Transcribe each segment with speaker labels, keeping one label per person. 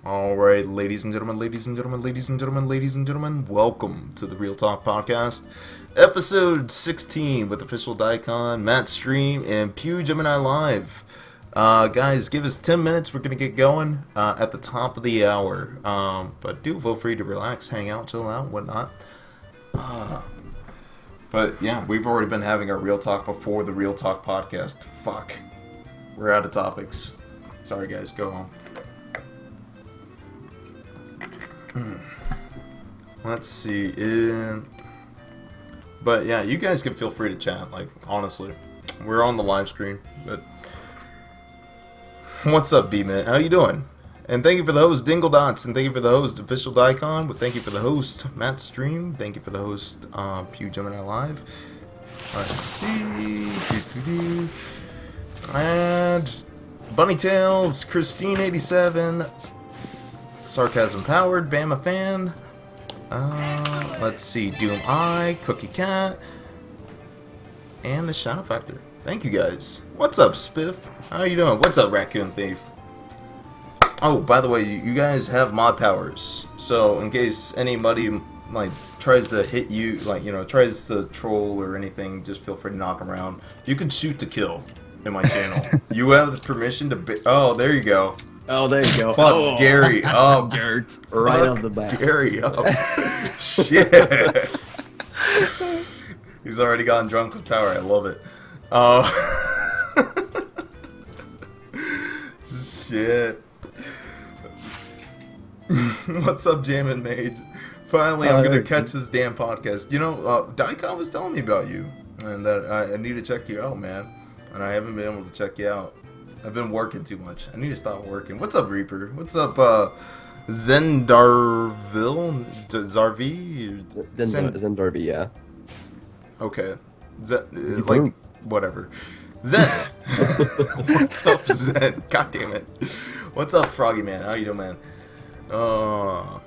Speaker 1: Alright, ladies and gentlemen, ladies and gentlemen, ladies and gentlemen, ladies and gentlemen, welcome to the Real Talk Podcast, episode 16 with official Daikon, Matz Stream, and Pew Gemini Live. Guys, give us 10 minutes, we're going to get going at the top of the hour. But do feel free to relax, hang out, chill out, whatnot. But yeah, we've already been having our Real Talk before the Real Talk Podcast. Fuck. We're out of topics. Sorry guys, go home. Let's see. But yeah, you guys can feel free to chat. Like, honestly, we're on the live screen. But what's up, B-Man? How you doing? And thank you for the host, Dingle Dots, and thank you for the host, Official Daikon. But thank you for the host, Matt Stream. Thank you for the host, Pew Gemini Live. Let's see. And Bunny Tails, Christine87, Sarcasm Powered, Bama Fan. Let's see, Doom Eye, Cookie Cat, and the Shadow Factor. Thank you guys. What's up, Spiff? How you doing? What's up, Raccoon Thief? Oh, by the way, you guys have mod powers. So in case anybody like tries to hit you, like tries to troll or anything, just feel free to knock them around. You can shoot to kill in my channel. You have the permission to. Oh, there you go.
Speaker 2: Oh, there you go.
Speaker 1: Fuck Gary up.
Speaker 2: Dirt. Right on the back.
Speaker 1: Gary up. Shit. He's already gotten drunk with power. I love it. Shit. What's up, Jammin' Mage? Finally, I'm going to catch this damn podcast. You know, Daikon was telling me about you. And that I need to check you out, man. And I haven't been able to check you out. I've been working too much. I need to stop working. What's up, Reaper? What's up, Zendarville? Zarvi?
Speaker 2: Zendarby, yeah.
Speaker 1: Okay. Like, whatever. Zen! What's up, Zen? God damn it. What's up, Froggy Man? How you doing, man?
Speaker 2: Oh,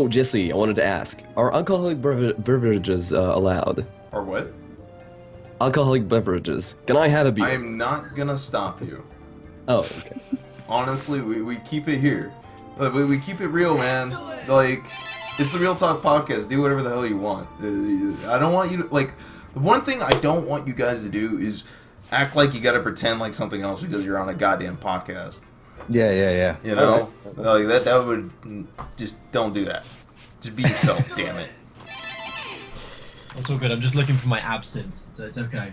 Speaker 2: Jesse, I wanted to ask. Are alcoholic beverages allowed?
Speaker 1: Or what?
Speaker 2: Alcoholic beverages. Can I have a beer?
Speaker 1: I am not gonna stop you.
Speaker 2: Oh, okay.
Speaker 1: Honestly, we keep it here. Like, we keep it real, man. Like, it's the Real Talk Podcast. Do whatever the hell you want. I don't want you to, like, the one thing I don't want you guys to do is act like you gotta pretend like something else because you're on a goddamn podcast.
Speaker 3: Yeah.
Speaker 1: You know? Okay. Like, that would, just don't do that. Just be yourself, damn it.
Speaker 4: It's all good. I'm just looking for my absinthe, so it's okay.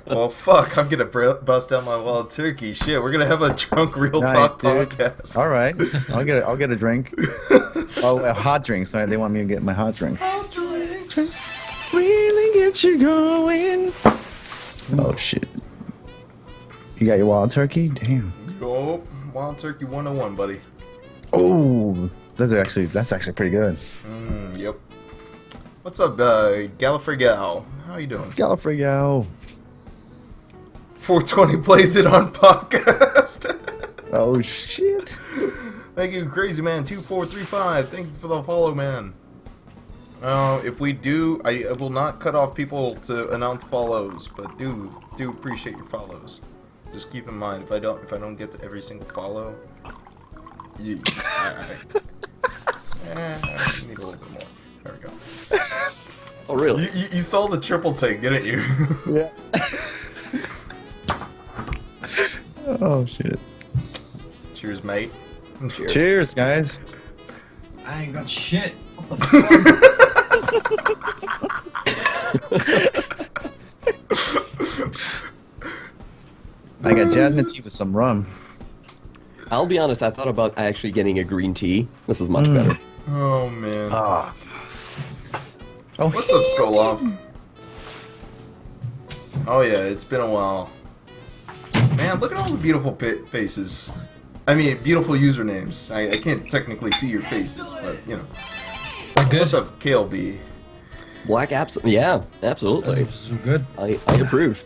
Speaker 1: Well, fuck. I'm gonna bust out my wild turkey. Shit, we're gonna have a drunk Real Talk podcast.
Speaker 3: All right, I'll get a drink. Oh, a hot drink. Sorry, they want me to get my hot drink.
Speaker 1: Hot drinks.
Speaker 3: Really get you going. Oh shit. You got your wild turkey? Damn.
Speaker 1: Go wild turkey 101, buddy.
Speaker 3: Oh, that's actually pretty good.
Speaker 1: Yep. What's up, Gallifrey-Gal? How you doing?
Speaker 3: Gallifrey-Gal.
Speaker 1: 420 plays it on podcast.
Speaker 3: Oh shit.
Speaker 1: Thank you, Crazy Man 2435. Thank you for the follow, man. If we do, I will not cut off people to announce follows, but do appreciate your follows. Just keep in mind, if I don't get to every single follow, I need a little bit more. There we go.
Speaker 2: Oh, really?
Speaker 1: You saw the triple take, didn't you?
Speaker 3: Yeah. Oh shit.
Speaker 1: Cheers, mate.
Speaker 3: Cheers, guys.
Speaker 4: I ain't got shit. What the
Speaker 3: I got jasmine tea with some rum.
Speaker 2: I'll be honest, I thought about actually getting a green tea. This is much better.
Speaker 1: Oh, man.
Speaker 3: Ah. Oh,
Speaker 1: What's up, Skoloff? Oh, yeah, it's been a while. Man, look at all the beautiful faces. I mean, beautiful usernames. I can't technically see your faces, but, you know.
Speaker 4: Good.
Speaker 1: What's up, KLB?
Speaker 2: Black yeah, absolutely.
Speaker 4: This is good.
Speaker 2: I approve.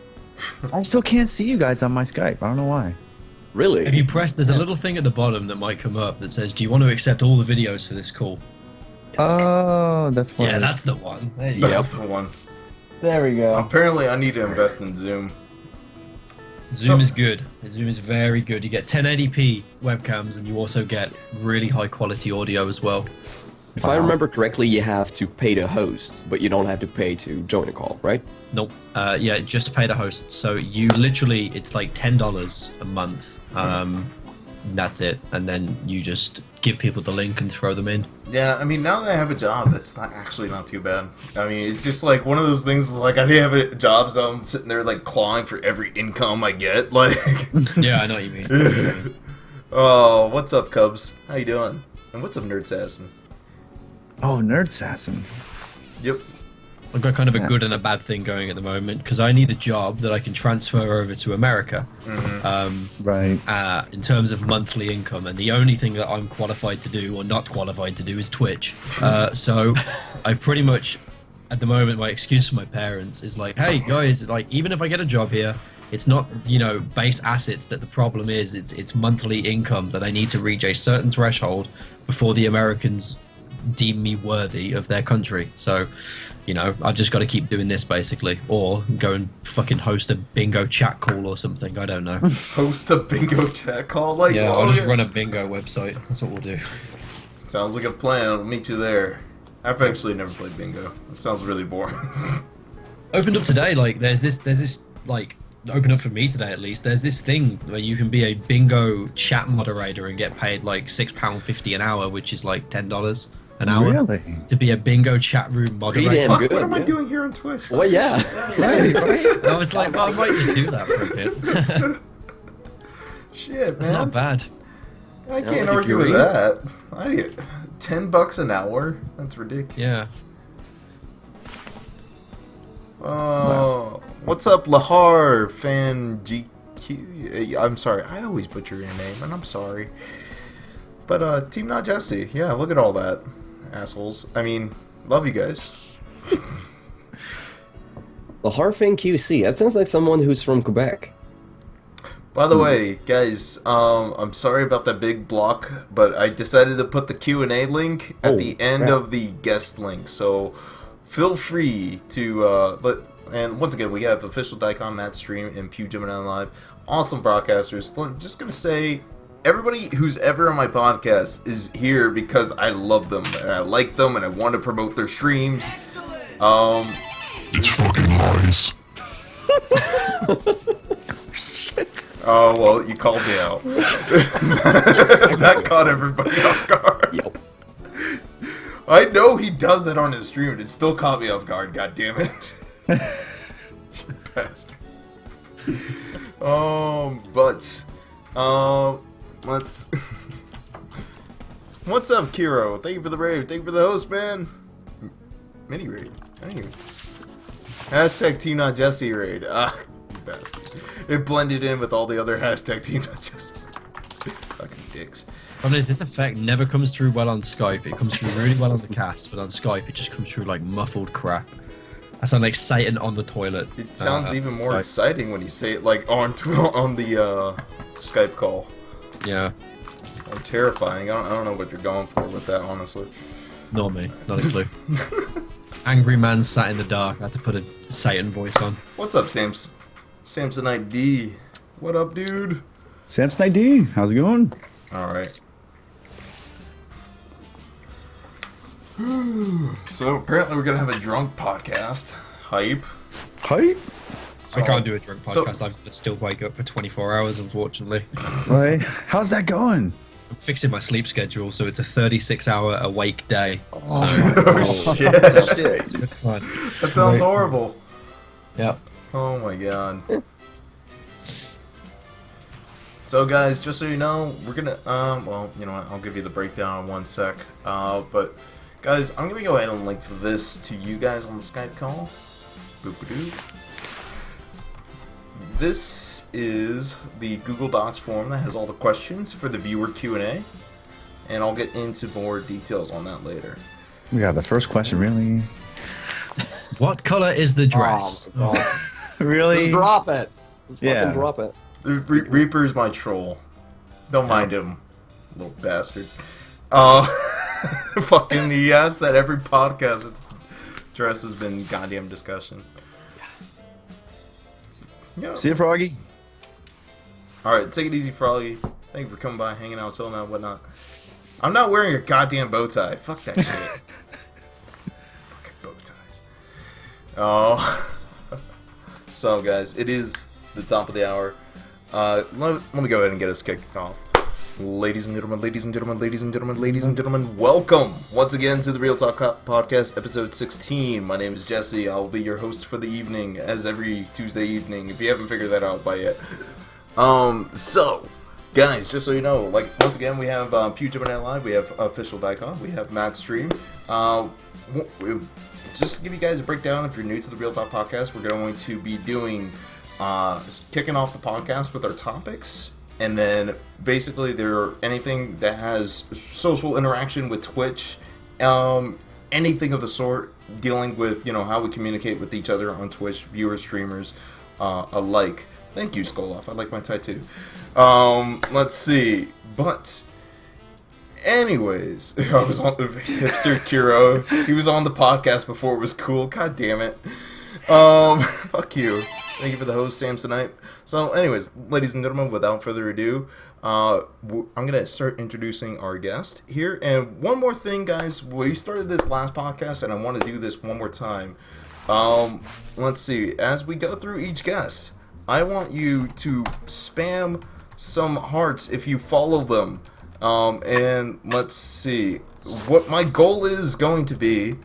Speaker 3: I still can't see you guys on my Skype. I don't know why.
Speaker 2: Really?
Speaker 4: If you press, there's a little thing at the bottom that might come up that says, "Do you want to accept all the videos for this call?"
Speaker 3: Oh, that's why.
Speaker 4: Yeah, that's the one. There you
Speaker 1: That's the one.
Speaker 3: There we go.
Speaker 1: Apparently, I need to invest in Zoom.
Speaker 4: Zoom is good. Zoom is very good. You get 1080p webcams, and you also get really high quality audio as well.
Speaker 2: If I remember correctly, you have to pay to host, but you don't have to pay to join a call, right?
Speaker 4: Nope. Yeah, just to pay to host. So you literally, it's like $10 a month. That's it. And then you just give people the link and throw them in.
Speaker 1: Yeah, I mean, now that I have a job, that's not too bad. I mean, it's just like one of those things, like, I have a job, so I'm sitting there, like, clawing for every income I get, like...
Speaker 4: Yeah, I know what you mean.
Speaker 1: Oh, what's up, Cubs? How you doing? And what's up, Nerd Assassin?
Speaker 3: Oh, Nerd Assassin.
Speaker 1: Yep.
Speaker 4: I've got kind of a good and a bad thing going at the moment, because I need a job that I can transfer over to America.
Speaker 3: Right.
Speaker 4: In terms of monthly income, and the only thing that I'm qualified to do or not qualified to do is Twitch. So I pretty much, at the moment, my excuse for my parents is like, hey guys, like, even if I get a job here, it's not, you know, base assets that the problem is, it's monthly income that I need to reach a certain threshold before the Americans deem me worthy of their country. So, you know, I've just got to keep doing this basically, or go and fucking host a bingo chat call or something. I don't know.
Speaker 1: Host a bingo chat call? Like,
Speaker 4: yeah, I'll just run a bingo website. That's what we'll do.
Speaker 1: Sounds like a plan. I'll meet you there. I've actually never played bingo. It sounds really boring.
Speaker 4: Opened up today, like, there's this, like, opened up for me today at least, there's this thing where you can be a bingo chat moderator and get paid like £6.50 an hour, which is like $10 an hour.
Speaker 3: Really?
Speaker 4: To be a bingo chat room moderator.
Speaker 2: Pretty damn
Speaker 1: Fuck,
Speaker 2: good,
Speaker 1: what am I
Speaker 2: yeah.
Speaker 1: doing here on Twitch?
Speaker 2: Well, yeah.
Speaker 3: Right.
Speaker 4: I was like, well, I might just do that for a bit.
Speaker 1: Shit,
Speaker 4: It's not
Speaker 1: man.
Speaker 4: bad.
Speaker 1: I
Speaker 2: Sounds
Speaker 1: can't
Speaker 2: like
Speaker 1: argue
Speaker 2: you're
Speaker 1: with that. I get $10 an hour. That's ridiculous.
Speaker 4: Yeah.
Speaker 1: Oh, what's up, Lahar Fan GQ? I'm sorry, I always butcher your name, and I'm sorry. But Team Not Jesse, yeah, look at all that, assholes. I mean, love you guys.
Speaker 2: The Harfang QC. That sounds like someone who's from Quebec.
Speaker 1: By the way, guys, I'm sorry about that big block, but I decided to put the Q&A link at the end of the guest link, so feel free to, and once again, we have official Daikon, Matz stream, and Pew Gemini Live. Awesome broadcasters. Just gonna say, everybody who's ever on my podcast is here because I love them, and I like them, and I want to promote their streams.
Speaker 5: It's fucking lies.
Speaker 1: Oh, well, you called me out. That caught everybody off guard.
Speaker 2: Yep.
Speaker 1: I know he does that on his stream, and it still caught me off guard, god damn it. You bastard. Let's... What's up, Kiro? Thank you for the raid. Thank you for the host, man. Mini raid. Thank you. Hashtag Team Not Jesse raid. Ah, you bastard. It blended in with all the other hashtag Team Not Jesse. Fucking dicks.
Speaker 4: Problem is, this effect never comes through well on Skype. It comes through really well on the cast, but on Skype, it just comes through like muffled crap. I sound like Satan on the toilet.
Speaker 1: It sounds even more exciting when you say it like on the Skype call.
Speaker 4: Yeah.
Speaker 1: Or terrifying. I don't know what you're going for with that, honestly.
Speaker 4: Not me. Not a clue. Angry man sat in the dark. I had to put a Satan voice on.
Speaker 1: What's up, Samsonite D? What up, dude?
Speaker 3: Samsonite D, how's it going?
Speaker 1: Alright. So apparently we're gonna have a drunk podcast. Hype.
Speaker 3: Hype.
Speaker 1: So,
Speaker 4: I can't do a drunk
Speaker 1: so-
Speaker 4: podcast. I still wake up for 24 hours, unfortunately.
Speaker 3: Right. How's that going?
Speaker 4: I'm fixing my sleep schedule, so it's a 36-hour awake day.
Speaker 1: Oh,
Speaker 4: So
Speaker 1: shit.
Speaker 4: it's good fun.
Speaker 1: That sounds horrible.
Speaker 4: Yep.
Speaker 1: Oh my god. So guys, just so you know, we're gonna, well, you know what, I'll give you the breakdown in 1 sec. But guys, I'm gonna go ahead and link this to you guys on the Skype call. Boop-a-doo. This is the Google Docs form that has all the questions for the viewer Q&A, and I'll get into more details on that later.
Speaker 3: We got the first question, really?
Speaker 4: What color is the dress?
Speaker 2: Oh, my God.
Speaker 3: Really?
Speaker 2: Just drop it. Just
Speaker 3: Yeah.
Speaker 2: fucking drop it.
Speaker 1: Reaper's my troll. Don't mind him, little bastard. Fucking, he asked that every podcast. Dress has been goddamn discussion. Yeah.
Speaker 3: See you, Froggy.
Speaker 1: Alright, take it easy, Froggy. Thank you for coming by, hanging out, chilling out, whatnot. I'm not wearing a goddamn bow tie. Fuck that shit. Fucking bow ties. Oh. So, guys, it is the top of the hour. Let me go ahead and get us kicked off. Ladies and gentlemen, ladies and gentlemen, ladies and gentlemen, ladies and gentlemen, welcome once again to the Real Talk Podcast, episode 16. My name is Jesse. I'll be your host for the evening, as every Tuesday evening, if you haven't figured that out by yet. So, guys, just so you know, like, once again, we have Pew Gemini Live, we have official Daikon, we have Matz stream. Just to give you guys a breakdown, if you're new to the Real Talk Podcast, we're going to be doing, kicking off the podcast with our topics. And then, basically, anything that has social interaction with Twitch, anything of the sort, dealing with, how we communicate with each other on Twitch, viewers, streamers, alike. Thank you, Skoloff. I like my tattoo. Let's see. But, anyways, I was on the hipster Kuro. He was on the podcast before it was cool. God damn it. Fuck you. Thank you for the host, Samsonite. So, anyways, ladies and gentlemen, without further ado, I'm going to start introducing our guest here. And one more thing, guys. We started this last podcast, and I want to do this one more time. Let's see. As we go through each guest, I want you to spam some hearts if you follow them. And let's see. What my goal is going to be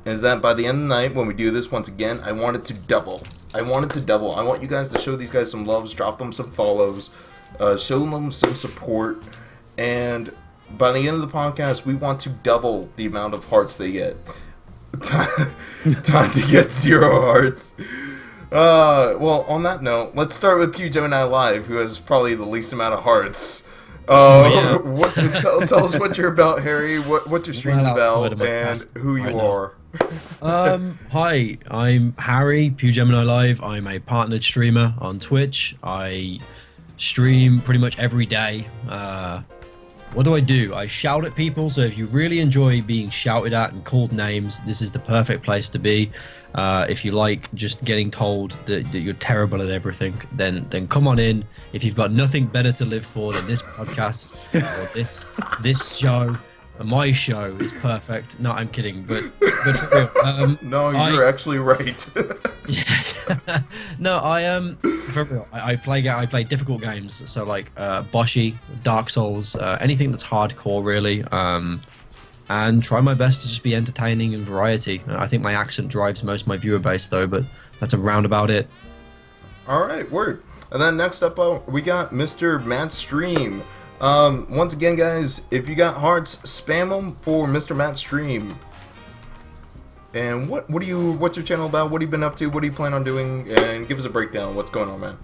Speaker 1: is that by the end of the night, when we do this once again, I want it to double. I want you guys to show these guys some loves, drop them some follows, show them some support, and by the end of the podcast, we want to double the amount of hearts they get. Time to get 0 hearts. Well, on that note, let's start with Pew Gemini Live, who has probably the least amount of hearts. Tell us what you're about, Harry. What your stream's about, and who you are.
Speaker 4: Hi, I'm Harry, Pew Gemini Live. I'm a partnered streamer on Twitch. I stream pretty much every day. What do? I shout at people, so if you really enjoy being shouted at and called names, this is the perfect place to be. If you like just getting told that you're terrible at everything, then come on in. If you've got nothing better to live for than this podcast or this show, my show is perfect. No, I'm kidding, but for real,
Speaker 1: no, you're actually right.
Speaker 4: Yeah. No, for real. I play difficult games, so like Boshi, Dark Souls, anything that's hardcore really. And try my best to just be entertaining and variety. I think my accent drives most of my viewer base though, but that's around about it.
Speaker 1: Alright, word. And then next up, we got Mr. Matz Stream. Once again, guys, if you got hearts, spam them for Mr. Matz Stream. And what's your channel about? What have you been up to? What do you plan on doing? And give us a breakdown. What's going on, man?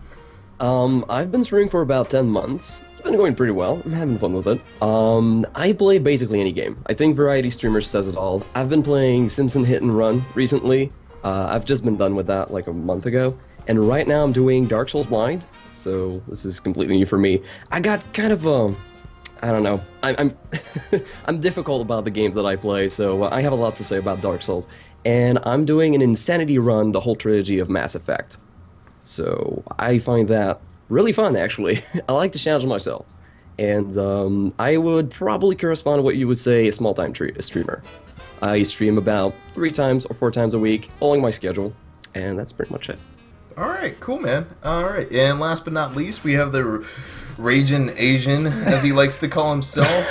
Speaker 2: I've been streaming for about 10 months. It's been going pretty well. I'm having fun with it. I play basically any game. I think Variety Streamer says it all. I've been playing Simpson Hit and Run recently. I've just been done with that like a month ago. And right now I'm doing Dark Souls Blind. So this is completely new for me. I got kind of I don't know. I'm I'm difficult about the games that I play, so I have a lot to say about Dark Souls. And I'm doing an Insanity Run, the whole trilogy of Mass Effect. So I find that really fun, actually. I like to challenge myself. And I would probably correspond to what you would say a small-time streamer. I stream about 3 times or 4 times a week, following my schedule, and that's pretty much it.
Speaker 1: Alright, cool, man. Alright, and last but not least, we have the Raging Asian, as he likes to call himself,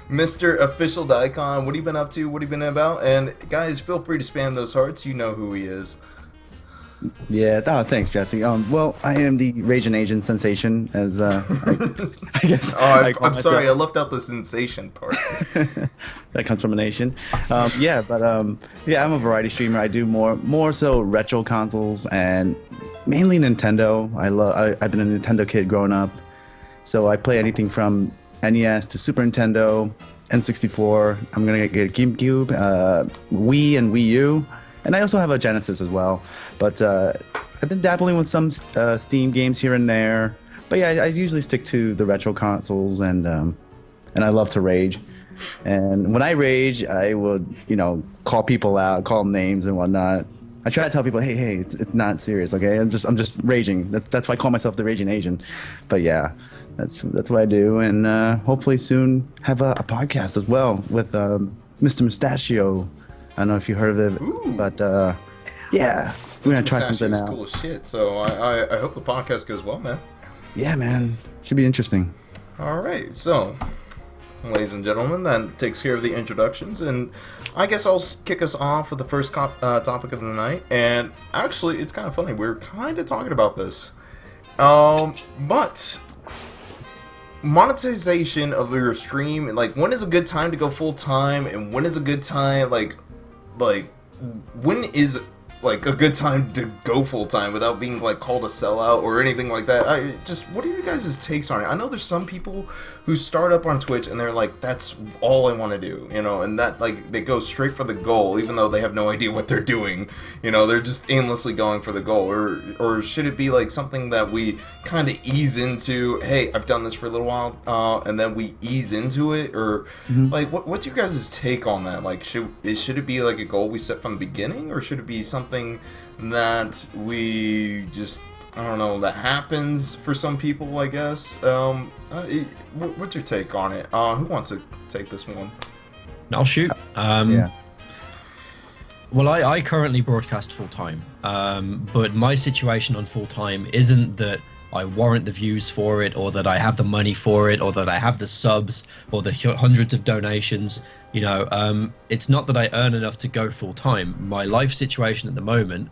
Speaker 1: Mr. Official Daikon. What have you been up to? What have you been about? And guys, feel free to spam those hearts. You know who he is.
Speaker 3: Yeah, thanks, Jesse. Well, I am the Raging Asian sensation, as I guess.
Speaker 1: I'm sorry, I left out the sensation part.
Speaker 3: That comes from a nation. Yeah, I'm a variety streamer. I do more so retro consoles and mainly Nintendo. I've been a Nintendo kid growing up, so I play anything from NES to Super Nintendo, N64. I'm gonna get a GameCube, Wii, and Wii U. And I also have a Genesis as well, but I've been dabbling with some Steam games here and there. But yeah, I usually stick to the retro consoles, and I love to rage. And when I rage, I would call people out, call them names and whatnot. I try to tell people, hey, it's not serious, okay? I'm just raging. That's why I call myself the raging Asian. But yeah, that's what I do, and hopefully soon have a podcast as well with Mr. Mustachio. I don't know if you heard of it, but yeah, we're gonna try something out.
Speaker 1: Cool as shit. So I hope the podcast goes well, man.
Speaker 3: Yeah, man, should be interesting.
Speaker 1: All right, so ladies and gentlemen, that takes care of the introductions, and I guess I'll kick us off with the first topic of the night. And actually, it's kind of funny. We're kind of talking about this, but monetization of your stream, like when is a good time to go full time, and when is a good time, like when is like a good time to go full time without being like called a sellout or anything like that? What are you guys' takes on it? I know there's some people who start up on Twitch and they're like, that's all I want to do, you know, and that like they go straight for the goal even though they have no idea what they're doing, you know, they're just aimlessly going for the goal. Or should it be like something that we kind of ease into? Hey, I've done this for a little while, and then we ease into it, or like what's your guys' take on that? Like should it be like a goal we set from the beginning, or should it be something that we just, I don't know, that happens for some people, I guess? What's your take on it? Who wants to take this one?
Speaker 4: I'll shoot.
Speaker 3: Yeah.
Speaker 4: Well, I currently broadcast full time, but my situation on full time isn't that I warrant the views for it, or that I have the money for it, or that I have the subs, or the hundreds of donations. You know, it's not that I earn enough to go full time. My life situation at the moment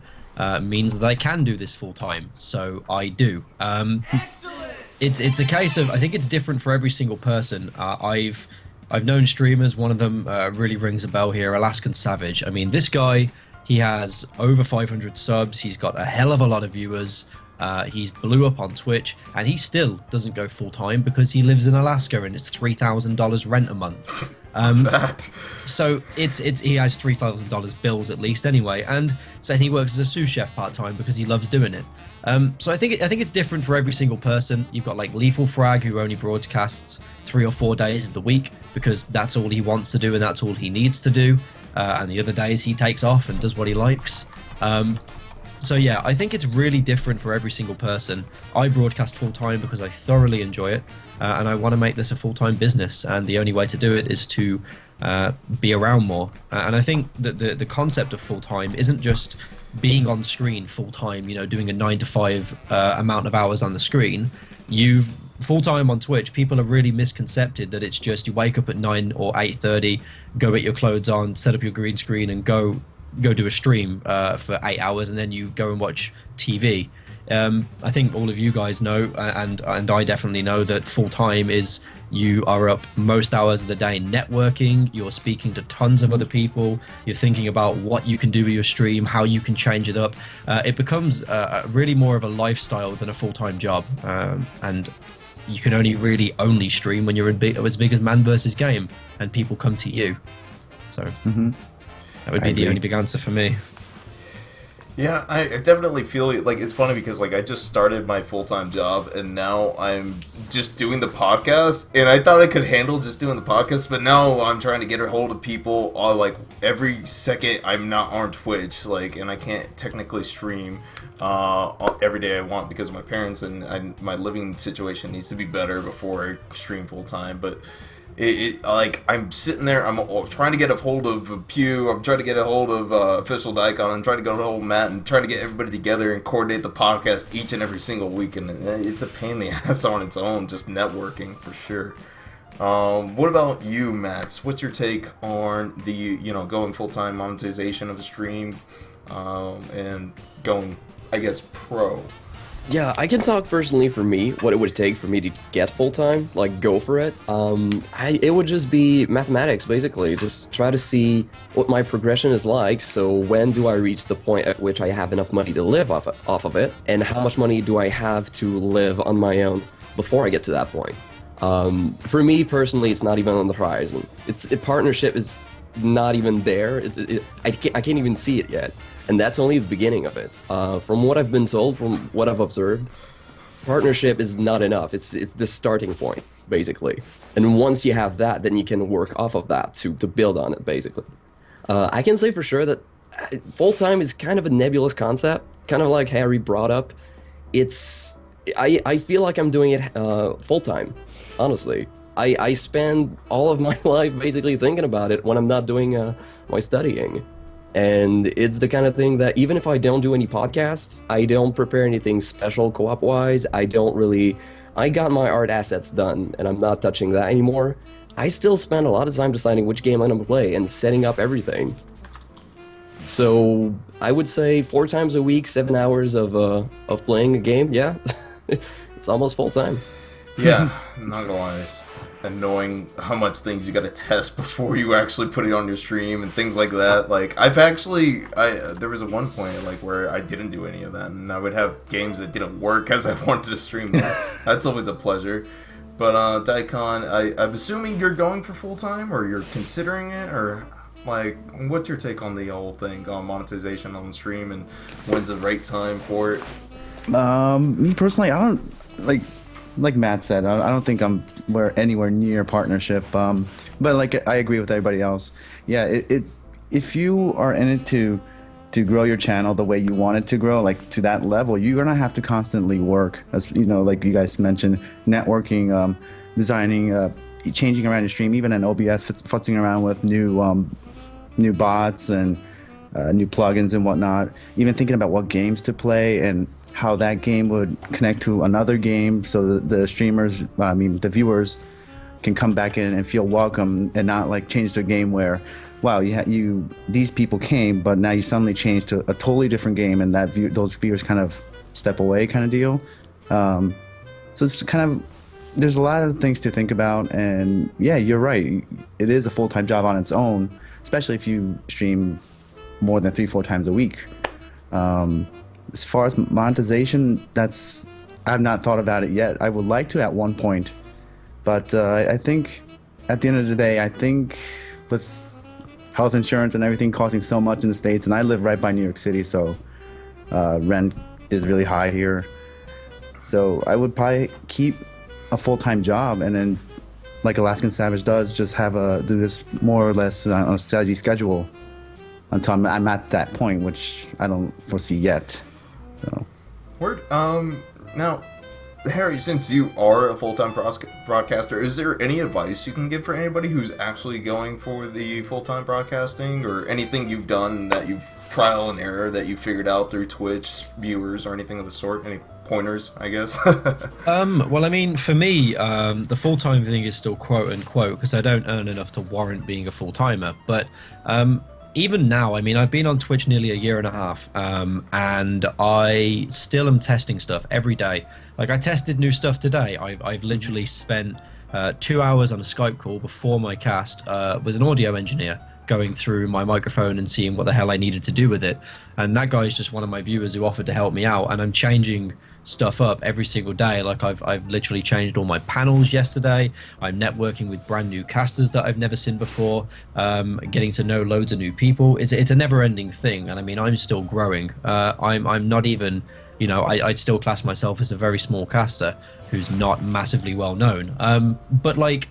Speaker 4: means that I can do this full time, so I do. It's a case of, I think it's different for every single person. I've known streamers. One of them really rings a bell here, Alaskan Savage. I mean, this guy, he has over 500 subs. He's got a hell of a lot of viewers. He's blew up on Twitch, and he still doesn't go full time because he lives in Alaska and it's $3,000 rent a month. So he has $3,000 bills at least anyway, and so he works as a sous chef part time because he loves doing it. So I think it's different for every single person. You've got like Lethal Frag, who only broadcasts 3 or 4 days of the week because that's all he wants to do and that's all he needs to do, and the other days he takes off and does what he likes. So yeah, I think it's really different for every single person. I broadcast full time because I thoroughly enjoy it, and I want to make this a full-time business, and the only way to do it is to be around more. And I think that the concept of full-time isn't just being on screen full-time, you know, doing a 9 to 5 amount of hours on the screen. Full-time on Twitch, people are really misconcepted that it's just you wake up at 9 or 8:30, go get your clothes on, set up your green screen, and go do a stream for 8 hours, and then you go and watch TV. I think all of you guys know, and I definitely know, that full time is you are up most hours of the day networking, you're speaking to tons of other people, you're thinking about what you can do with your stream, how you can change it up. It becomes really more of a lifestyle than a full-time job, and you can only stream when you're as big as man versus game, and people come to you. So that would be the only big answer for me.
Speaker 1: Yeah, I definitely feel like it's funny because like I just started my full-time job and now I'm just doing the podcast, and I thought I could handle just doing the podcast, but now I'm trying to get a hold of people like every second I'm not on Twitch, like, and I can't technically stream every day I want because of my parents, and my living situation needs to be better before I stream full-time. But like I'm sitting there, I'm trying to get a hold of Pew, I'm trying to get a hold of official Daikon, I'm trying to get a hold of Matt, and trying to get everybody together and coordinate the podcast each and every single week, and it's a pain in the ass on its own, just networking for sure. What about you, Matz? What's your take on the going full-time monetization of the stream, and going, I guess, pro?
Speaker 2: Yeah, I can talk personally for me, what it would take for me to get full-time, like go for it. It would just be mathematics, basically. Just try to see what my progression is like, so when do I reach the point at which I have enough money to live off of it, and how much money do I have to live on my own before I get to that point. For me, personally, it's not even on the horizon. Partnership is not even there. I can't even see it yet. And that's only the beginning of it. From what I've been told, from what I've observed, partnership is not enough. It's the starting point, basically. And once you have that, then you can work off of that to build on it, basically. I can say for sure that full-time is kind of a nebulous concept, kind of like Harry brought up. I feel like I'm doing it full-time, honestly. I spend all of my life basically thinking about it when I'm not doing my studying. And it's the kind of thing that even if I don't do any podcasts, I don't prepare anything special co-op-wise, I got my art assets done, and I'm not touching that anymore. I still spend a lot of time deciding which game I'm going to play and setting up everything. So I would say 4 times a week, 7 hours of playing a game. Yeah, it's almost full time.
Speaker 1: Yeah, I'm not gonna lie, it's annoying how much things you gotta test before you actually put it on your stream and things like that. Like there was one point like where I didn't do any of that, and I would have games that didn't work as I wanted to stream them. That's always a pleasure. But Daikon, I'm assuming you're going for full time, or you're considering it, or like, what's your take on the whole thing on monetization on stream, and when's the right time for it?
Speaker 3: Me personally, I don't like Matt said. I don't think we're anywhere near partnership. But like I agree with everybody else. Yeah, if you are in it to grow your channel the way you want it to grow, like to that level, you're gonna have to constantly work, as you know, like you guys mentioned, networking, designing, changing around your stream, even in OBS, futzing around with new bots and new plugins and whatnot, even thinking about what games to play and how that game would connect to another game, so the streamers, the viewers, can come back in and feel welcome, and not like change to a game where, wow, these people came, but now you suddenly change to a totally different game, and those viewers kind of step away, kind of deal. So it's kind of, there's a lot of things to think about, and yeah, you're right. It is a full-time job on its own, especially if you stream more than 3-4 times a week. As far as monetization, I've not thought about it yet. I would like to at one point, but I think at the end of the day, I think with health insurance and everything costing so much in the States, and I live right by New York City, so rent is really high here. So I would probably keep a full-time job, and then, like Alaskan Savage does, just do this more or less on a steady schedule until I'm at that point, which I don't foresee yet. So.
Speaker 1: Word. Now, Harry, since you are a full-time broadcaster, is there any advice you can give for anybody who's actually going for the full-time broadcasting, or anything you've done that you've trial and error that you figured out through Twitch viewers or anything of the sort? Any pointers, I guess?
Speaker 4: Well, I mean, for me, the full-time thing is still quote-unquote, because I don't earn enough to warrant being a full-timer, but even now, I mean, I've been on Twitch nearly a year and a half, and I still am testing stuff every day. Like, I tested new stuff today. I've literally spent 2 hours on a Skype call before my cast with an audio engineer, going through my microphone and seeing what the hell I needed to do with it. And that guy is just one of my viewers who offered to help me out, and I'm changing stuff up every single day. Like, I've literally changed all my panels yesterday. I'm networking with brand new casters that I've never seen before, getting to know loads of new people. It's a never-ending thing, and I mean, I'm still growing. I'm not even, you know, I'd still class myself as a very small caster who's not massively well known. But like,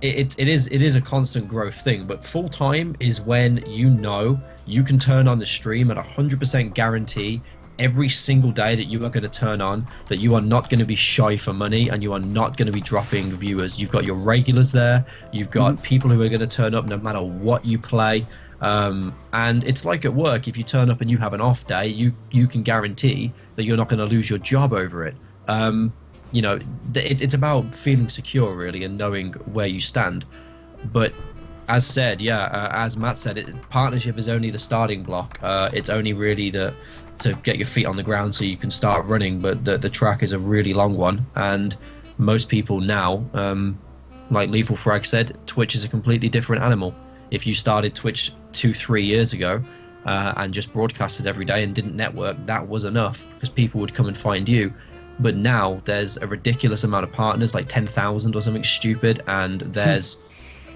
Speaker 4: it is a constant growth thing. But full time is when you know you can turn on the stream at 100% guarantee every single day that you are going to turn on, that you are not going to be shy for money, and you are not going to be dropping viewers. You've got your regulars there, you've got people who are going to turn up no matter what you play, and it's like at work. If you turn up and you have an off day, you can guarantee that you're not going to lose your job over it. You know, it's about feeling secure, really, and knowing where you stand. But as said, as Matt said, partnership is only the starting block. It's only really to get your feet on the ground so you can start running, but the track is a really long one, and most people now, like Lethal Frag said, Twitch is a completely different animal. If you started Twitch 2-3 years ago and just broadcasted every day and didn't network, that was enough, because people would come and find you. But now there's a ridiculous amount of partners, like 10,000 or something stupid, and there's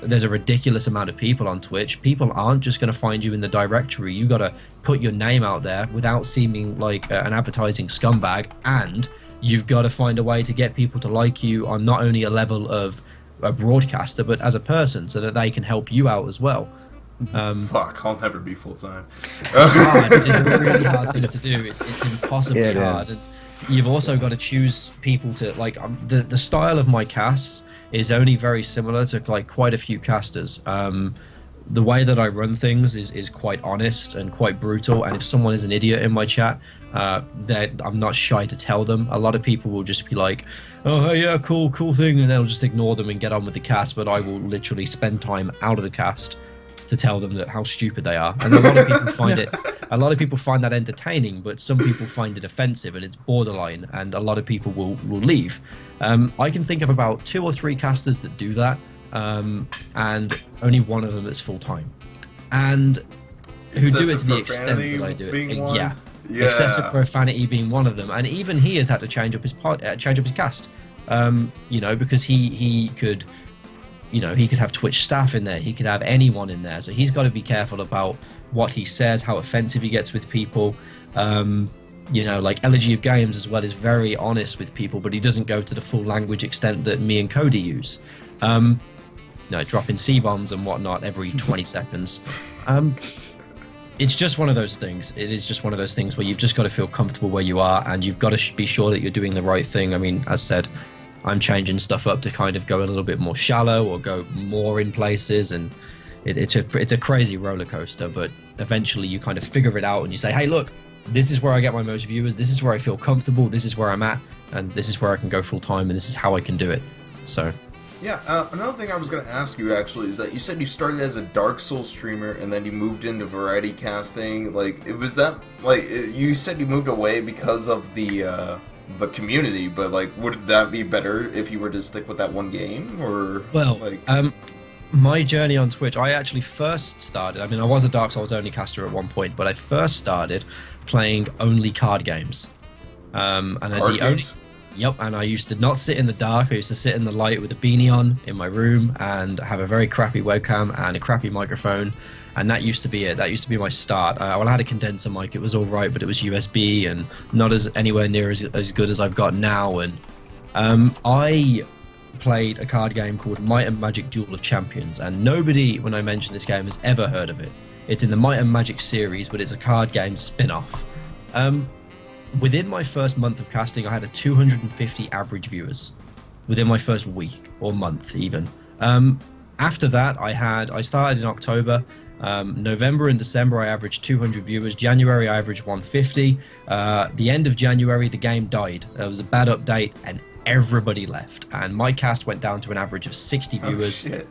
Speaker 4: a ridiculous amount of people on Twitch. People aren't just going to find you in the directory. You got to put your name out there without seeming like an advertising scumbag, and you've got to find a way to get people to like you on not only a level of a broadcaster, but as a person, so that they can help you out as well.
Speaker 1: Fuck, I'll never be full time.
Speaker 4: It's hard. It's a really hard thing to do. It's impossibly
Speaker 3: It
Speaker 4: hard.
Speaker 3: is.
Speaker 4: And you've also got to choose people to like. The style of my cast is only very similar to like quite a few casters. The way that I run things is quite honest and quite brutal. And if someone is an idiot in my chat, that I'm not shy to tell them. A lot of people will just be like, "Oh, hey, yeah, cool thing," and they'll just ignore them and get on with the cast. But I will literally spend time out of the cast to tell them that how stupid they are. And a lot of people find that entertaining, but some people find it offensive and it's borderline, and a lot of people will leave. I can think of about 2 or 3 casters that do that, and only one of them that's full time, and who do it to the extent that I do it. Yeah. Excessive profanity being one of them, and even he has had to change up his cast, because he could. He could have Twitch staff in there. He could have anyone in there. So he's got to be careful about what he says, how offensive he gets with people. Like Elegy of Games as well is very honest with people, but he doesn't go to the full language extent that me and Cody use. Dropping C-bombs and whatnot every 20 seconds. It's just one of those things. It is just one of those things where you've just got to feel comfortable where you are, and you've got to be sure that you're doing the right thing. I mean, as said, I'm changing stuff up to kind of go a little bit more shallow or go more in places, and it's a crazy roller coaster. But eventually, you kind of figure it out, and you say, "Hey, look, this is where I get my most viewers. This is where I feel comfortable. This is where I'm at, and this is where I can go full time, and this is how I can do it." So.
Speaker 1: Yeah, another thing I was going to ask you, actually, is that you said you started as a Dark Souls streamer, and then you moved into variety casting. You said you moved away because of the community, but, would that be better if you were to stick with that one game, or...
Speaker 4: Well, my journey on Twitch, I actually first started, I was a Dark Souls only caster at one point, but I first started playing only card games. Yep, and I used to not sit in the dark. I used to sit in the light with a beanie on in my room and have a very crappy webcam and a crappy microphone, and that used to be it. That used to be my start. I had a condenser mic. It was all right, but it was USB and not anywhere near as good as I've got now. And I played a card game called Might and Magic Duel of Champions, and nobody, when I mention this game, has ever heard of it. It's in the Might and Magic series, but it's a card game spin-off. Within my first month of casting, I had 250 average viewers. Within my first week or month, even. After that, I started in October. November and December, I averaged 200 viewers. January, I averaged 150. The end of January, the game died. There was a bad update, and everybody left. And my cast went down to an average of 60 viewers. Oh, shit.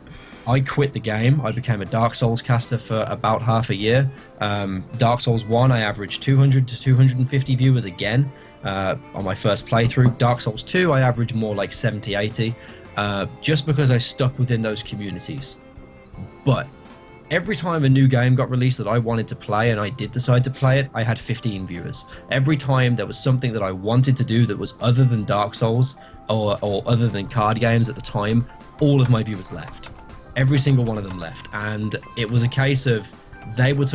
Speaker 4: I quit the game. I became a Dark Souls caster for about half a year. Dark Souls 1, I averaged 200 to 250 viewers again on my first playthrough. Dark Souls 2, I averaged more like 70, 80, just because I stuck within those communities. But every time a new game got released that I wanted to play, and I did decide to play it, I had 15 viewers. Every time there was something that I wanted to do that was other than Dark Souls or other than card games at the time, all of my viewers left. Every single one of them left, and it was a case of they were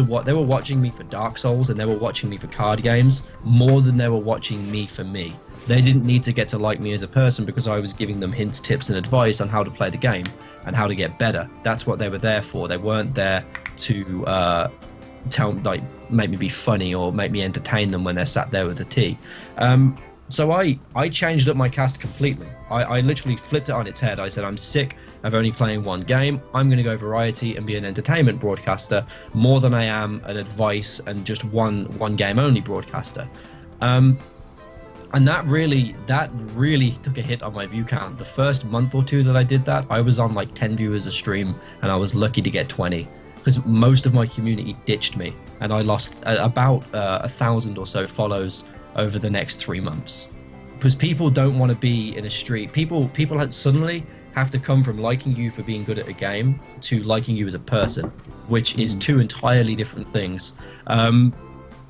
Speaker 4: watching me for Dark Souls and they were watching me for card games more than they were watching me for me. They didn't need to get to like me as a person because I was giving them hints, tips, and advice on how to play the game and how to get better. That's what they were there for. They weren't there to make me be funny or make me entertain them when they're sat there with a tea. So I changed up my cast completely. I literally flipped it on its head. I said, I'm sick of only playing one game. I'm going to go variety and be an entertainment broadcaster more than I am an advice and just one game only broadcaster. And that really took a hit on my view count. The first month or two that I did that, I was on like 10 viewers a stream, and I was lucky to get 20 because most of my community ditched me, and I lost about 1,000 or so follows over the next 3 months. Because people don't want to be in a street. People suddenly have to come from liking you for being good at a game to liking you as a person, which is two entirely different things.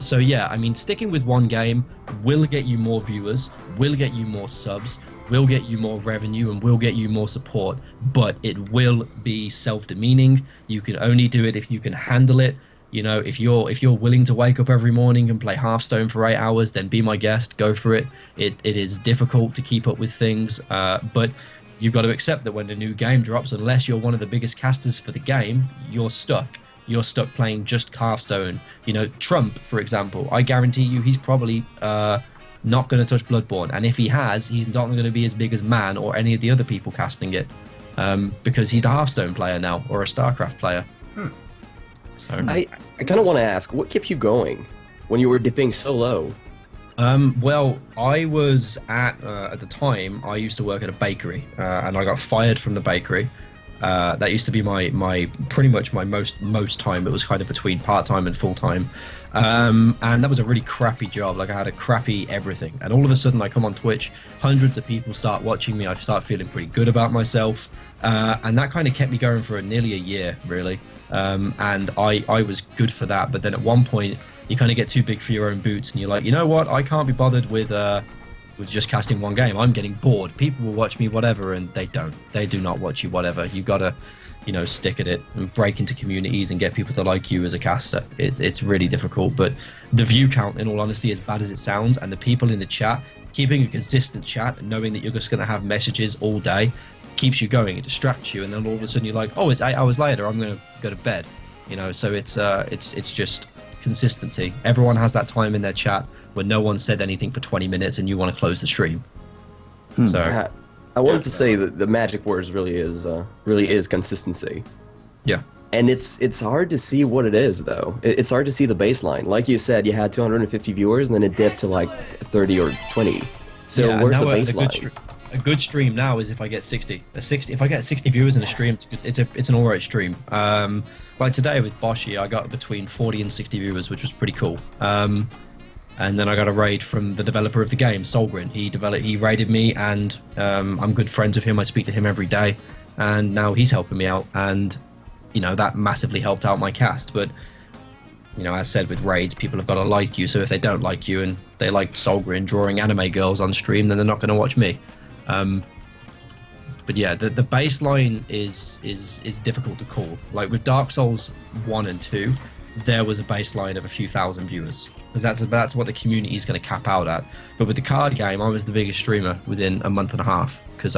Speaker 4: So yeah, I mean, sticking with one game will get you more viewers, will get you more subs, will get you more revenue, and will get you more support, but it will be self-demeaning. You can only do it if you can handle it. You know, if you're willing to wake up every morning and play Hearthstone for 8 hours, then be my guest, go for it. It is difficult to keep up with things, but you've got to accept that when a new game drops, unless you're one of the biggest casters for the game, you're stuck. you're stuck playing just Hearthstone. You know, Trump, for example, I guarantee you he's probably not going to touch Bloodborne, and if he has, he's not going to be as big as Man or any of the other people casting it, because he's a Hearthstone player now or a StarCraft player. So
Speaker 2: I kind of want to ask, what kept you going when you were dipping so low?
Speaker 4: Well, I was at the time, I used to work at a bakery, and I got fired from the bakery. That used to be my pretty much my most time. It was kind of between part-time and full-time. And that was a really crappy job. Like, I had a crappy everything. And all of a sudden I come on Twitch, hundreds of people start watching me. I start feeling pretty good about myself. And that kind of kept me going for nearly a year, really. And I was good for that. But then at one point, you kind of get too big for your own boots, and you're like, you know what? I can't be bothered with just casting one game. I'm getting bored. People will watch me whatever, and they don't. They do not watch you whatever. You gotta, stick at it and break into communities and get people to like you as a caster. It's really difficult, but the view count, in all honesty, as bad as it sounds, and the people in the chat, keeping a consistent chat and knowing that you're just gonna have messages all day, keeps you going. It distracts you, and then all of a sudden you're like, oh, it's 8 hours later. I'm gonna go to bed. So it's just consistency. Everyone has that time in their chat where no one said anything for 20 minutes and you want to close the stream. So
Speaker 2: I wanted to say that the magic words really is consistency.
Speaker 4: Yeah.
Speaker 2: And it's hard to see what it is, though. It's hard to see the baseline. Like you said, you had 250 viewers and then it dipped to like 30 or 20. So
Speaker 4: yeah,
Speaker 2: where's the baseline?
Speaker 4: A good stream now is if I get 60. If I get 60 viewers in a stream, it's an alright stream. Like today with Boshi, I got between 40 and 60 viewers, which was pretty cool. And then I got a raid from the developer of the game, Solgrin. He raided me, and I'm good friends with him. I speak to him every day, and now he's helping me out, and that massively helped out my cast. But as said with raids, people have got to like you. So if they don't like you and they like Solgrin drawing anime girls on stream, then they're not going to watch me. But yeah, the baseline is difficult to call. Like with Dark Souls 1 and 2, there was a baseline of a few thousand viewers, because that's what the community is going to cap out at. But with the card game, I was the biggest streamer within a month and a half, because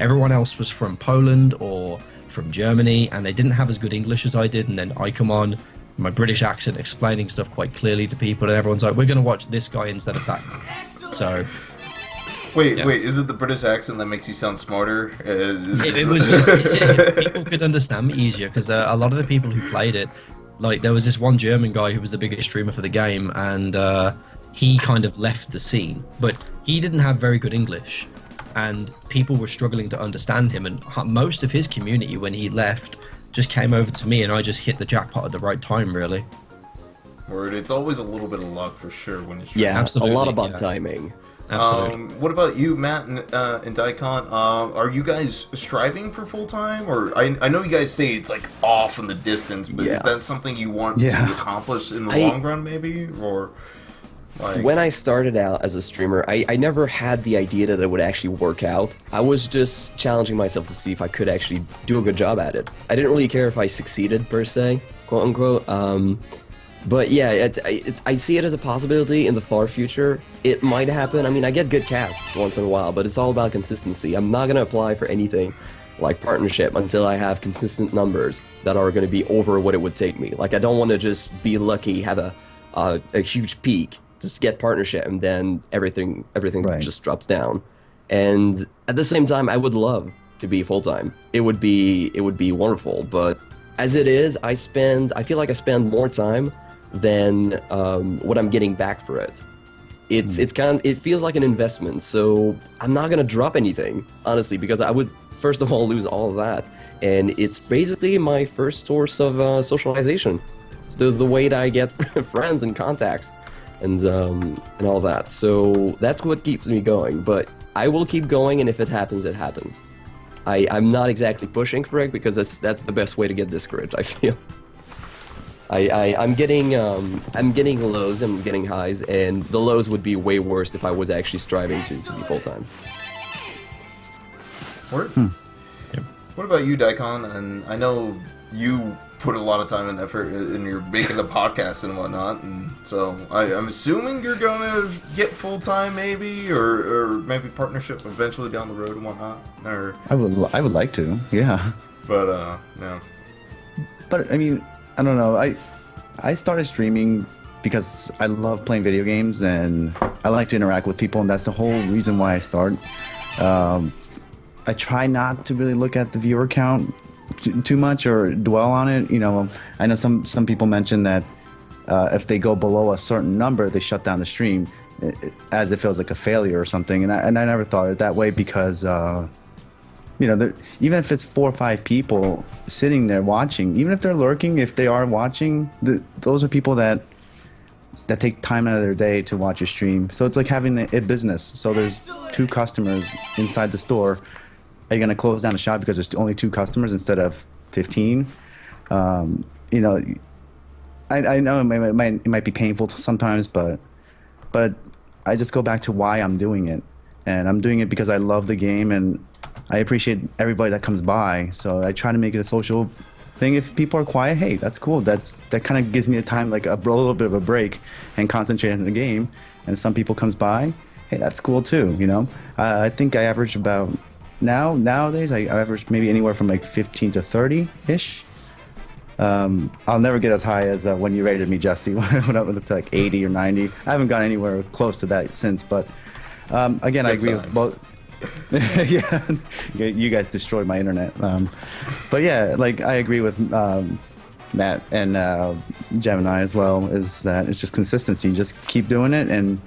Speaker 4: everyone else was from Poland or from Germany, and they didn't have as good English as I did. And then I come on, my British accent, explaining stuff quite clearly to people, and everyone's like, we're going to watch this guy instead of that. So
Speaker 1: Wait, is it the British accent that makes you sound smarter?
Speaker 4: It was just people could understand me easier, because a lot of the people who played it, like there was this one German guy who was the biggest streamer for the game, and he kind of left the scene, but he didn't have very good English, and people were struggling to understand him, and most of his community, when he left, just came over to me, and I just hit the jackpot at the right time, really.
Speaker 1: Word, it's always a little bit of luck for sure when you're streaming.
Speaker 2: Yeah,
Speaker 4: absolutely,
Speaker 2: a lot about timing.
Speaker 4: Absolutely.
Speaker 1: What about you, Matt and Daikon? Are you guys striving for full time, or I know you guys say it's like off in the distance, but is that something you want to accomplish in the long run, maybe, or? Like...
Speaker 2: When I started out as a streamer, I never had the idea that it would actually work out. I was just challenging myself to see if I could actually do a good job at it. I didn't really care if I succeeded, per se, quote unquote. But yeah, I see it as a possibility in the far future. It might happen. I mean, I get good casts once in a while, but it's all about consistency. I'm not going to apply for anything like partnership until I have consistent numbers that are going to be over what it would take me. Like, I don't want to just be lucky, have a huge peak, just get partnership, and then everything just drops down. And at the same time, I would love to be full-time. It would be wonderful, but as it is, I feel like I spend more time than what I'm getting back for it. It feels like an investment, so I'm not gonna drop anything, honestly, because I would first of all lose all of that, and it's basically my first source of socialization. It's the way that I get friends and contacts and all that. So that's what keeps me going. But I will keep going, and if it happens, it happens. I'm not exactly pushing for it, because that's the best way to get discouraged, I feel. I'm getting lows, I'm getting highs, and the lows would be way worse if I was actually striving to be full-time.
Speaker 1: Word? Yep. What about you, Daikon? And I know you put a lot of time and effort in your making the podcast and whatnot, and so I'm assuming you're going to get full-time maybe, or maybe partnership eventually down the road and whatnot, or...
Speaker 3: I would like to, yeah.
Speaker 1: But, no.
Speaker 3: But, I mean... I don't know. I started streaming because I love playing video games and I like to interact with people, and that's the whole reason why I start. I try not to really look at the viewer count too much or dwell on it. You know, I know some people mention that if they go below a certain number, they shut down the stream as it feels like a failure or something. And I never thought it that way because, you know, even if it's 4 or 5 people sitting there watching, even if they're lurking, if they are watching, those are people that take time out of their day to watch your stream. So it's like having a business. So there's 2 customers inside the store. Are you going to close down the shop because there's only 2 customers instead of 15? You know, I know it might be painful sometimes, but I just go back to why I'm doing it. And I'm doing it because I love the game and I appreciate everybody that comes by. So I try to make it a social thing. If people are quiet, hey, that's cool. That kind of gives me a time, like a little bit of a break and concentrate on the game. And if some people comes by, hey, that's cool too, you know? I think I average about, nowadays, I average maybe anywhere from like 15 to 30-ish. I'll never get as high as when you rated me, Jesse, when I went up to like 80 or 90. I haven't gone anywhere close to that since, but again, I agree with both. Yeah, you guys destroyed my internet. But yeah, like I agree with Matt and Gemini as well, is that it's just consistency. Just keep doing it, and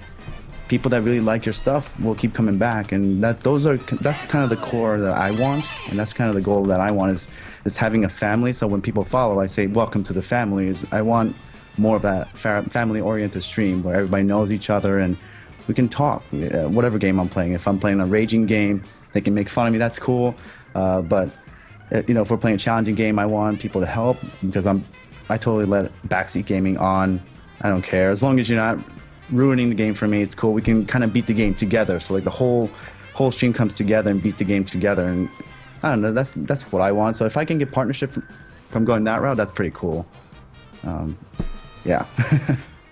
Speaker 3: people that really like your stuff will keep coming back. And that's kind of the core that I want, and that's kind of the goal that I want is having a family. So when people follow, I say, welcome to the family. I want more of that family-oriented stream where everybody knows each other and we can talk, whatever game I'm playing. If I'm playing a raging game, they can make fun of me, that's cool. But you know, if we're playing a challenging game, I want people to help because I totally let backseat gaming on. I don't care. As long as you're not ruining the game for me, it's cool. We can kind of beat the game together. So like the whole stream comes together and beat the game together. And I don't know, that's what I want. So if I can get partnership from going that route, that's pretty cool. Yeah.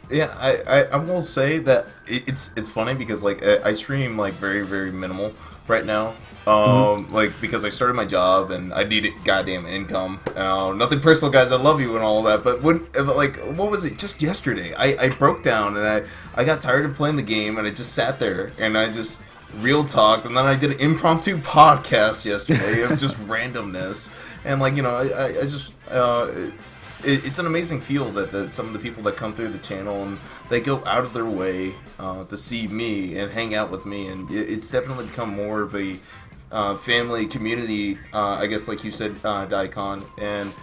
Speaker 1: Yeah, I will say that it's funny because like I stream like very, very minimal right now. Like because I started my job and I needed goddamn income. Nothing personal, guys. I love you and all that. But when like what was it? Just yesterday, I broke down and I got tired of playing the game and I just sat there and I just real talked, and then I did an impromptu podcast yesterday of just randomness, and like, you know, I just it's an amazing feel that some of the people that come through the channel and they go out of their way to see me and hang out with me, and it's definitely become more of a family community, I guess, like you said, Daikon, and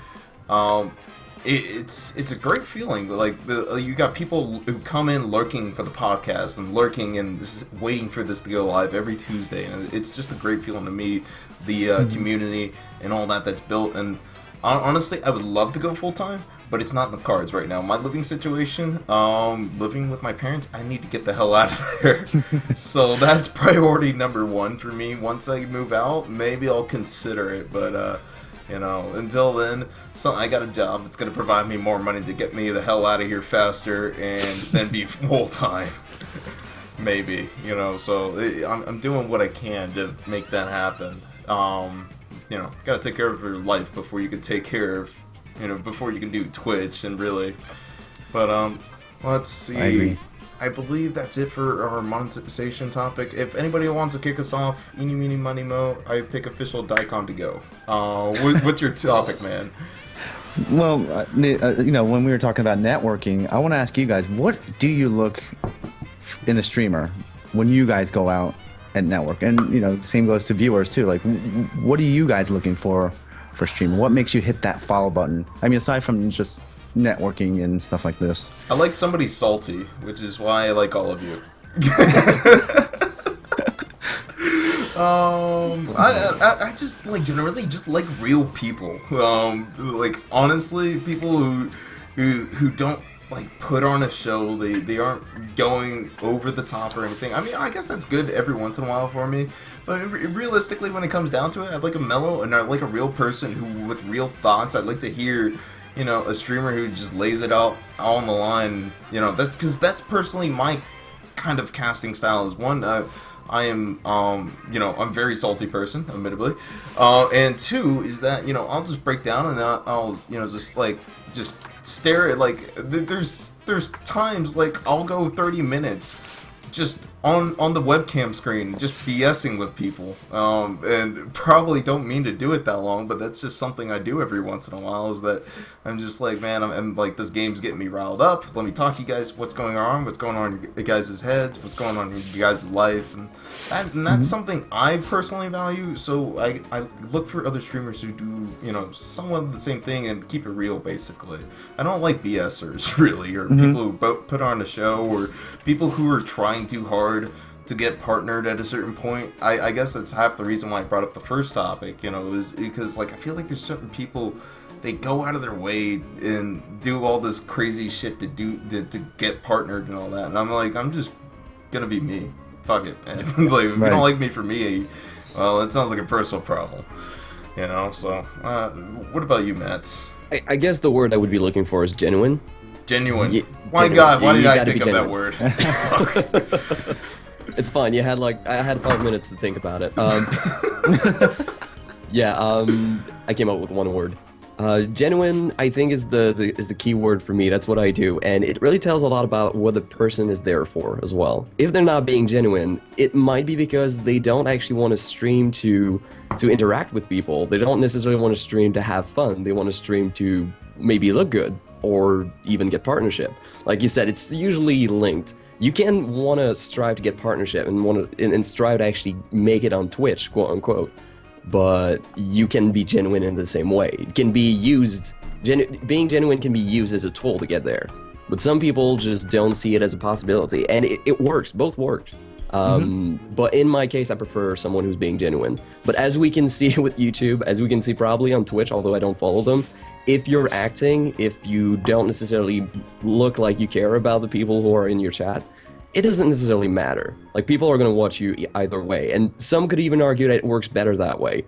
Speaker 1: it's a great feeling. Like you got people who come in lurking for the podcast and lurking and waiting for this to go live every Tuesday, and it's just a great feeling to me, the community and all that's built. And honestly, I would love to go full time, but it's not in the cards right now. My living situation, living with my parents, I need to get the hell out of there. So that's priority number 1 for me. Once I move out, maybe I'll consider it, but you know, until then, I got a job that's going to provide me more money to get me the hell out of here faster and then be full time. Maybe, you know, so I'm doing what I can to make that happen. You know, got to take care of your life before you can take care of, you know, before you can do Twitch and really. But let's see.
Speaker 3: I agree.
Speaker 1: I believe that's it for our monetization topic. If anybody wants to kick us off, eeny, meeny, money, mo, I pick official Daikon to go. What's your topic, man?
Speaker 3: Well, you know, when we were talking about networking, I want to ask you guys, what do you look in a streamer when you guys go out and network? And, you know, same goes to viewers too. Like, what are you guys looking for streaming? What makes you hit that follow button? I mean, aside from just networking and stuff like this.
Speaker 1: I like somebody salty, which is why I like all of you. I just like generally just like real people. Like honestly, people who don't like put on a show. They aren't going over the top or anything. I mean, I guess that's good every once in a while for me. But realistically, when it comes down to it, I'd like a mellow and I like a real person who with real thoughts. I'd like to hear, you know, a streamer who just lays it out all on the line. You know, that's personally my kind of casting style. Is one, I am, you know, I'm a very salty person, admittedly. And 2 is that, you know, I'll just break down and I'll, you know, just like just stare at, like, there's times, like, I'll go 30 minutes just on the webcam screen, just BSing with people, and probably don't mean to do it that long, but that's just something I do every once in a while, is that I'm just like, man, I'm like, this game's getting me riled up, let me talk to you guys, what's going on in your guys' heads, what's going on in your guys' life, and that's something I personally value, so I look for other streamers who do, you know, somewhat the same thing and keep it real, basically. I don't like BSers, really, or people who put on a show, or people who are trying too hard to get partnered at a certain point. I guess that's half the reason why I brought up the first topic, you know, is because, like, I feel like there's certain people, they go out of their way and do all this crazy shit to get partnered and all that, and I'm like, I'm just gonna be me. Fuck it, man. Like, if you don't like me for me, well, it sounds like a personal problem, you know. So, what about you, Matz?
Speaker 2: I guess the word I would be looking for is genuine.
Speaker 1: Genuine.
Speaker 2: My
Speaker 1: God, why did I think of that word?
Speaker 2: It's fine. I had 5 minutes to think about it. I came up with one word. Genuine, I think, is the key word for me. That's what I do, and it really tells a lot about what the person is there for as well. If they're not being genuine, it might be because they don't actually want to stream to interact with people. They don't necessarily want to stream to have fun. They want to stream to maybe look good or even get partnership. Like you said, it's usually linked. You can want to strive to get partnership and strive to actually make it on Twitch, quote unquote. But you can be genuine in the same way. It can be used, being genuine can be used as a tool to get there. But some people just don't see it as a possibility, and it works, both worked. But in my case, I prefer someone who's being genuine. But as we can see with YouTube, as we can see probably on Twitch, although I don't follow them, if you're acting, if you don't necessarily look like you care about the people who are in your chat, it doesn't necessarily matter. Like, people are going to watch you either way, and some could even argue that it works better that way.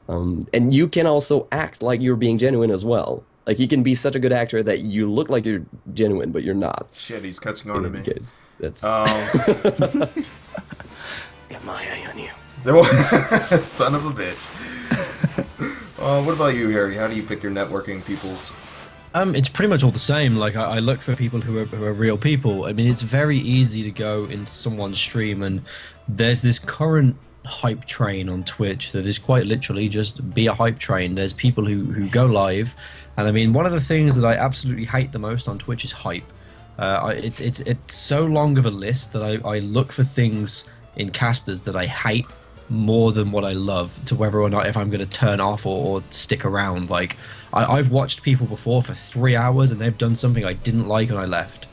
Speaker 2: And you can also act like you're being genuine as well. Like, you can be such a good actor that you look like you're genuine, but you're not.
Speaker 1: Shit, he's catching on to me.
Speaker 2: That's...
Speaker 1: Got
Speaker 2: my eye on you.
Speaker 1: Son of a bitch. What about you, Harry? How do you pick your networking peoples?
Speaker 4: It's pretty much all the same. Like, I look for people who are real people. I mean, it's very easy to go into someone's stream, and there's this current hype train on Twitch that is quite literally just be a hype train. There's people who go live, and I mean, one of the things that I absolutely hate the most on Twitch is hype. It's so long of a list that I look for things in casters that I hate more than what I love, to whether or not if I'm going to turn off or stick around. Like, I've watched people before for 3 hours and they've done something I didn't like and I left.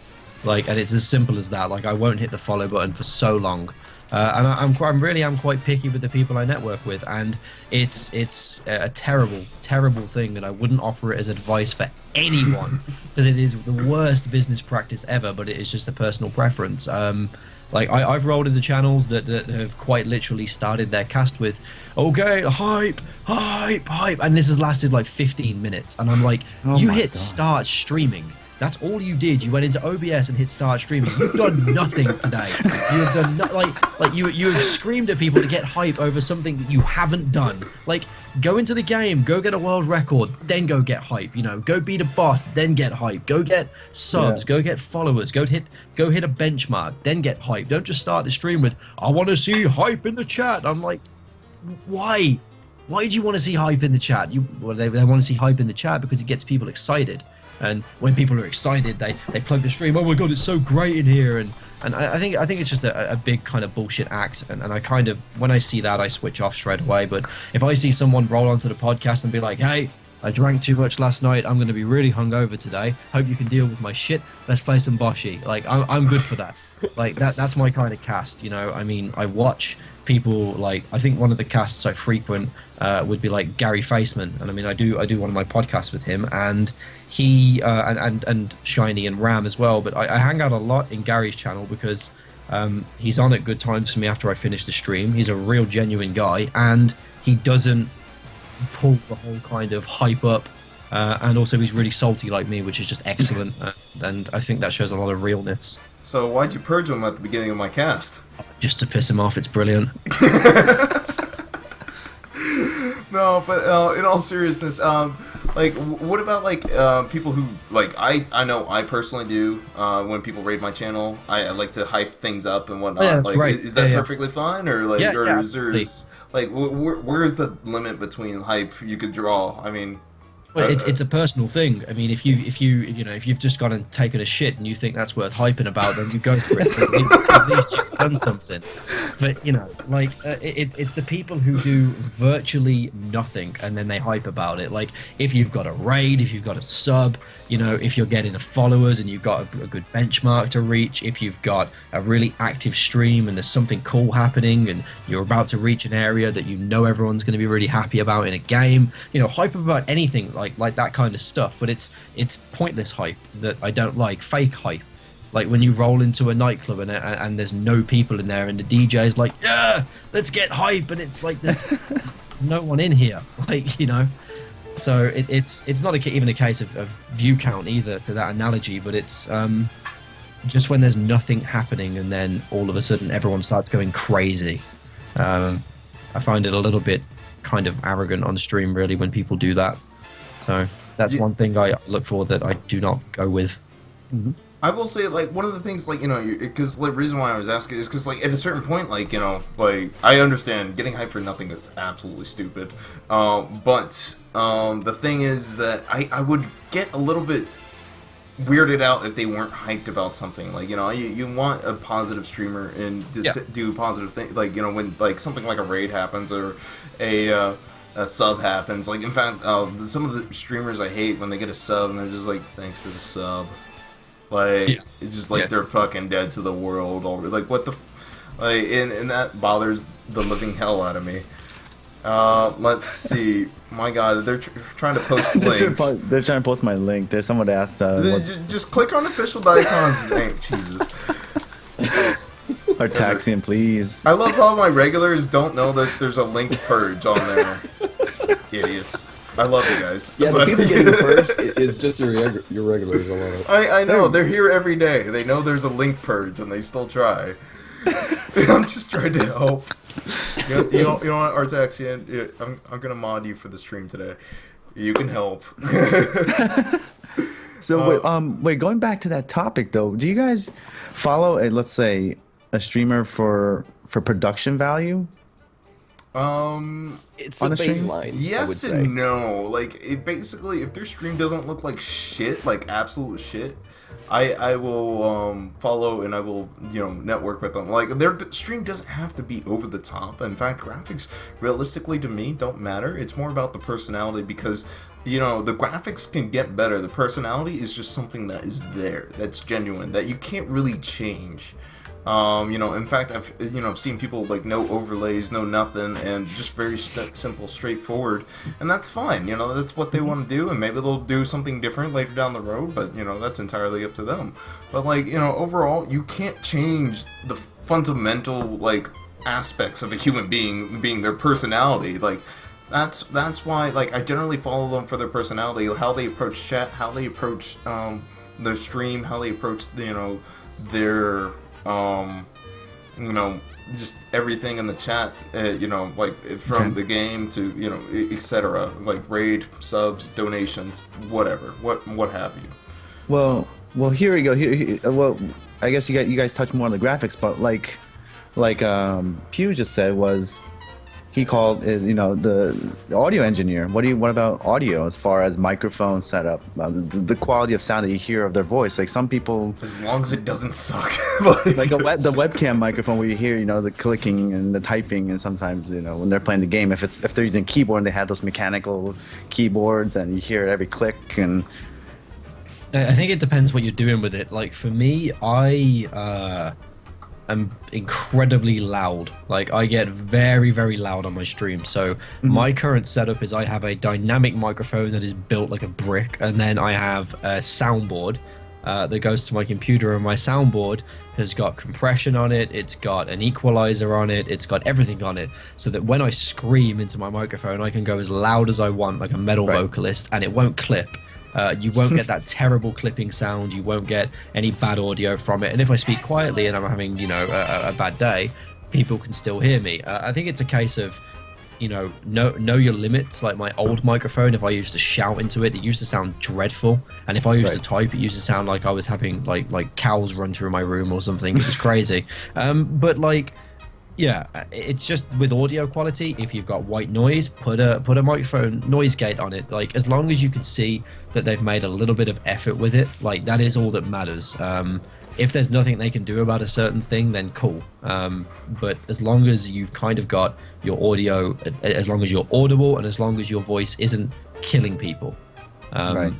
Speaker 4: Like, and it's as simple as that. Like, I won't hit the follow button for so long. And I'm really quite picky with the people I network with, and it's a terrible thing that I wouldn't offer it as advice for anyone, because it is the worst business practice ever. But it is just a personal preference. Like, I've rolled into channels that have quite literally started their cast with, okay, hype, and this has lasted like 15 minutes, and I'm like, you hit start streaming. That's all you did. You went into OBS and hit start streaming. You've done nothing today. You have done like you have screamed at people to get hype over something that you haven't done. Like, go into the game, go get a world record, then go get hype. You know, go beat a boss, then get hype. Go get subs, go get followers, go hit a benchmark, then get hype. Don't just start the stream with, I want to see hype in the chat. I'm like, why? Why do you want to see hype in the chat? They want to see hype in the chat because it gets people excited. And when people are excited, they plug the stream. Oh my god, it's so great in here, and I think it's just a big kind of bullshit act. And I kind of, when I see that, I switch off straight away. But if I see someone roll onto the podcast and be like, hey, I drank too much last night, I'm going to be really hungover today, hope you can deal with my shit, let's play some Boshi. Like, I'm good for that. Like, that's my kind of cast, you know. I mean, I watch people, like, I think one of the casts I frequent would be like Gary Faceman, and I mean, I do one of my podcasts with him, and he and Shiny and Ram as well. But I hang out a lot in Gary's channel because he's on at good times for me after I finish the stream. He's a real genuine guy, and he doesn't pull the whole kind of hype up. And also, he's really salty like me, which is just excellent. And I think that shows a lot of realness.
Speaker 1: So why'd you purge him at the beginning of my cast?
Speaker 4: Just to piss him off. It's brilliant.
Speaker 1: No, but in all seriousness, Like, what about like people who like I know I personally do when people raid my channel, I like to hype things up and whatnot.
Speaker 4: Oh, yeah, that's
Speaker 1: like,
Speaker 4: great.
Speaker 1: is that
Speaker 4: Yeah, yeah.
Speaker 1: perfectly fine, or like,
Speaker 4: Yeah,
Speaker 1: or
Speaker 4: yeah,
Speaker 1: is there
Speaker 4: absolutely.
Speaker 1: like where is the limit between hype you could draw? I mean,
Speaker 4: Well, it's a personal thing. I mean, if you've just gone and taken a shit and you think that's worth hyping about, then you go for it. At least you've done something. But like it's the people who do virtually nothing and then they hype about it. Like if you've got a raid, if you've got a sub, if you're getting followers and you've got a good benchmark to reach, if you've got a really active stream and there's something cool happening and you're about to reach an area that everyone's going to be really happy about in a game, hype about anything like that kind of stuff. But it's pointless hype that I don't like. Fake hype. Like when you roll into a nightclub and there's no people in there and the DJ is like, yeah, let's get hype, and it's like there's no one in here, So it's not even a case of view count either to that analogy, but it's just when there's nothing happening and then all of a sudden everyone starts going crazy. I find it a little bit kind of arrogant on stream really when people do that. So that's one thing I look for that I do not go with.
Speaker 3: Mm-hmm.
Speaker 1: I will say, like, one of the things, like, because the reason why I was asking is because, like, at a certain point, like, like, I understand getting hyped for nothing is absolutely stupid. But the thing is that I would get a little bit weirded out if they weren't hyped about something. Like, you want a positive streamer and to do positive things. Like, when, like, something like a raid happens or a sub happens. Like, in fact, some of the streamers I hate when they get a sub and they're just like, thanks for the sub. Like, it's just like they're fucking dead to the world already. Like, what the... Like, and that bothers the living hell out of me. Let's see. My god, they're trying to post links.
Speaker 3: They're trying to post my link. There's someone that asked...
Speaker 1: just click on official Daikon's name. Jesus.
Speaker 3: Our Taxian, please.
Speaker 1: I love how my regulars don't know that there's a link purge on there. Idiots. I love you guys.
Speaker 2: Yeah, the people getting purged is just your regulars a lot of.
Speaker 1: I know, they're here every day. They know there's a link purge and they still try. I'm just trying to help. You know what, Artaxian? I'm gonna mod you for the stream today. You can help.
Speaker 3: So wait, going back to that topic though, do you guys follow let's say a streamer for production value?
Speaker 2: It's a
Speaker 3: on a stream?
Speaker 2: baseline.
Speaker 1: Yes
Speaker 2: I would say.
Speaker 1: and no. Like, basically, if their stream doesn't look like shit, like absolute shit, I will follow and I will network with them. Like, their stream doesn't have to be over the top. In fact, graphics realistically to me don't matter. It's more about the personality because the graphics can get better. The personality is just something that is there, that's genuine, that you can't really change. In fact, I've seen people like no overlays, no nothing, and just very simple, straightforward, and that's fine. That's what they want to do, and maybe they'll do something different later down the road. But that's entirely up to them. But like overall, you can't change the fundamental like aspects of a human being their personality. Like that's why like I generally follow them for their personality, how they approach chat, how they approach their stream, how they approach their just everything in the chat, like from the game to, etc. Like raid, subs, donations, whatever, what have you.
Speaker 3: Well, here we go. Well, I guess you guys touch more on the graphics, but like Pew just said was. He called, the audio engineer. What about audio as far as microphone setup, the quality of sound that you hear of their voice? Like some people,
Speaker 1: as long as it doesn't suck.
Speaker 3: like the webcam microphone where you hear, the clicking and the typing, and sometimes, when they're playing the game, if they're using keyboard and they have those mechanical keyboards, and you hear every click and.
Speaker 4: I think it depends what you're doing with it. Like for me, I am incredibly loud. Like I get very, very loud on my stream. So my current setup is I have a dynamic microphone that is built like a brick, and then I have a soundboard that goes to my computer, and my soundboard has got compression on it, it's got an equalizer on it, it's got everything on it, so that when I scream into my microphone, I can go as loud as I want, like a metal vocalist, and it won't clip. You won't get that terrible clipping sound. You won't get any bad audio from it. And if I speak quietly and I'm having, a bad day, people can still hear me. I think it's a case of know your limits. Like my old microphone, if I used to shout into it, it used to sound dreadful, and if I used to type, it used to sound like I was having like cows run through my room or something. It was crazy. But like, yeah, it's just with audio quality. If you've got white noise, put a microphone noise gate on it. Like, as long as you can see that they've made a little bit of effort with it, like that is all that matters. If there's nothing they can do about a certain thing, then cool. But as long as you've kind of got your audio, as long as you're audible, and as long as your voice isn't killing people,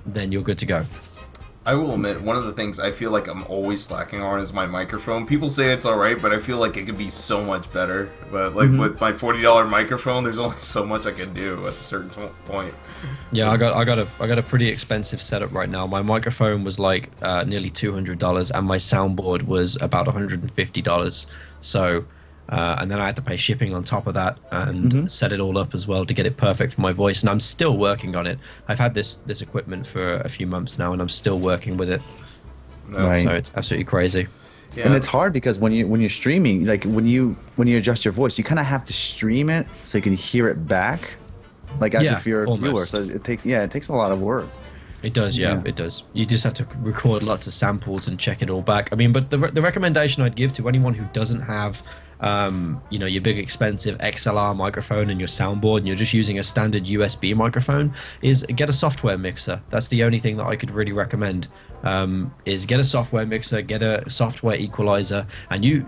Speaker 4: then you're good to go.
Speaker 1: I will admit, one of the things I feel like I'm always slacking on is my microphone. People say it's alright, but I feel like it could be so much better. But like with my $40 microphone, there's only so much I can do at a certain point.
Speaker 4: Yeah, I got a pretty expensive setup right now. My microphone was like nearly $200, and my soundboard was about $150. So, and then I had to pay shipping on top of that, and set it all up as well to get it perfect for my voice. And I'm still working on it. I've had this equipment for a few months now, and I'm still working with it.
Speaker 3: Right.
Speaker 4: So it's absolutely crazy.
Speaker 1: Yeah.
Speaker 3: And it's hard because when you're streaming, like when you adjust your voice, you kind of have to stream it so you can hear it back, like as if you're a viewer. So it takes a lot of work.
Speaker 4: It does, yeah, it does. You just have to record lots of samples and check it all back. I mean, but the recommendation I'd give to anyone who doesn't have, your big expensive XLR microphone and your soundboard, and you're just using a standard USB microphone, is get a software mixer. That's the only thing that I could really recommend. Is get a software mixer, get a software equalizer, and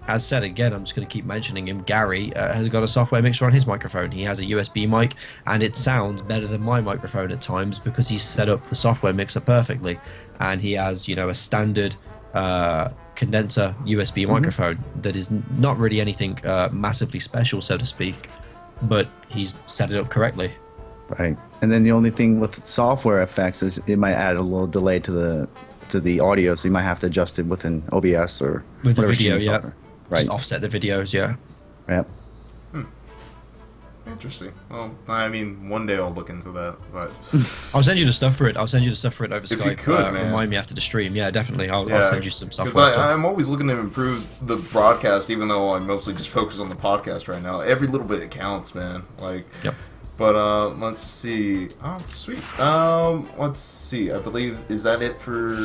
Speaker 4: as said again, I'm just going to keep mentioning him. Gary has got a software mixer on his microphone. He has a USB mic, and it sounds better than my microphone at times because he's set up the software mixer perfectly, and he has a standard condenser USB microphone that is not really anything massively special, so to speak, but he's set it up correctly.
Speaker 3: Right. And then the only thing with software effects is it might add a little delay to the audio, so you might have to adjust it within OBS or
Speaker 4: with the
Speaker 3: whatever
Speaker 4: video,
Speaker 3: streaming
Speaker 4: yeah.
Speaker 3: software. Right.
Speaker 4: Just offset the videos, yeah.
Speaker 3: Yep.
Speaker 1: Interesting. Well, I mean, one day I'll look into that, but
Speaker 4: I'll send you the stuff for it. I'll send you the stuff for it over
Speaker 1: If
Speaker 4: Skype.
Speaker 1: you could, man.
Speaker 4: Remind me after the stream. Yeah, definitely. I'll send you some software
Speaker 1: because
Speaker 4: stuff.
Speaker 1: I'm always looking to improve the broadcast, even though I mostly just focus on the podcast right now. Every little bit counts, man. Like,
Speaker 4: Yep.
Speaker 1: But let's see. Oh, sweet. Let's see. I believe is that it for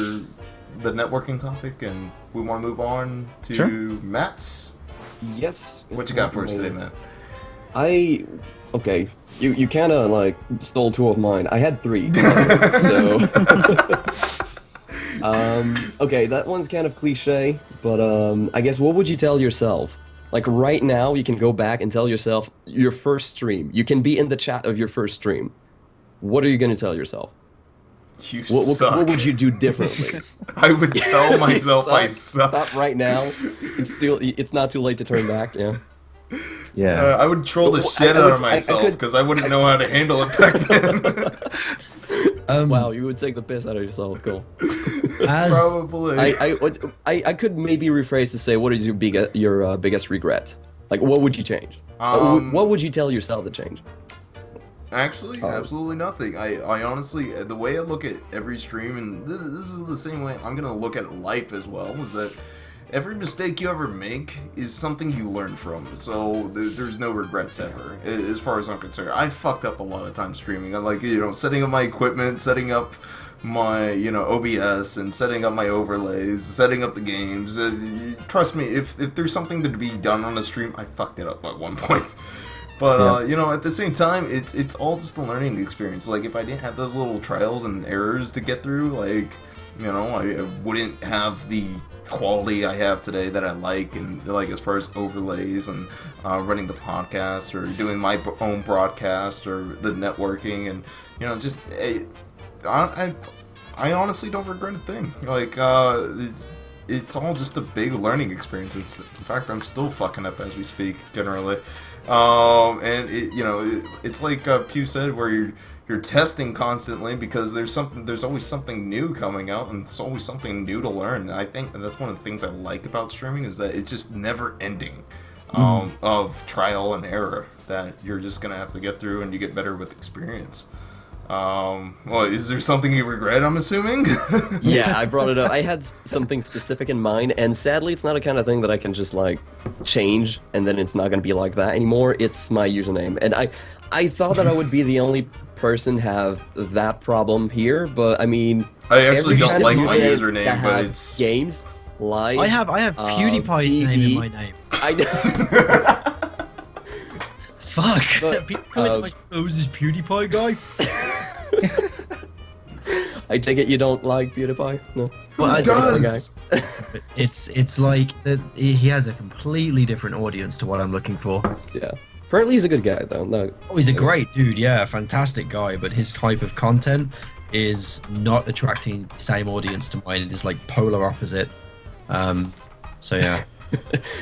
Speaker 1: the networking topic, and we want to move on to
Speaker 3: Sure.
Speaker 1: Matz.
Speaker 2: Yes.
Speaker 1: What you got for us today, Matt?
Speaker 2: Okay. You kind of like stole two of mine. I had three. So. Okay, that one's kind of cliche, but I guess what would you tell yourself? Like right now, you can go back and tell yourself your first stream. You can be in the chat of your first stream. What are you going to tell yourself?
Speaker 1: You suck.
Speaker 2: What would you do differently?
Speaker 1: I would tell myself I suck.
Speaker 2: Stop right now. It's not too late to turn back. Yeah.
Speaker 3: Yeah.
Speaker 1: I would troll the shit out of myself because I wouldn't know how to handle it back then.
Speaker 2: Wow, you would take the piss out of yourself. Cool.
Speaker 1: Probably.
Speaker 2: I could maybe rephrase to say, what is your biggest regret? Like, what would you change? What would you tell yourself to change?
Speaker 1: Actually, absolutely nothing. I honestly, the way I look at every stream, and this is the same way I'm gonna look at life as well, is that every mistake you ever make is something you learn from. So there's no regrets ever, as far as I'm concerned. I fucked up a lot of times streaming. I like setting up my equipment, setting up my OBS, and setting up my overlays, setting up the games. Trust me, if there's something to be done on a stream, I fucked it up at one point. But at the same time, it's all just a learning experience. Like, if I didn't have those little trials and errors to get through, like, I wouldn't have the quality I have today that I like, and like as far as overlays and running the podcast or doing my own broadcast or the networking, and I honestly don't regret a thing. Like, it's all just a big learning experience. In fact, I'm still fucking up as we speak, generally. And it's like Pew said, where you're testing constantly because there's always something new coming out, and it's always something new to learn. And I think that's one of the things I like about streaming, is that it's just never ending of trial and error that you're just gonna have to get through, and you get better with experience. Well, is there something you regret, I'm assuming?
Speaker 2: Yeah, I brought it up. I had something specific in mind, and sadly, it's not a kind of thing that I can just like change, and then it's not going to be like that anymore. It's my username, and I thought that I would be the only person have that problem here, but I mean,
Speaker 1: I actually
Speaker 2: every
Speaker 1: don't
Speaker 2: kind of
Speaker 1: like my
Speaker 2: internet
Speaker 1: username,
Speaker 2: that
Speaker 1: but
Speaker 2: have
Speaker 1: it's...
Speaker 2: games, live.
Speaker 4: I have PewDiePie's
Speaker 2: TV.
Speaker 4: name in my name.
Speaker 2: I know.
Speaker 4: Fuck.
Speaker 2: But,
Speaker 4: People come into my oh, is this PewDiePie guy?
Speaker 2: I take it you don't like PewDiePie? No.
Speaker 4: Well,
Speaker 1: Who does?
Speaker 4: It's like that. He has a completely different audience to what I'm looking for.
Speaker 2: Yeah. Apparently he's a good guy though. No.
Speaker 4: Oh, he's a great dude, yeah, fantastic guy. But his type of content is not attracting the same audience to mine. It is like polar opposite. So yeah.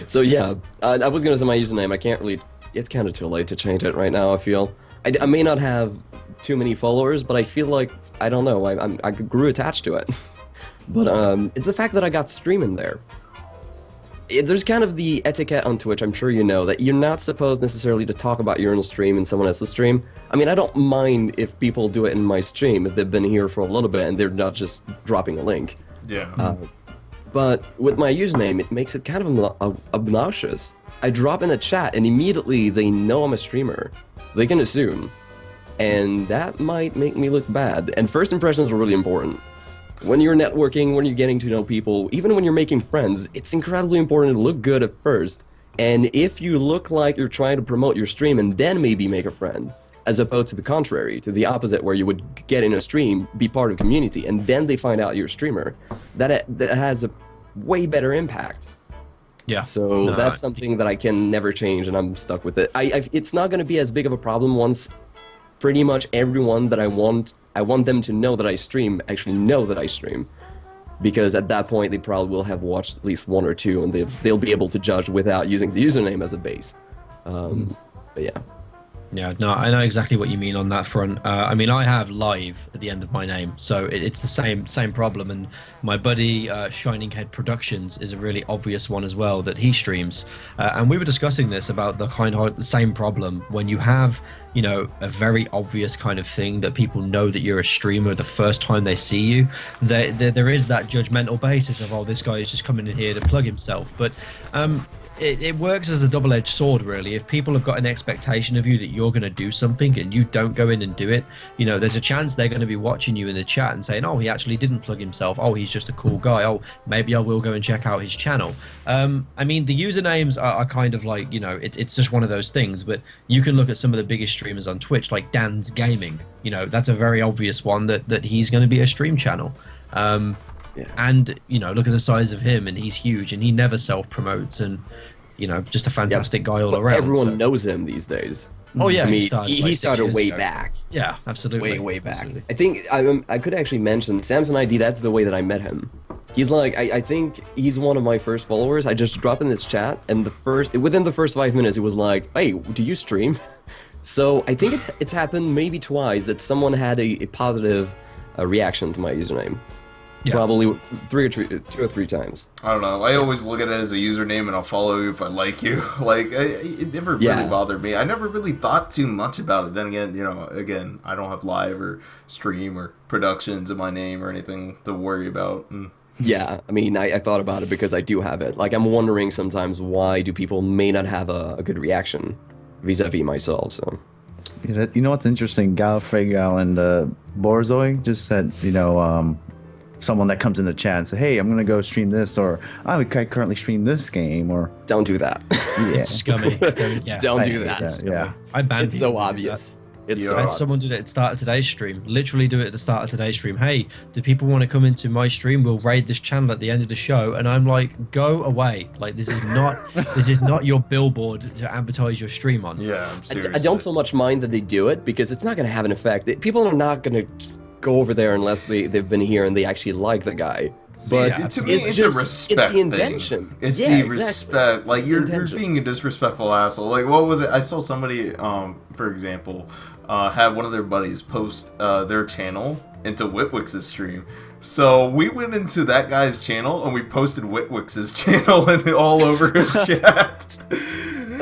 Speaker 2: So yeah, I was gonna say my username. I can't really. It's kind of too late to change it right now. I feel I may not have too many followers, but I feel like I don't know. I grew attached to it. But it's the fact that I got streaming there. There's kind of the etiquette on Twitch, I'm sure you know, that you're not supposed necessarily to talk about your own stream in someone else's stream. I mean, I don't mind if people do it in my stream, if they've been here for a little bit and they're not just dropping a link.
Speaker 1: Yeah.
Speaker 2: But with my username, it makes it kind of obnoxious. I drop in a chat and immediately they know I'm a streamer. They can assume. And that might make me look bad. And first impressions are really important. When you're networking, when you're getting to know people, even when you're making friends, it's incredibly important to look good at first. And if you look like you're trying to promote your stream and then maybe make a friend, as opposed to the contrary, to the opposite where you would get in a stream, be part of a community, and then they find out you're a streamer, that has a way better impact.
Speaker 4: Yeah.
Speaker 2: So
Speaker 4: No,
Speaker 2: that's something that I can never change, and I'm stuck with it. It's not going to be as big of a problem once pretty much everyone that I want them to know that I stream actually know that I stream, because at that point they probably will have watched at least one or two, and they'll be able to judge without using the username as a base. But yeah.
Speaker 4: Yeah, no, I know exactly what you mean on that front. I mean, I have live at the end of my name, so it's the same problem. And my buddy Shining Head Productions is a really obvious one as well that he streams. And we were discussing this about the kind of same problem when you have, you know, a very obvious kind of thing that people know that you're a streamer the first time they see you. There is that judgmental basis of, oh, this guy is just coming in here to plug himself. But it works as a double-edged sword, really. If people have got an expectation of you that you're going to do something and you don't go in and do it, you know, there's a chance they're going to be watching you in the chat and saying, oh, he actually didn't plug himself. Oh, he's just a cool guy. Oh, maybe I will go and check out his channel. I mean, the usernames are kind of like, you know, it's just one of those things. But you can look at some of the biggest streamers on Twitch, like Dan's Gaming. You know, that's a very obvious one that he's going to be a stream channel.
Speaker 2: Yeah.
Speaker 4: And, you know, look at the size of him, and he's huge, and he never self-promotes, and, you know, just a fantastic guy all
Speaker 2: But
Speaker 4: around.
Speaker 2: everyone knows him these days.
Speaker 4: Oh, yeah,
Speaker 2: I mean,
Speaker 4: he
Speaker 2: he
Speaker 4: started,
Speaker 2: started way
Speaker 4: ago.
Speaker 2: back.
Speaker 4: Yeah, absolutely.
Speaker 2: Way back.
Speaker 4: Absolutely.
Speaker 2: I think I could actually mention Samson ID. That's the way that I met him. He's like, I think he's one of my first followers. I just dropped in this chat, and within the first 5 minutes, he was like, "Hey, do you stream?" So I think it's happened maybe twice that someone had a positive reaction to my username.
Speaker 4: Yeah.
Speaker 2: Probably two or three times.
Speaker 1: I don't know. I always look at it as a username, and I'll follow you if I like you. Like, it never really
Speaker 2: Yeah.
Speaker 1: bothered me. I never really thought too much about it. Then again, you know, I don't have live or stream or productions in my name or anything to worry about.
Speaker 2: Yeah, I mean, I thought about it because I do have it. Like, I'm wondering sometimes why do people may not have a good reaction vis-a-vis myself, so...
Speaker 3: You know what's interesting? Gal Fregal and Borzoi just said, you know, someone that comes in the chat and say, hey, I'm going to go stream this, or I currently stream this game, or...
Speaker 2: Don't do that.
Speaker 3: Yeah.
Speaker 4: It's scummy. Yeah.
Speaker 2: Don't
Speaker 3: I
Speaker 2: do
Speaker 3: hate
Speaker 2: that.
Speaker 3: Yeah.
Speaker 4: I banned
Speaker 2: It's
Speaker 4: people
Speaker 2: so
Speaker 4: who do
Speaker 2: obvious.
Speaker 4: that.
Speaker 2: It's
Speaker 1: Yeah.
Speaker 2: so
Speaker 4: I had
Speaker 2: obvious.
Speaker 4: someone do it at the start of today's stream. Literally do it at the start of today's stream. Hey, do people want to come into my stream? We'll raid this channel at the end of the show. And I'm like, go away. Like, this is not your billboard to advertise your stream on.
Speaker 1: Yeah, seriously.
Speaker 2: I don't so much mind that they do it because it's not going to have an effect. People are not going to just go over there unless they've been here and they actually like the guy.
Speaker 1: See,
Speaker 2: But
Speaker 1: to me, it's
Speaker 2: just-
Speaker 1: a respect
Speaker 2: it's the
Speaker 1: thing.
Speaker 2: intention.
Speaker 1: It's
Speaker 2: Yeah,
Speaker 1: the
Speaker 2: exactly.
Speaker 1: respect. Like,
Speaker 2: It's the
Speaker 1: you're
Speaker 2: intention.
Speaker 1: being a disrespectful asshole. Like, what was it? I saw somebody, for example, had one of their buddies post their channel into Witwix's stream. So we went into that guy's channel and we posted Witwix's channel and all over his chat.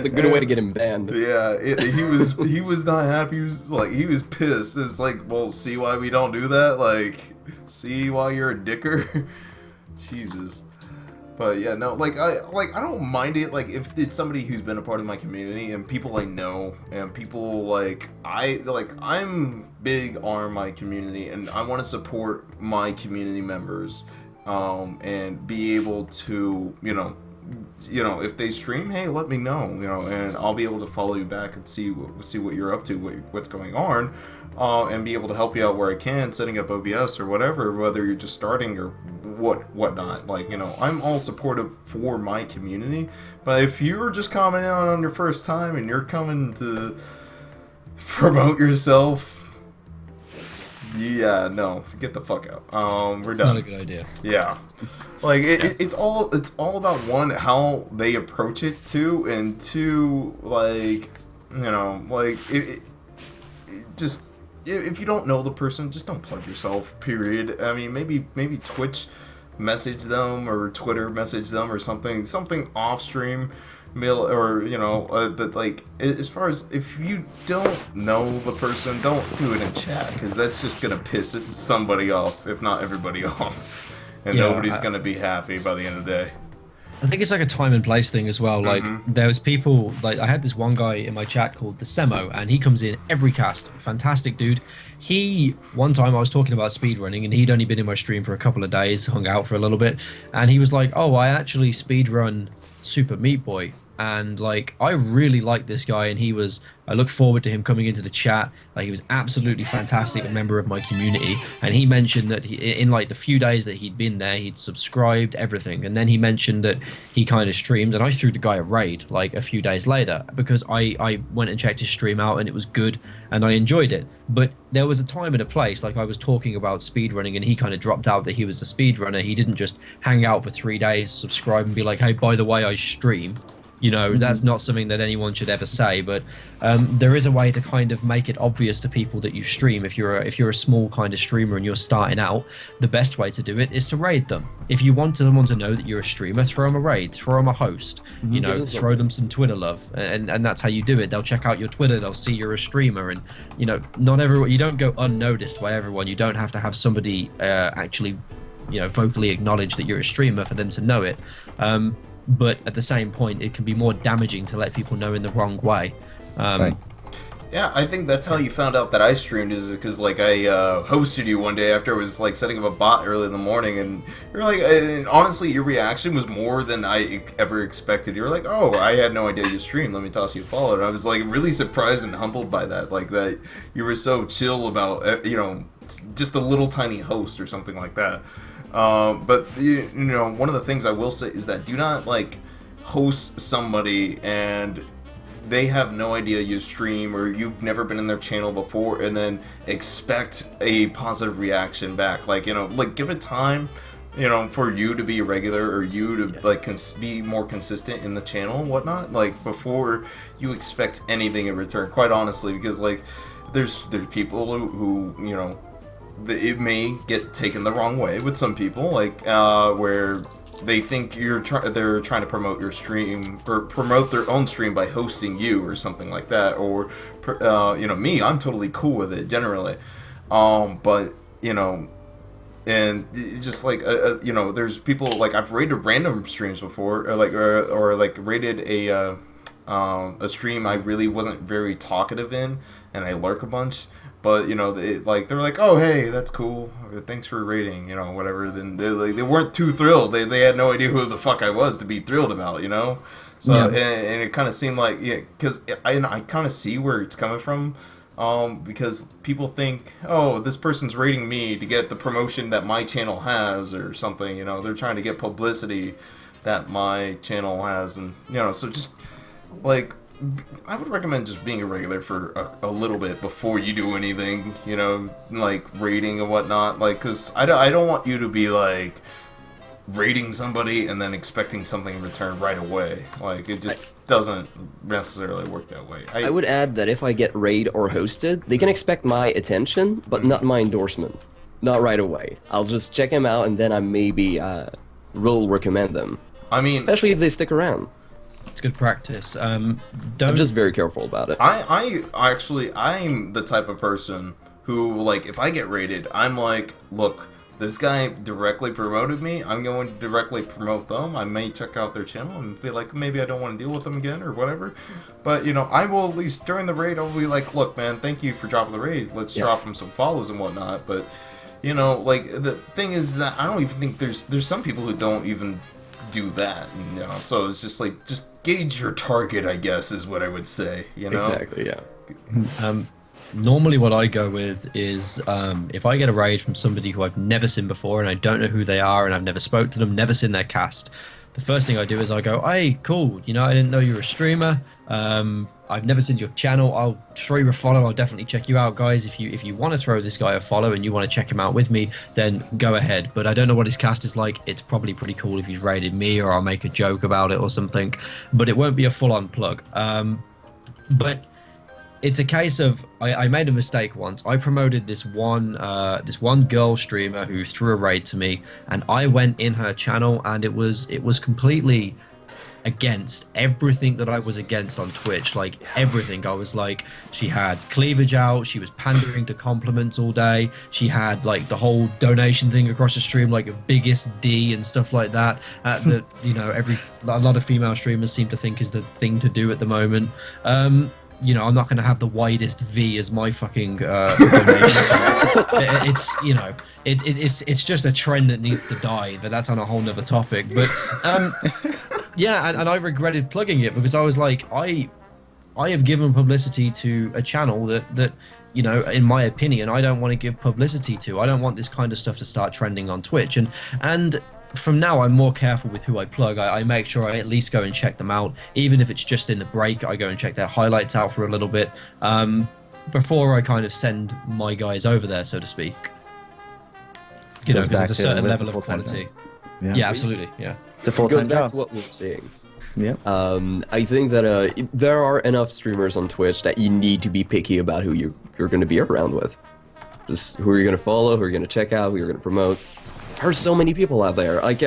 Speaker 2: That's a good way to get him banned.
Speaker 1: Yeah, he was not happy. He was pissed. It's like, well, see why we don't do that? Like, see why you're a dicker? Jesus. But yeah, no, I don't mind it, like, if it's somebody who's been a part of my community and people I know and people I'm big on my community and I want to support my community members, and be able to, if they stream, hey, let me know, and I'll be able to follow you back and see what you're up to, what's going on, and be able to help you out where I can, setting up OBS or whatever, whether you're just starting or whatnot. I'm all supportive for my community, but if you're just coming out on your first time and you're coming to promote yourself, yeah, no, get the fuck out. We're done.
Speaker 4: Not a good idea.
Speaker 1: Yeah. It's all about, one, how they approach it, too, and two, just, if you don't know the person, just don't plug yourself, period. I mean, maybe Twitch message them or Twitter message them or something off stream, mail, or, but as far as, if you don't know the person, don't do it in chat, because that's just gonna piss somebody off, if not everybody off. And nobody's going to be happy by the end of the day.
Speaker 4: I think it's like a time and place thing as well. Like, there was people, I had this one guy in my chat called the Semo, and he comes in every cast. Fantastic dude. One time I was talking about speedrunning, and he'd only been in my stream for a couple of days, hung out for a little bit, and he was like, oh, I actually speedrun Super Meat Boy. And I really like this guy, and I look forward to him coming into the chat. He was absolutely fantastic, a member of my community. And he mentioned that in the few days that he'd been there, he'd subscribed, everything. And then he mentioned that he kind of streamed, and I threw the guy a raid a few days later, because I went and checked his stream out, and it was good, and I enjoyed it. But there was a time and a place, I was talking about speedrunning, and he kind of dropped out that he was a speedrunner. He didn't just hang out for 3 days, subscribe, and be like, hey, by the way, I stream. That's not something that anyone should ever say, but there is a way to kind of make it obvious to people that you stream. If you're a small kind of streamer and you're starting out, the best way to do it is to raid them. If you want someone to know that you're a streamer, throw them a raid, throw them a host, throw them some Twitter love, and that's how you do it. They'll check out your Twitter, they'll see you're a streamer, and not everyone, you don't go unnoticed by everyone. You don't have to have somebody actually vocally acknowledge that you're a streamer for them to know it. But at the same point, it can be more damaging to let people know in the wrong way.
Speaker 3: Right.
Speaker 1: Yeah, I think that's how you found out that I streamed, is because I hosted you one day after I was setting up a bot early in the morning, and you're and honestly, your reaction was more than I ever expected. You were like, "Oh, I had no idea you streamed. Let me toss you a follow." And I was really surprised and humbled by that, that you were so chill about just a little tiny host or something like that. But one of the things I will say is that do not host somebody and they have no idea you stream, or you've never been in their channel before, and then expect a positive reaction back. Give it time, for you to be a regular, or you to be more consistent in the channel and whatnot, before you expect anything in return, quite honestly, because there's people who it may get taken the wrong way with some people, where they think they're trying to promote your stream, or promote their own stream by hosting you or something like that, or me, I'm totally cool with it generally, but and it's just there's people I've rated random streams before, or rated a stream I really wasn't very talkative in, and I lurk a bunch. But they're like, oh, hey, that's cool, thanks for rating, whatever. Then they weren't too thrilled. They had no idea who the fuck I was to be thrilled about, So and it kind of seemed because I kind of see where it's coming from, because people think, oh, this person's rating me to get the promotion that my channel has or something. They're trying to get publicity that my channel has, and so just I would recommend just being a regular for a little bit before you do anything, rating and whatnot, because I don't want you to be, rating somebody and then expecting something in return right away. It just doesn't necessarily work that way.
Speaker 2: I would add that if I get raid or hosted, they can expect my attention, but not my endorsement. Not right away. I'll just check them out, and then I maybe will recommend them.
Speaker 1: I mean...
Speaker 2: especially if they stick around.
Speaker 4: It's good practice.
Speaker 2: I'm
Speaker 4: Don't
Speaker 2: just very careful about it.
Speaker 1: I'm the type of person who, like, if I get rated, I'm like, look, this guy directly promoted me. I'm going to directly promote them. I may check out their channel and be like, maybe I don't want to deal with them again or whatever. But, you know, I will at least during the raid, I'll be like, look, man, thank you for dropping the raid. Let's drop them some follows and whatnot. But, you know, like, the thing is that I don't even think there's some people who don't even do that, you know. So it's just like, just gauge your target, I guess, is what I would say, you know.
Speaker 2: Exactly, yeah.
Speaker 4: Normally what I go with is if I get a raid from somebody who I've never seen before and I don't know who they are and I've never spoke to them, never seen their cast, the first thing I do is I go, hey, cool, you know, I didn't know you were a streamer. I've never seen your channel. I'll throw you a follow. I'll definitely check you out, guys. If you want to throw this guy a follow and you want to check him out with me, then go ahead. But I don't know what his cast is like. It's probably pretty cool if he's raided me, or I'll make a joke about it or something. But it won't be a full-on plug. But it's a case of I made a mistake once. I promoted this one girl streamer who threw a raid to me, and I went in her channel, and it was completely against everything that I was against on Twitch. Like everything. I was like, she had cleavage out, she was pandering to compliments all day, she had like the whole donation thing across the stream, like a biggest D and stuff like that, that you know, a lot of female streamers seem to think is the thing to do at the moment. You know, I'm not going to have the widest V as my fucking donation. It's, you know, it's just a trend that needs to die, but that's on a whole nother topic. But yeah, and I regretted plugging it because I was like, I have given publicity to a channel that you know, in my opinion, I don't want to give publicity to. I don't want this kind of stuff to start trending on Twitch, and from now I'm more careful with who I plug. I make sure I at least go and check them out, even if it's just in the break. I go and check their highlights out for a little bit before I kind of send my guys over there, so to speak. You know, because there's a certain level of quality. Yeah, absolutely. Yeah,
Speaker 3: It's a
Speaker 2: It
Speaker 3: full-time
Speaker 2: goes back
Speaker 3: job.
Speaker 2: to what we were saying.
Speaker 3: Yeah.
Speaker 2: I think that there are enough streamers on Twitch that you need to be picky about who you're going to be around with. Just who are you going to follow, who are you going to check out, who you're going to promote. There's so many people out there. Like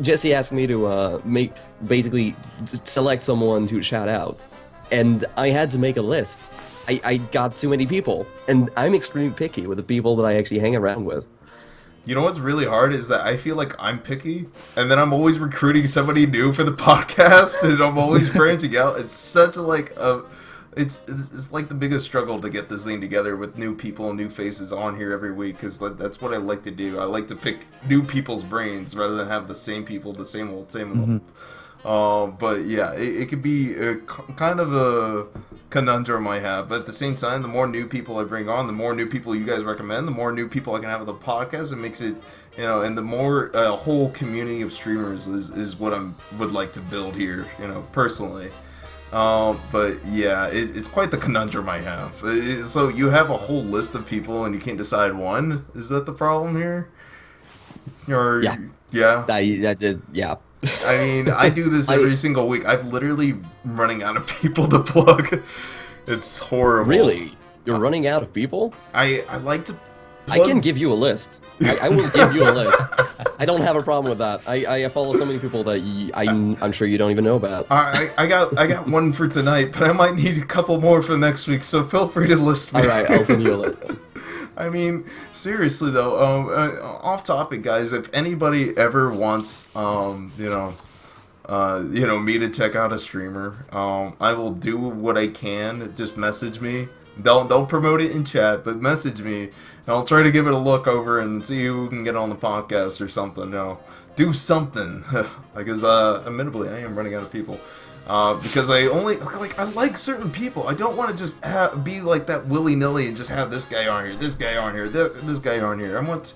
Speaker 2: Jesse asked me to basically just select someone to shout out, and I had to make a list. I got too many people, and I'm extremely picky with the people that I actually hang around with.
Speaker 1: You know what's really hard is that I feel like I'm picky, and then I'm always recruiting somebody new for the podcast, and I'm always branching out. It's such a it's like the biggest struggle to get this thing together with new people and new faces on here every week, because that's what I like to do. I like to pick new people's brains rather than have the same people, the same old. But yeah, it could be kind of a conundrum I have. But at the same time, the more new people I bring on, the more new people you guys recommend, the more new people I can have with the podcast. It makes it, you know, and the more a whole community of streamers is what would like to build here, you know, personally. But yeah, it's quite the conundrum I have. So you have a whole list of people and you can't decide one? Is that the problem here? Or,
Speaker 2: Yeah.
Speaker 1: Yeah?
Speaker 2: Yeah.
Speaker 1: I mean, I do this every single week. I've literally running out of people to plug. It's horrible.
Speaker 2: Really? You're running out of people?
Speaker 1: I like to
Speaker 2: I can give you a list. I will give you a list. I don't have a problem with that. I follow so many people that I'm sure you don't even know about.
Speaker 1: I got one for tonight, but I might need a couple more for next week, so feel free to list me.
Speaker 2: Alright, I'll send you a list then.
Speaker 1: I mean, seriously though, off topic, guys. If anybody ever wants, me to check out a streamer, I will do what I can. Just message me. Don't promote it in chat, but message me, and I'll try to give it a look over and see who can get on the podcast or something. Do something, because admittedly, I am running out of people. Because I like certain people. I don't want to just be like that willy-nilly and just have this guy on here, this guy on here, this guy on here. I want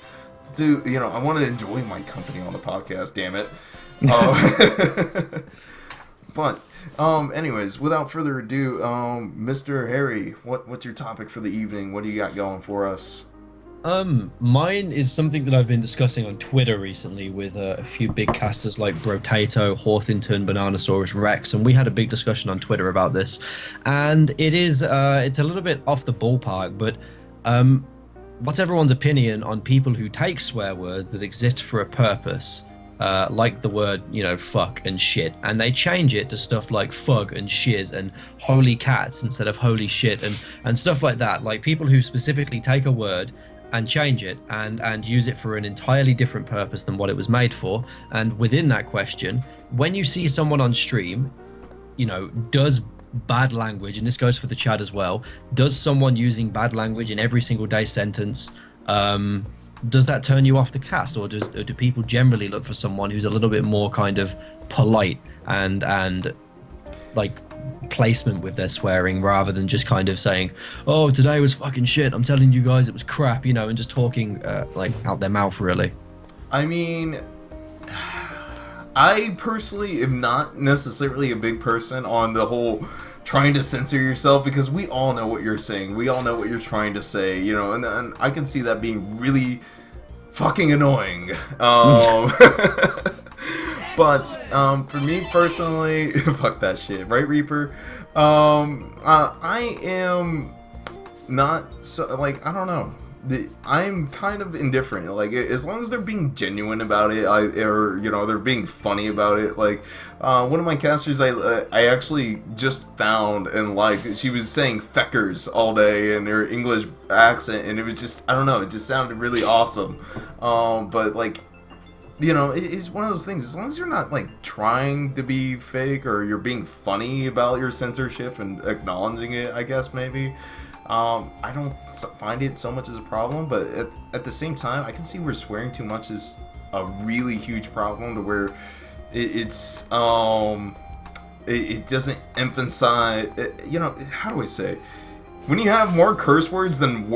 Speaker 1: to, I want to enjoy my company on the podcast, damn it. But, anyways, without further ado, Mr. Harry, what's your topic for the evening? What do you got going for us?
Speaker 4: Mine is something that I've been discussing on Twitter recently with a few big casters like Brotato, Hawthington, Bananasaurus Rex, and we had a big discussion on Twitter about this. And it's a little bit off the ballpark, but what's everyone's opinion on people who take swear words that exist for a purpose like the word, fuck and shit, and they change it to stuff like fug and shiz and holy cats instead of holy shit and stuff like that. Like people who specifically take a word and change it and use it for an entirely different purpose than what it was made for. And within that question, when you see someone on stream, does bad language, and this goes for the chat as well, does someone using bad language in every single day sentence, does that turn you off the cast, or do people generally look for someone who's a little bit more kind of polite and like placement with their swearing, rather than just kind of saying, oh, today was fucking shit, I'm telling you guys it was crap, and just talking like out their mouth, really?
Speaker 1: I mean, I personally am not necessarily a big person on the whole trying to censor yourself, because we all know what you're saying. We all know what you're trying to say, and I can see that being really fucking annoying. But for me personally, fuck that shit, right, Reaper? I am not so, like, I don't know. I'm kind of indifferent. Like, as long as they're being genuine about it, they're being funny about it. Like, one of my casters I actually just found and liked, she was saying feckers all day in her English accent, and it was just, I don't know, it just sounded really awesome. But like, it's one of those things, as long as you're not like trying to be fake, or you're being funny about your censorship and acknowledging it, I guess maybe. I don't find it so much as a problem, but at the same time, I can see where swearing too much is a really huge problem, to where it doesn't emphasize, how do I say? When you have more curse words than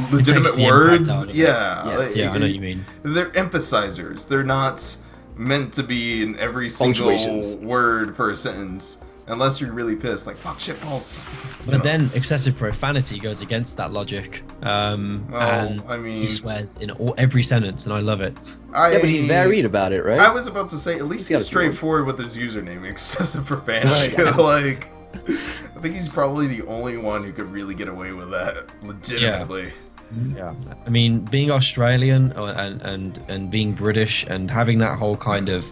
Speaker 1: legitimate words, yeah.
Speaker 4: Yes. I know what you mean.
Speaker 1: They're emphasizers. They're not meant to be in every single word for a sentence. Unless you're really pissed, like, fuck, shit balls.
Speaker 4: But then excessive profanity goes against that logic. He swears in every sentence, and I love it.
Speaker 2: But he's varied about it, right?
Speaker 1: I was about to say, at least he's straightforward with his username, excessive profanity. Like, I think he's probably the only one who could really get away with that, legitimately.
Speaker 3: Yeah.
Speaker 4: I mean, being Australian and being British and having that whole kind of...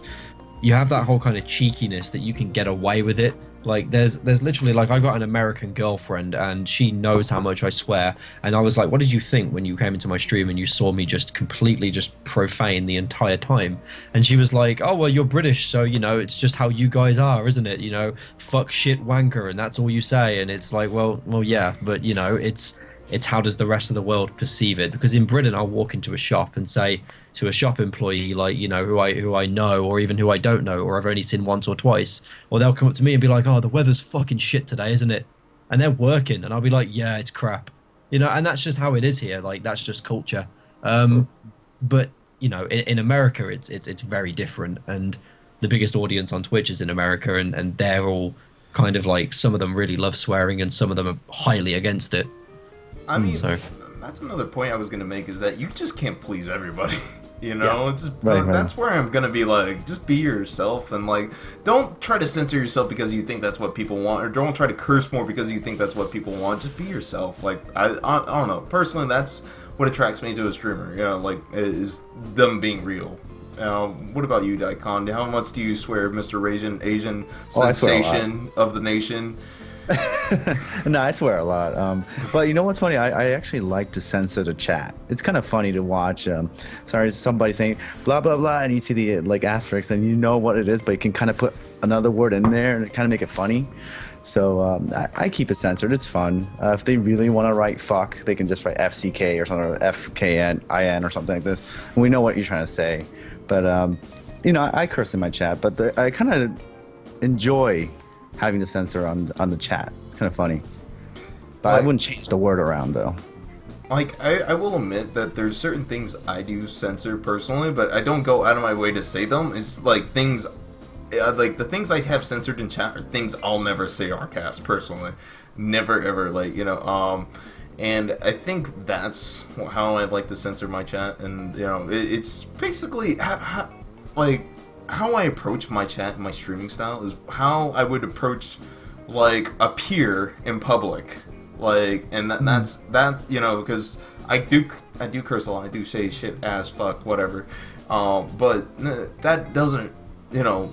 Speaker 4: You have that whole kind of cheekiness that you can get away with it. Like, there's literally, like, I got an American girlfriend, and she knows how much I swear. And I was like, what did you think when you came into my stream and you saw me just completely just profane the entire time? And she was like, oh, well, you're British, so, it's just how you guys are, isn't it? Fuck, shit, wanker, and that's all you say. And it's like, well, yeah, but, it's how does the rest of the world perceive it? Because in Britain, I'll walk into a shop and say to a shop employee, like, who I know, or even who I don't know, or I've only seen once or twice, or they'll come up to me and be like, oh, the weather's fucking shit today, isn't it? And they're working, and I'll be like, yeah, it's crap. And that's just how it is here. Like, that's just culture. But in America, it's very different, and the biggest audience on Twitch is in America, and they're all kind of like, some of them really love swearing, and some of them are highly against it.
Speaker 1: I mean, that's another point I was going to make, is that you just can't please everybody. That's where I'm going to be like, just be yourself, and like, don't try to censor yourself because you think that's what people want, or don't try to curse more because you think that's what people want. Just be yourself. Like, I don't know. Personally, that's what attracts me to a streamer, is them being real. What about you, Daikon? How much do you swear, Mr. Asian sensation of the nation?
Speaker 3: No, I swear a lot. But you know what's funny? I actually like to censor the chat. It's kind of funny to watch. Somebody saying blah blah blah, and you see the like asterisk, and you know what it is, but you can kind of put another word in there and kind of make it funny. So I keep it censored. It's fun. If they really want to write fuck, they can just write FCK or something, or FKNIN or something like this. And we know what you're trying to say. But I curse in my chat, but I kind of enjoy having to censor on the chat. It's kind of funny. But I wouldn't change the word around, though.
Speaker 1: Like, I will admit that there's certain things I do censor personally, but I don't go out of my way to say them. It's like things... like, the things I have censored in chat are things I'll never say on cast, personally. Never, ever, like, and I think that's how I like to censor my chat, and, it's basically, how I approach my chat and my streaming style is how I would approach, like, a peer in public. Like, and that's you know, because I do curse a lot. I do say shit, ass, fuck, whatever. But that doesn't, you know,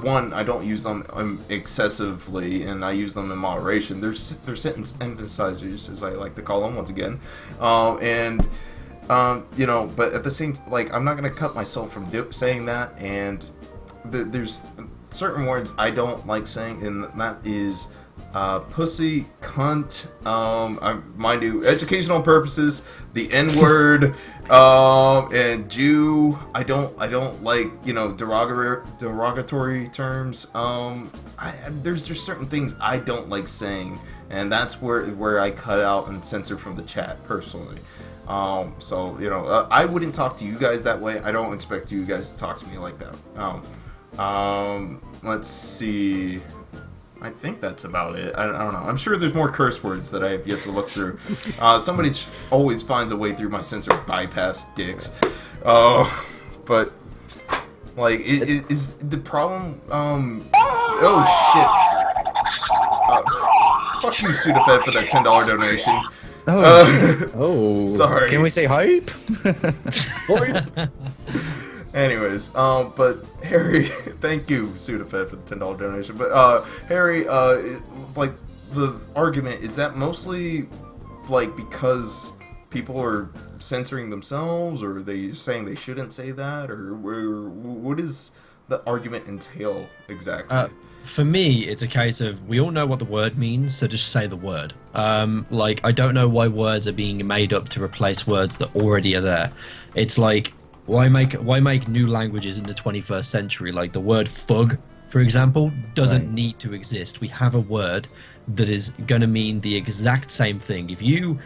Speaker 1: one, I don't use them excessively, and I use them in moderation. They're sentence emphasizers, as I like to call them, once again. You know, but at the same, like, I'm not gonna cut myself from saying that, and there's certain words I don't like saying, and that is pussy, cunt, mind you, educational purposes, the N-word, and Jew. I don't like, you know, derogatory terms. There's just certain things I don't like saying, and that's where I cut out and censor from the chat personally. So, you know, I wouldn't talk to you guys that way. I don't expect you guys to talk to me like that. Let's see. I think that's about it. I don't know. I'm sure there's more curse words that I have yet to look through. Somebody always finds a way through my censor bypass dicks. But, like, is the problem, oh shit. Fuck you, Sudafed, for that $10 donation.
Speaker 3: Oh,
Speaker 1: sorry.
Speaker 3: Can we say hype?
Speaker 1: Anyways, but Harry, thank you, Sudafed, for the $10 donation. But Harry, like, the argument is that mostly like because people are censoring themselves, or are they saying they shouldn't say that, or what does the argument entail exactly?
Speaker 4: For me, it's a case of we all know what the word means, so just say the word. Like, I don't know why words are being made up to replace words that already are there. It's like, why make new languages in the 21st century? Like, the word fug, for example, doesn't need to exist. We have a word that is going to mean the exact same thing. If you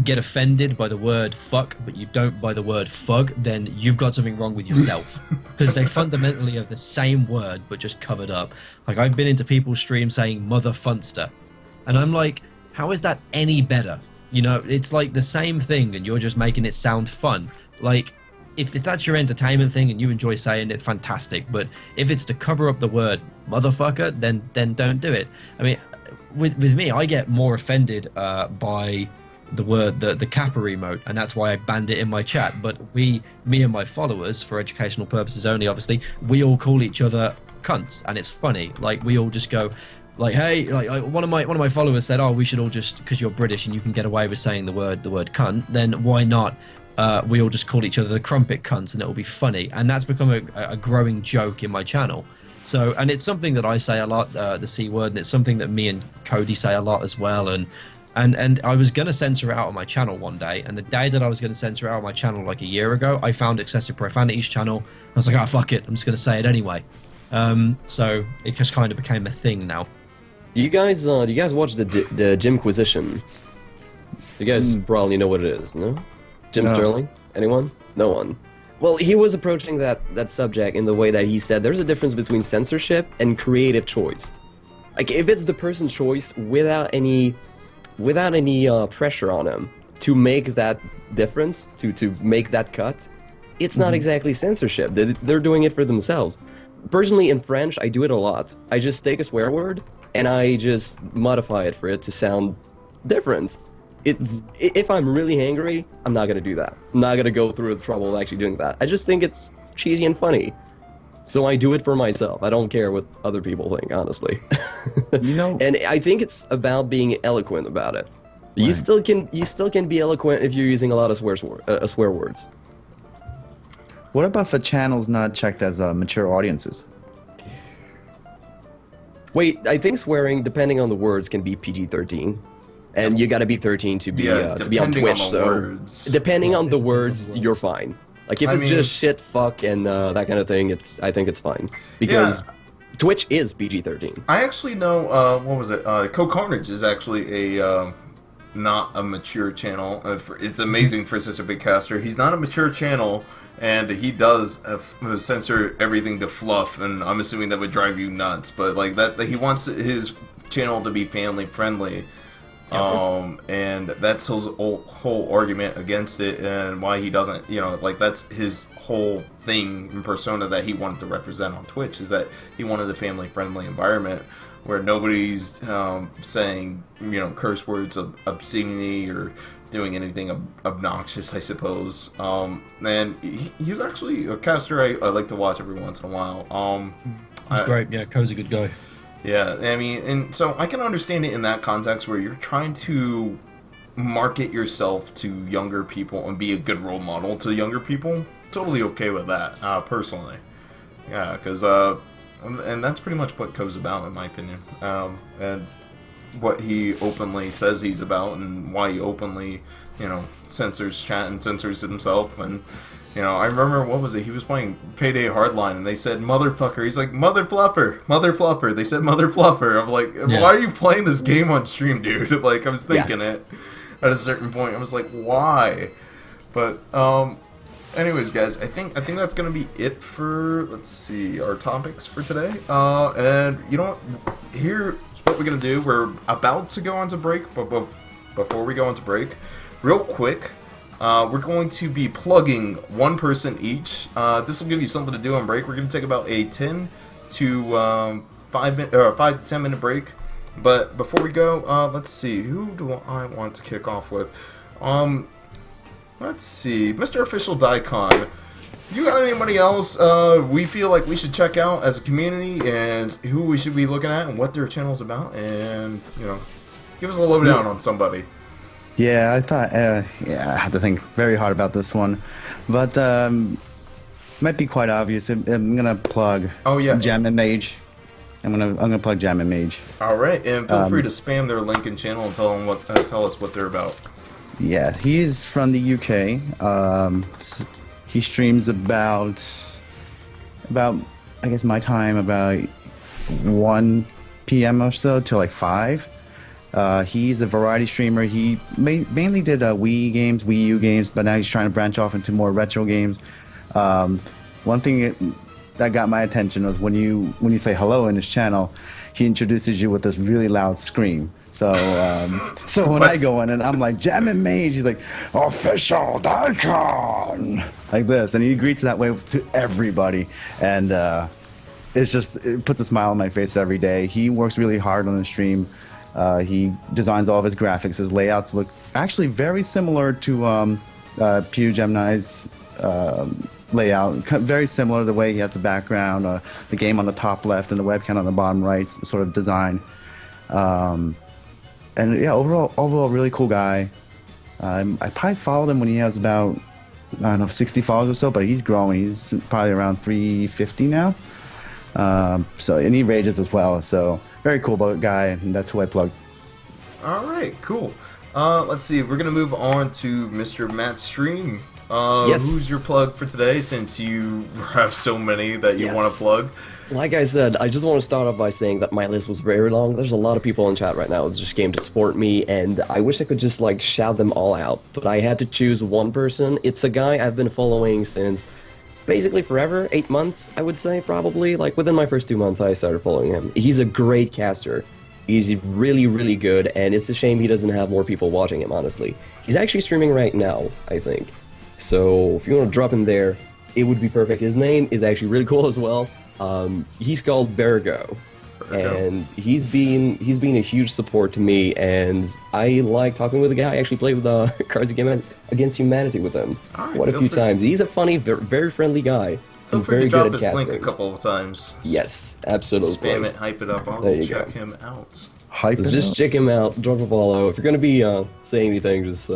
Speaker 4: get offended by the word fuck, but you don't by the word fug, then you've got something wrong with yourself. Because they fundamentally are the same word, but just covered up. Like, I've been into people's streams saying mother funster, and I'm like, how is that any better? You know, it's like the same thing, and you're just making it sound fun. Like, if that's your entertainment thing and you enjoy saying it, fantastic. But if it's to cover up the word motherfucker, then don't do it. I mean, with me, I get more offended by the word, the kappa emote, and that's why I banned it in my chat. But me and my followers, for educational purposes only, obviously, we all call each other cunts, and it's funny. Like, we all just go, like, hey, like, one of my followers said, oh, we should all just, because you're British and you can get away with saying the word cunt, then why not? We all just call each other the crumpet cunts, and it will be funny. And that's become a growing joke in my channel. So, and it's something that I say a lot, the C word, and it's something that me and Cody say a lot as well. And I was going to censor it out on my channel one day, and the day that I was going to censor it out on my channel, like a year ago, I found excessive profanity's channel. I was like, oh, fuck it, I'm just going to say it anyway. So it just kind of became a thing now.
Speaker 2: Do you guys watch the Jimquisition? You guys probably know what it is, no? Jim Sterling? Anyone? No one. Well, he was approaching that subject in the way that he said there's a difference between censorship and creative choice. Like, if it's the person's choice without any pressure on him to make that difference, to make that cut, it's not exactly censorship. They're doing it for themselves. Personally, in French, I do it a lot. I just take a swear word and I just modify it for it to sound different. If I'm really angry, I'm not gonna do that. I'm not gonna go through the trouble of actually doing that. I just think it's cheesy and funny. So I do it for myself. I don't care what other people think, honestly.
Speaker 3: You know,
Speaker 2: and I think it's about being eloquent about it. Right. You still can be eloquent if you're using a lot of swear words.
Speaker 3: What about for channels not checked as mature audiences?
Speaker 2: Wait, I think swearing, depending on the words, can be PG-13. And you gotta be 13 to be on Twitch, depending on the words, you're fine. Like, if it's just shit, fuck, and that kind of thing, I think it's fine. Because Twitch is PG-13.
Speaker 1: I actually know, what was it? Co-Carnage is actually a, not a mature channel. It's amazing for such a big caster. He's not a mature channel, and he does censor everything to fluff, and I'm assuming that would drive you nuts. But, like, that he wants his channel to be family-friendly. And that's his whole argument against it, and why he doesn't, you know, like, that's his whole thing and persona that he wanted to represent on Twitch, is that he wanted a family-friendly environment, where nobody's saying curse words of obscenity or doing anything obnoxious, I suppose. And he's actually a caster I like to watch every once in a while.
Speaker 4: Great, yeah, Ko's a good guy.
Speaker 1: Yeah, I mean, and so I can understand it in that context where you're trying to market yourself to younger people and be a good role model to younger people. Totally okay with that, personally. Yeah, because and that's pretty much what Ko's about, in my opinion, and what he openly says he's about, and why he openly, censors chat and censors himself. And I remember, what was it? He was playing Payday Hardline, and they said "motherfucker." He's like, "Mother fluffer, mother fluffer." They said "mother fluffer." I'm like, why are you playing this game on stream, dude? Like, I was thinking it at a certain point. I was like, why? But anyways, guys, I think that's gonna be it for, let's see, our topics for today. And you know what? Here's what we're gonna do. We're about to go on to break, but before we go on to break, real quick, we're going to be plugging one person each. This will give you something to do on break. We're gonna take about a 10 to 5 to 10 minute break. But before we go, let's see, who do I want to kick off with? Let's see, Mr. Official Daikon. You got anybody else we feel like we should check out as a community, and who we should be looking at, and what their channel's about, and give us a lowdown on somebody.
Speaker 3: Yeah, I thought, I had to think very hard about this one, but might be quite obvious. I'm gonna plug.
Speaker 1: Oh yeah,
Speaker 3: Jam and Mage. I'm gonna plug Jam and Mage.
Speaker 1: All right, and feel free to spam their link and channel and tell us what they're about.
Speaker 3: Yeah, he's from the UK. He streams about I guess my time, about 1 p.m. or so till like 5. He's a variety streamer. He mainly did Wii games, Wii U games, but now he's trying to branch off into more retro games. One thing that got my attention was when you say hello in his channel, he introduces you with this really loud scream. So when I go in and I'm like, "Jam and Mage," he's like, "Official Daikon," like this, and he greets that way to everybody, and it puts a smile on my face every day. He works really hard on the stream. He designs all of his graphics. His layouts look actually very similar to Pew Gemini's layout. Very similar, the way he has the background, the game on the top left and the webcam on the bottom right sort of design. And yeah, overall, really cool guy. I probably followed him when he has about, 60 followers or so, but he's growing. He's probably around 350 now. And he rages as well. So very cool guy, and that's who I plugged.
Speaker 1: All right, cool. Let's see. We're gonna move on to Mr. Matz Stream.
Speaker 2: Yes.
Speaker 1: Who's your plug for today, since you have so many that you want to plug?
Speaker 2: Like I said, I just want to start off by saying that my list was very long. There's a lot of people in chat right now that just came to support me, and I wish I could just shout them all out, but I had to choose one person. It's a guy I've been following since basically forever, 8 months, I would say, probably. Within my first 2 months, I started following him. He's a great caster. He's really, really good, and it's a shame he doesn't have more people watching him, honestly. He's actually streaming right now, I think. So if you want to drop in there, it would be perfect. His name is actually really cool as well. He's called Bergo, and he's been a huge support to me, and I like talking with the guy. I actually played with Cards Against Humanity with him quite a few times. He's a funny, very friendly guy.
Speaker 1: Feel free to drop his link a couple of times.
Speaker 2: Yes, absolutely.
Speaker 1: Spam it, hype it up. I'll go check him out.
Speaker 2: Just check him out, drop a follow. If you're gonna be saying anything, just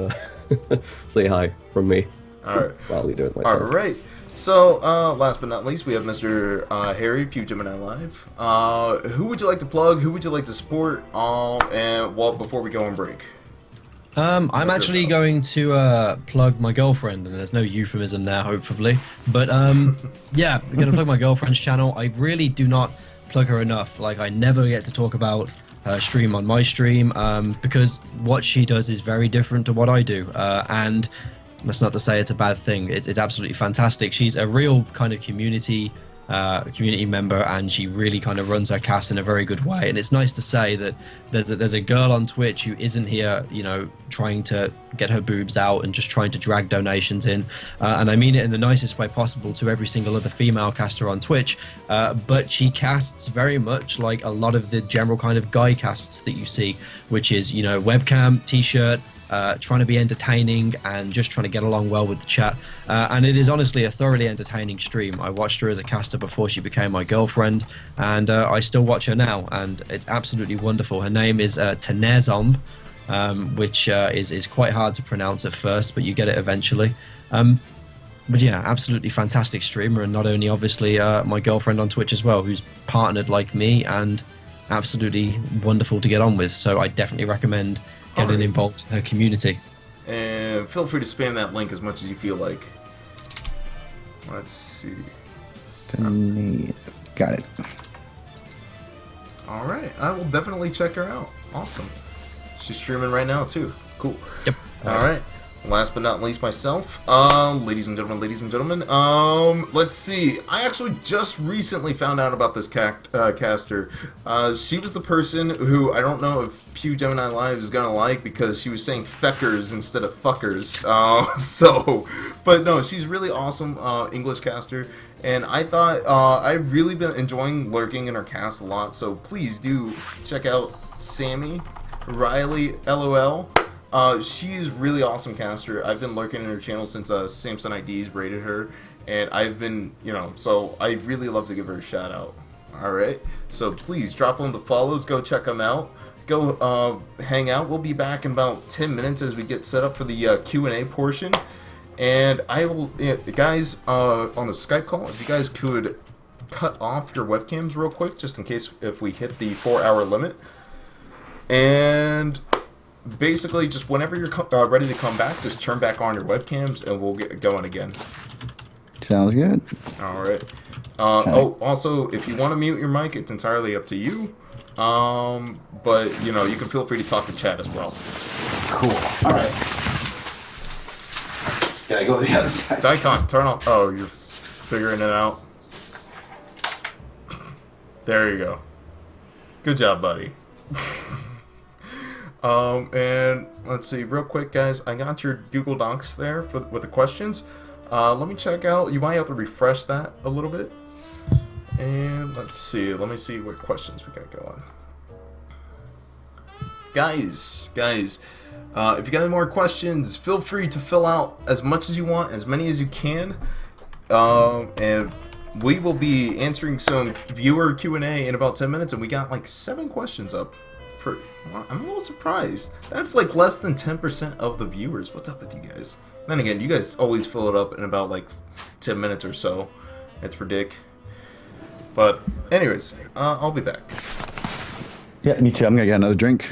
Speaker 2: say hi from me.
Speaker 1: All right.
Speaker 2: Probably do it myself.
Speaker 1: All right. So, last but not least, we have Mr. Harry, Pew Gemini Live. Who would you like to plug? Who would you like to support? Before we go on break.
Speaker 4: I'm actually going to plug my girlfriend, and there's no euphemism there, hopefully. But yeah, I'm going to plug my girlfriend's channel. I really do not plug her enough. I never get to talk about her stream on my stream because what she does is very different to what I do. And that's not to say it's a bad thing. It's absolutely fantastic. She's a real kind of community community member, and she really kind of runs her cast in a very good way. And it's nice to say that there's a girl on Twitch who isn't here, you know, trying to get her boobs out and just trying to drag donations in. And I mean it in the nicest way possible to every single other female caster on Twitch. But she casts very much like a lot of the general kind of guy casts that you see, which is, you know, webcam, t-shirt, trying to be entertaining and just trying to get along well with the chat. And it is honestly a thoroughly entertaining stream. I watched her as a caster before she became my girlfriend, and I still watch her now, and it's absolutely wonderful. Her name is Tenezomb, which is quite hard to pronounce at first, but you get it eventually. But yeah, absolutely fantastic streamer, and not only obviously my girlfriend on Twitch as well, who's partnered like me, and absolutely wonderful to get on with. So I definitely recommend getting involved in her community.
Speaker 1: And feel free to spam that link as much as you feel like. Let's see.
Speaker 3: Got it.
Speaker 1: All right, I will definitely check her out. Awesome. She's streaming right now too. Cool.
Speaker 4: Yep.
Speaker 1: All right. Last but not least, myself. Ladies and gentlemen, let's see. I actually just recently found out about this caster. She was the person who I don't know if Pew Gemini Live is gonna like, because she was saying feckers instead of fuckers. But no, she's really awesome English caster, and I thought I've really been enjoying lurking in her cast a lot. So please do check out Sammy Riley LOL. She is really awesome caster. I've been lurking in her channel since Samson IDs rated her, and I've been, you know, so I really love to give her a shout out. Alright, so please drop on the follows, go check them out, go hang out. We'll be back in about 10 minutes as we get set up for the Q&A portion. And I will, guys, on the Skype call, if you guys could cut off your webcams real quick, just in case if we hit the 4-hour limit. And basically, just whenever you're ready to come back, just turn back on your webcams and we'll get going again.
Speaker 3: Sounds good.
Speaker 1: All right. Oh, also, if you want to mute your mic, it's entirely up to you. But, you know, you can feel free to talk to chat as well.
Speaker 3: Cool. All right. Yeah, I go to the other side.
Speaker 1: Daikon, turn off. Oh, you're figuring it out. There you go. Good job, buddy. And let's see, real quick, guys. I got your Google Docs there with the questions. Let me check out. You might have to refresh that a little bit. And let's see. Let me see what questions we got going. Guys, if you got any more questions, feel free to fill out as much as you want, as many as you can. And we will be answering some viewer Q&A in about 10 minutes, and we got like 7 questions up. I'm a little surprised. That's like less than 10% of the viewers. What's up with you guys? Then again, you guys always fill it up in about like 10 minutes or so. It's ridiculous. But anyways, I'll be back.
Speaker 3: Yeah, me too. I'm gonna get another drink.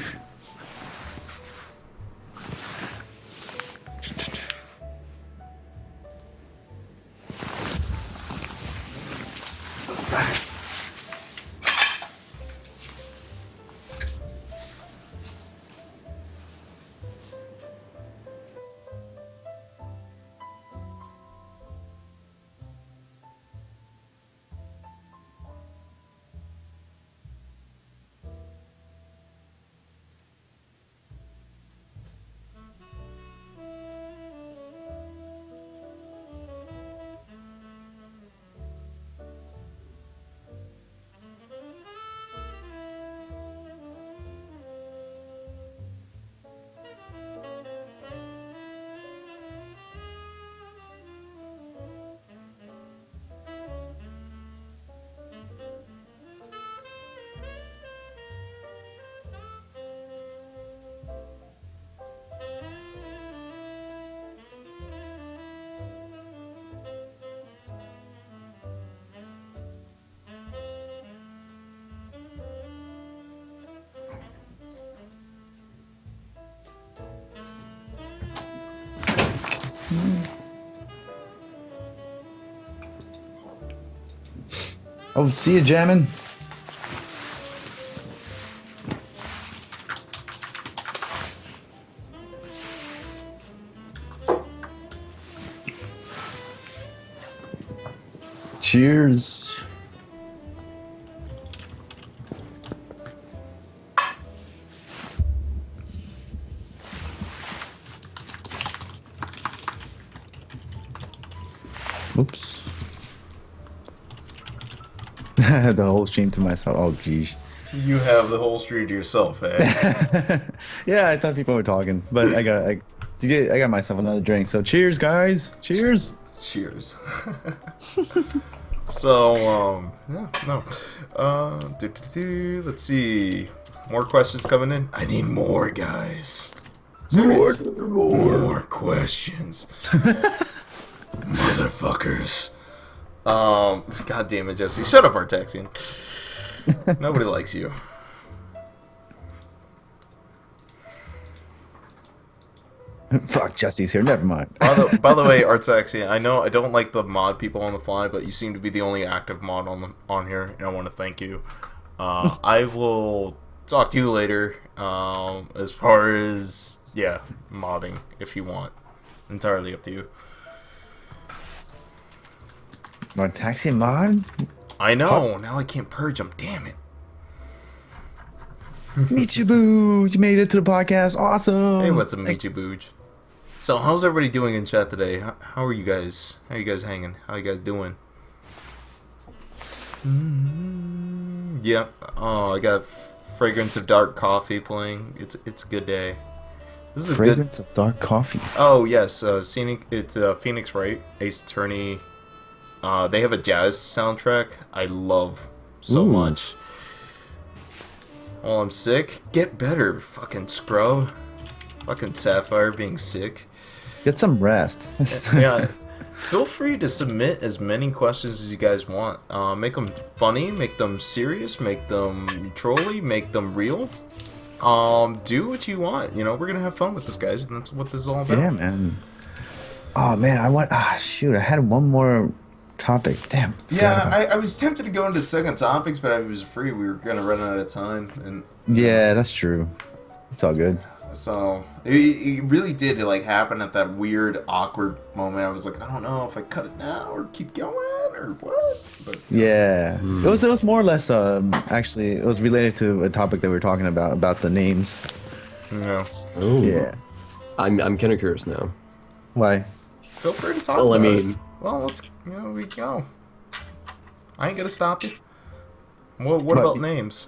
Speaker 3: Oh, see you jamming. Cheers. Oops. The whole stream to myself. Oh, geez.
Speaker 1: You have the whole stream to yourself, eh?
Speaker 3: Yeah, I thought people were talking, but I got myself another drink. So cheers, guys. Cheers.
Speaker 1: Cheers. So, yeah, no. Let's see. More questions coming in? I need more, guys. More questions. Motherfuckers. God damn it, Jesse. Shut up, Artaxian. Nobody likes you.
Speaker 3: Fuck, Jesse's here. Never mind.
Speaker 1: By the way, Artaxian, I know I don't like the mod people on the fly, but you seem to be the only active mod on here, and I want to thank you. I will talk to you later. As far as modding, if you want, entirely up to you.
Speaker 3: Taxi mod?
Speaker 1: I know. Now I can't purge them. Damn it.
Speaker 3: Michibu, you made it to the podcast. Awesome.
Speaker 1: Hey, what's up, Michibu? So, how's everybody doing in chat today? How are you guys? How are you guys hanging? How are you guys doing? Yeah. Oh, I got Fragrance of Dark Coffee playing. It's a good day. This is
Speaker 3: Fragrance of Dark Coffee.
Speaker 1: Oh yes, Scenic. It's Phoenix Wright, Ace Attorney. They have a jazz soundtrack I love so much. Oh, I'm sick. Get better, fucking scrub. Fucking Sapphire being sick.
Speaker 3: Get some rest.
Speaker 1: Yeah. Feel free to submit as many questions as you guys want. Make them funny, make them serious, make them trolly, make them real. Do what you want. You know, we're gonna have fun with this, guys, and that's what this is all about.
Speaker 3: Yeah, man. Oh man, shoot, I had one more topic. Damn.
Speaker 1: Yeah, I was tempted to go into second topics, but I was afraid we were gonna run out of time. And
Speaker 3: yeah, that's true. It's all good.
Speaker 1: So it really did happen at that weird, awkward moment. I was like, I don't know if I cut it now or keep going or what. But
Speaker 3: yeah, it was more or less. Actually, it was related to a topic that we were talking about the names.
Speaker 1: No.
Speaker 2: Oh.
Speaker 3: Yeah.
Speaker 2: I'm kind of curious now.
Speaker 3: Why?
Speaker 1: Feel free to talk.
Speaker 2: Well, I
Speaker 1: about
Speaker 2: mean,
Speaker 1: it. Well, let's we go. I ain't gonna stop you. What about names?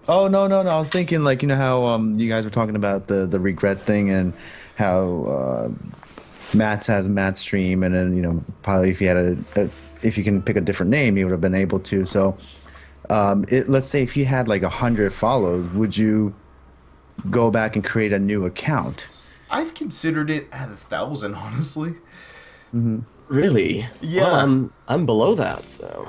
Speaker 3: Oh no! I was thinking how you guys were talking about the regret thing and how Matz has a Matz stream, and then probably if you had if you can pick a different name, you would have been able to. So let's say if you had 100 follows, would you go back and create a new account?
Speaker 1: I've considered it at 1,000, honestly.
Speaker 2: really?
Speaker 1: Yeah.
Speaker 2: Well, I'm below that, so.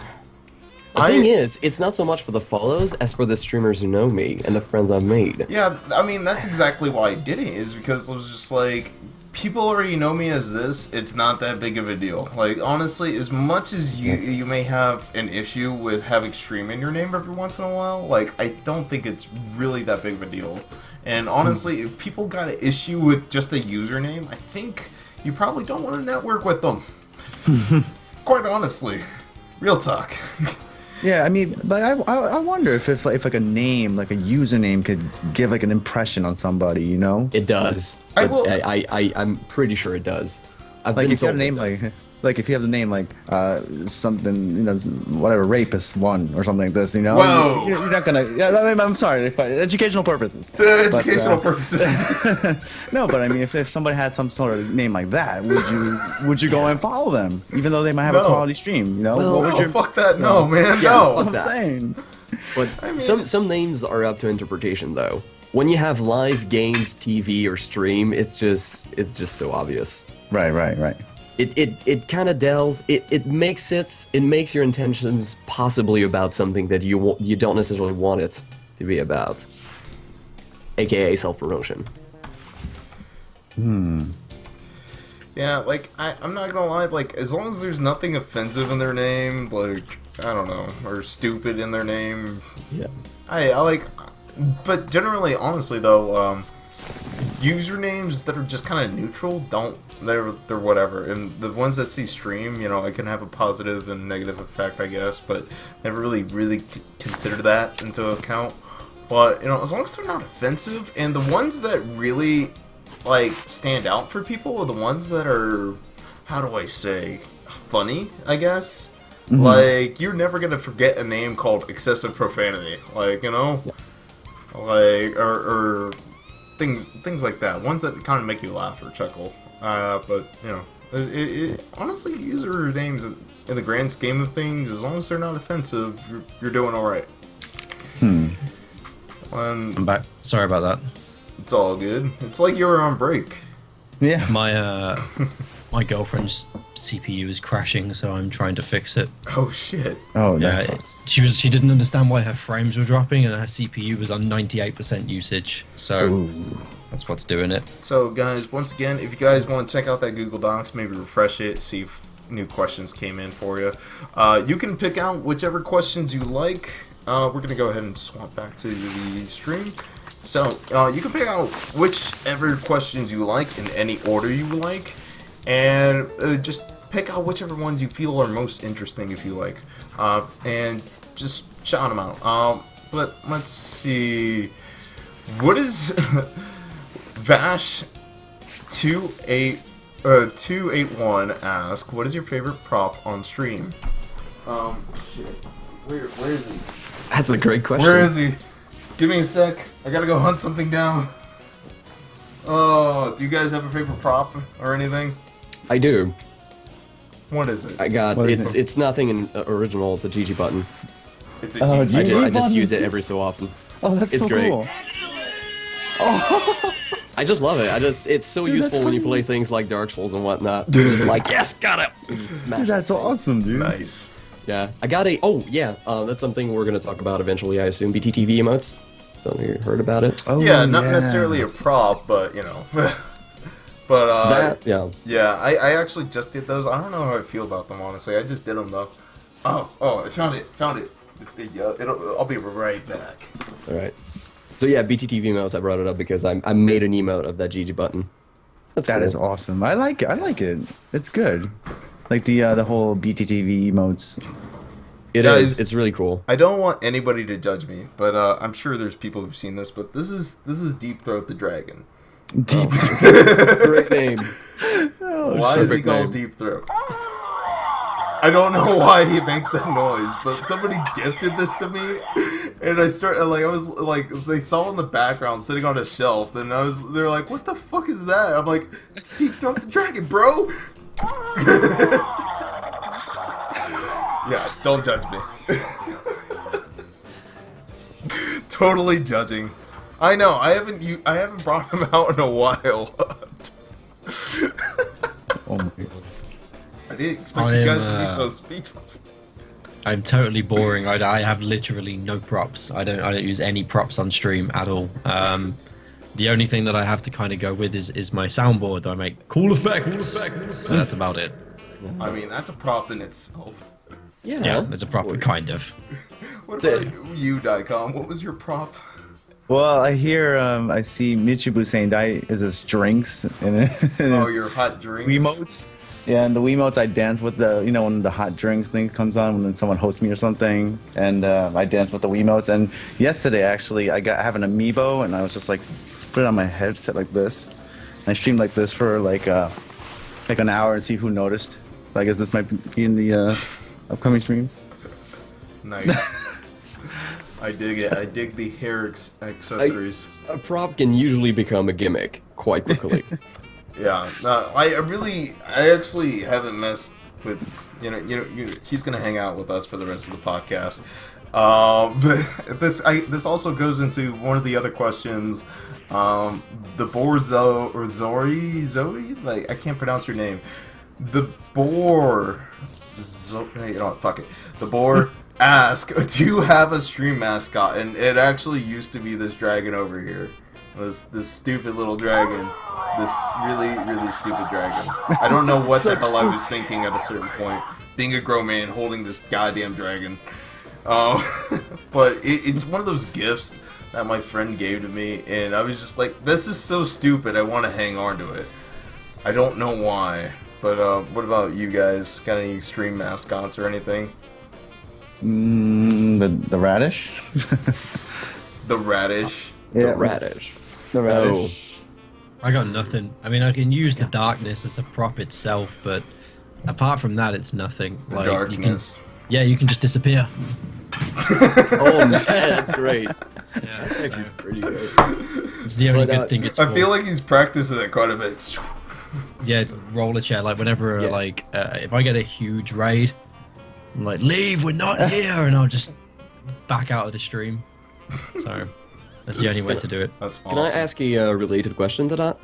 Speaker 2: The thing is, it's not so much for the follows as for the streamers who know me and the friends I've made.
Speaker 1: Yeah, I mean, that's exactly why I did it, is because it was just people already know me as this, it's not that big of a deal. Honestly, as much as you may have an issue with having stream in your name every once in a while, I don't think it's really that big of a deal. And honestly, if people got an issue with just a username, I think you probably don't want to network with them. Quite honestly. Real talk.
Speaker 3: Yeah, I mean, but I wonder if a name, a username, could give an impression on somebody,
Speaker 2: It does. I'm pretty sure it does. I've been
Speaker 3: if you
Speaker 2: told
Speaker 3: have a name if you have the name something, whatever, rapist one or something like this,
Speaker 1: Whoa.
Speaker 3: You're not gonna. Yeah, I mean, I'm sorry, educational purposes.
Speaker 1: Educational purposes.
Speaker 3: No, but I mean, if somebody had some sort of name like that, would you go and follow them, even though they might have a quality stream?
Speaker 1: Well, fuck that. No, man.
Speaker 2: Yeah,
Speaker 1: No.
Speaker 3: That's what I'm saying.
Speaker 2: But some names are up to interpretation, though. When you have live games, TV, or stream, it's just so obvious.
Speaker 3: Right.
Speaker 2: It kind of delves. It makes your intentions possibly about something that you don't necessarily want it to be about, aka self-promotion.
Speaker 1: Yeah, I'm not gonna lie, as long as there's nothing offensive in their name, I don't know, or stupid in their name.
Speaker 2: Yeah.
Speaker 1: I but generally, honestly though, usernames that are just kind of neutral they're whatever, and the ones that see stream, it can have a positive and negative effect, I guess, but never really considered that into account. But as long as they're not offensive, and the ones that really stand out for people are the ones that are, how do I say, funny, I guess. Like, you're never gonna forget a name called excessive profanity. Like, you know? Like, or things like that. Ones that kind of make you laugh or chuckle. But, you know, honestly, usernames in the grand scheme of things, as long as they're not offensive, you're doing alright.
Speaker 4: I'm back. Sorry about that.
Speaker 1: It's all good. It's like you were on break.
Speaker 3: Yeah.
Speaker 4: My girlfriend's CPU is crashing, so I'm trying to fix it.
Speaker 1: Oh shit.
Speaker 3: Oh,
Speaker 4: Yeah,
Speaker 3: nice.
Speaker 4: she didn't understand why her frames were dropping, and her CPU was on 98% usage. So that's what's doing it.
Speaker 1: So guys, once again, if you guys want to check out that Google Docs, maybe refresh it, see if new questions came in for you. You can pick out whichever questions you like. We're gonna go ahead and swap back to the stream. So you can pick out whichever questions you like in any order you like, and just pick out whichever ones you feel are most interesting if you like, and just shout them out. But let's see, what is Vash 281 ask? What is your favorite prop on stream? Shit. Where is he?
Speaker 2: That's a great question.
Speaker 1: Where is he? Give me a sec. I gotta go hunt something down. Oh, do you guys have a favorite prop or anything?
Speaker 2: I do.
Speaker 1: What is it?
Speaker 2: I got
Speaker 3: What is
Speaker 2: it's nothing in original. It's a GG button.
Speaker 1: It's a
Speaker 3: Oh,
Speaker 1: GG.
Speaker 2: I
Speaker 3: GG
Speaker 2: just
Speaker 3: button?
Speaker 2: use it every so often.
Speaker 3: Oh, that's
Speaker 2: It's
Speaker 3: so
Speaker 2: great.
Speaker 3: cool.
Speaker 2: I just love it. It's so
Speaker 3: Dude,
Speaker 2: useful
Speaker 3: that's
Speaker 2: when you
Speaker 3: funny.
Speaker 2: play things like Dark Souls and whatnot. You're just like, yes, got it. You just smash
Speaker 3: Dude,
Speaker 2: it.
Speaker 3: that's awesome, dude.
Speaker 1: Nice.
Speaker 2: Yeah, I got a. Oh yeah, that's something we're gonna talk about eventually. I assume BTTV emotes. Don't know if you heard about it.
Speaker 3: Oh,
Speaker 1: Yeah, not necessarily a prop, but you know. But
Speaker 2: That yeah.
Speaker 1: yeah, I actually just did those. I don't know how I feel about them honestly. I just did them though. Oh, I found it. I'll be right back.
Speaker 2: All right. So yeah, BTTV emotes. I brought it up because I made an emote of that GG button. That's
Speaker 3: That
Speaker 2: cool.
Speaker 3: is awesome. I like it. I like it. It's good. Like the whole BTTV emotes.
Speaker 2: It
Speaker 1: Guys,
Speaker 2: is. It's really cool.
Speaker 1: I don't want anybody to judge me, but I'm sure there's people who've seen this. But this is Deep Throat the Dragon.
Speaker 3: Deep.
Speaker 2: Great name.
Speaker 1: Why is he
Speaker 2: perfect
Speaker 1: called
Speaker 2: name.
Speaker 1: Deep Throat? I don't know why he makes that noise, but somebody gifted this to me, and I was like, they saw in the background sitting on a shelf, and they're like, what the fuck is that? I'm like, it's Deep Throat the Dragon, bro. Yeah, don't judge me. Totally judging. I know. I haven't brought him out in a while.
Speaker 3: Oh my god.
Speaker 1: I didn't expect you guys to be so speechless.
Speaker 4: I'm totally boring. I have literally no props. I don't use any props on stream at all. The only thing that I have to kind of go with is my soundboard. I make cool effects. And that's about it.
Speaker 1: I mean, that's a prop in itself.
Speaker 4: Yeah, it's a prop, kind of.
Speaker 1: What about you, Daikon? What was your prop?
Speaker 3: Well, I see Michibu saying that is his drinks and
Speaker 1: Oh, your hot drinks.
Speaker 3: Wiimotes. Yeah, and the Wiimotes I dance with when the hot drinks thing comes on when someone hosts me or something, and I dance with the Wiimotes. And yesterday, actually, I have an amiibo, and I was just like, put it on my headset like this. And I streamed like this for like an hour and see who noticed. Like, is this might be in the upcoming stream?
Speaker 1: Nice. I dig it. I dig the hair accessories.
Speaker 2: A prop can usually become a gimmick quite quickly.
Speaker 1: Yeah. I actually haven't messed with. He's gonna hang out with us for the rest of the podcast. But this also goes into one of the other questions. The Zoe, like I can't pronounce your name. The fuck it. The Boar ask, do you have a stream mascot? And it actually used to be this dragon over here. This stupid little dragon. This really, really stupid dragon. I don't know what the hell I was thinking at a certain point. Being a grown man holding this goddamn dragon. But it's one of those gifts that my friend gave to me, and I was just like, this is so stupid, I want to hang on to it. I don't know why. But what about you guys? Got any extreme mascots or anything?
Speaker 3: The radish.
Speaker 1: The radish.
Speaker 3: Yeah,
Speaker 2: The radish.
Speaker 3: The radish.
Speaker 4: I got nothing. I mean, I can use the darkness as a prop itself, but apart from that, it's nothing.
Speaker 1: The
Speaker 4: Like
Speaker 1: darkness.
Speaker 4: you can just disappear.
Speaker 2: Oh man, that's great.
Speaker 4: Yeah,
Speaker 2: That's actually pretty good.
Speaker 4: it's the only
Speaker 2: But,
Speaker 4: good thing it's
Speaker 1: I
Speaker 4: for.
Speaker 1: feel like he's practicing it quite a bit.
Speaker 4: Yeah, it's roller chair. Like whenever,
Speaker 2: Yeah.
Speaker 4: like if I get a huge raid, I'm like, leave, we're not here, and I'll just back out of the stream. So that's the only way to do it.
Speaker 1: That's
Speaker 2: Can
Speaker 1: awesome.
Speaker 2: I ask a related question to that?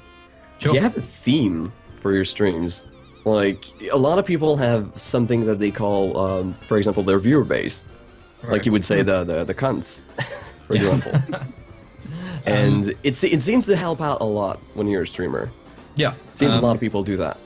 Speaker 4: Sure.
Speaker 2: Do you have a theme for your streams? Like, a lot of people have something that they call, for example, their viewer base. Like you would say the cunts, for
Speaker 4: Yeah.
Speaker 2: example. And it seems to help out a lot when you're a streamer.
Speaker 4: Yeah.
Speaker 2: It seems a lot of people do that.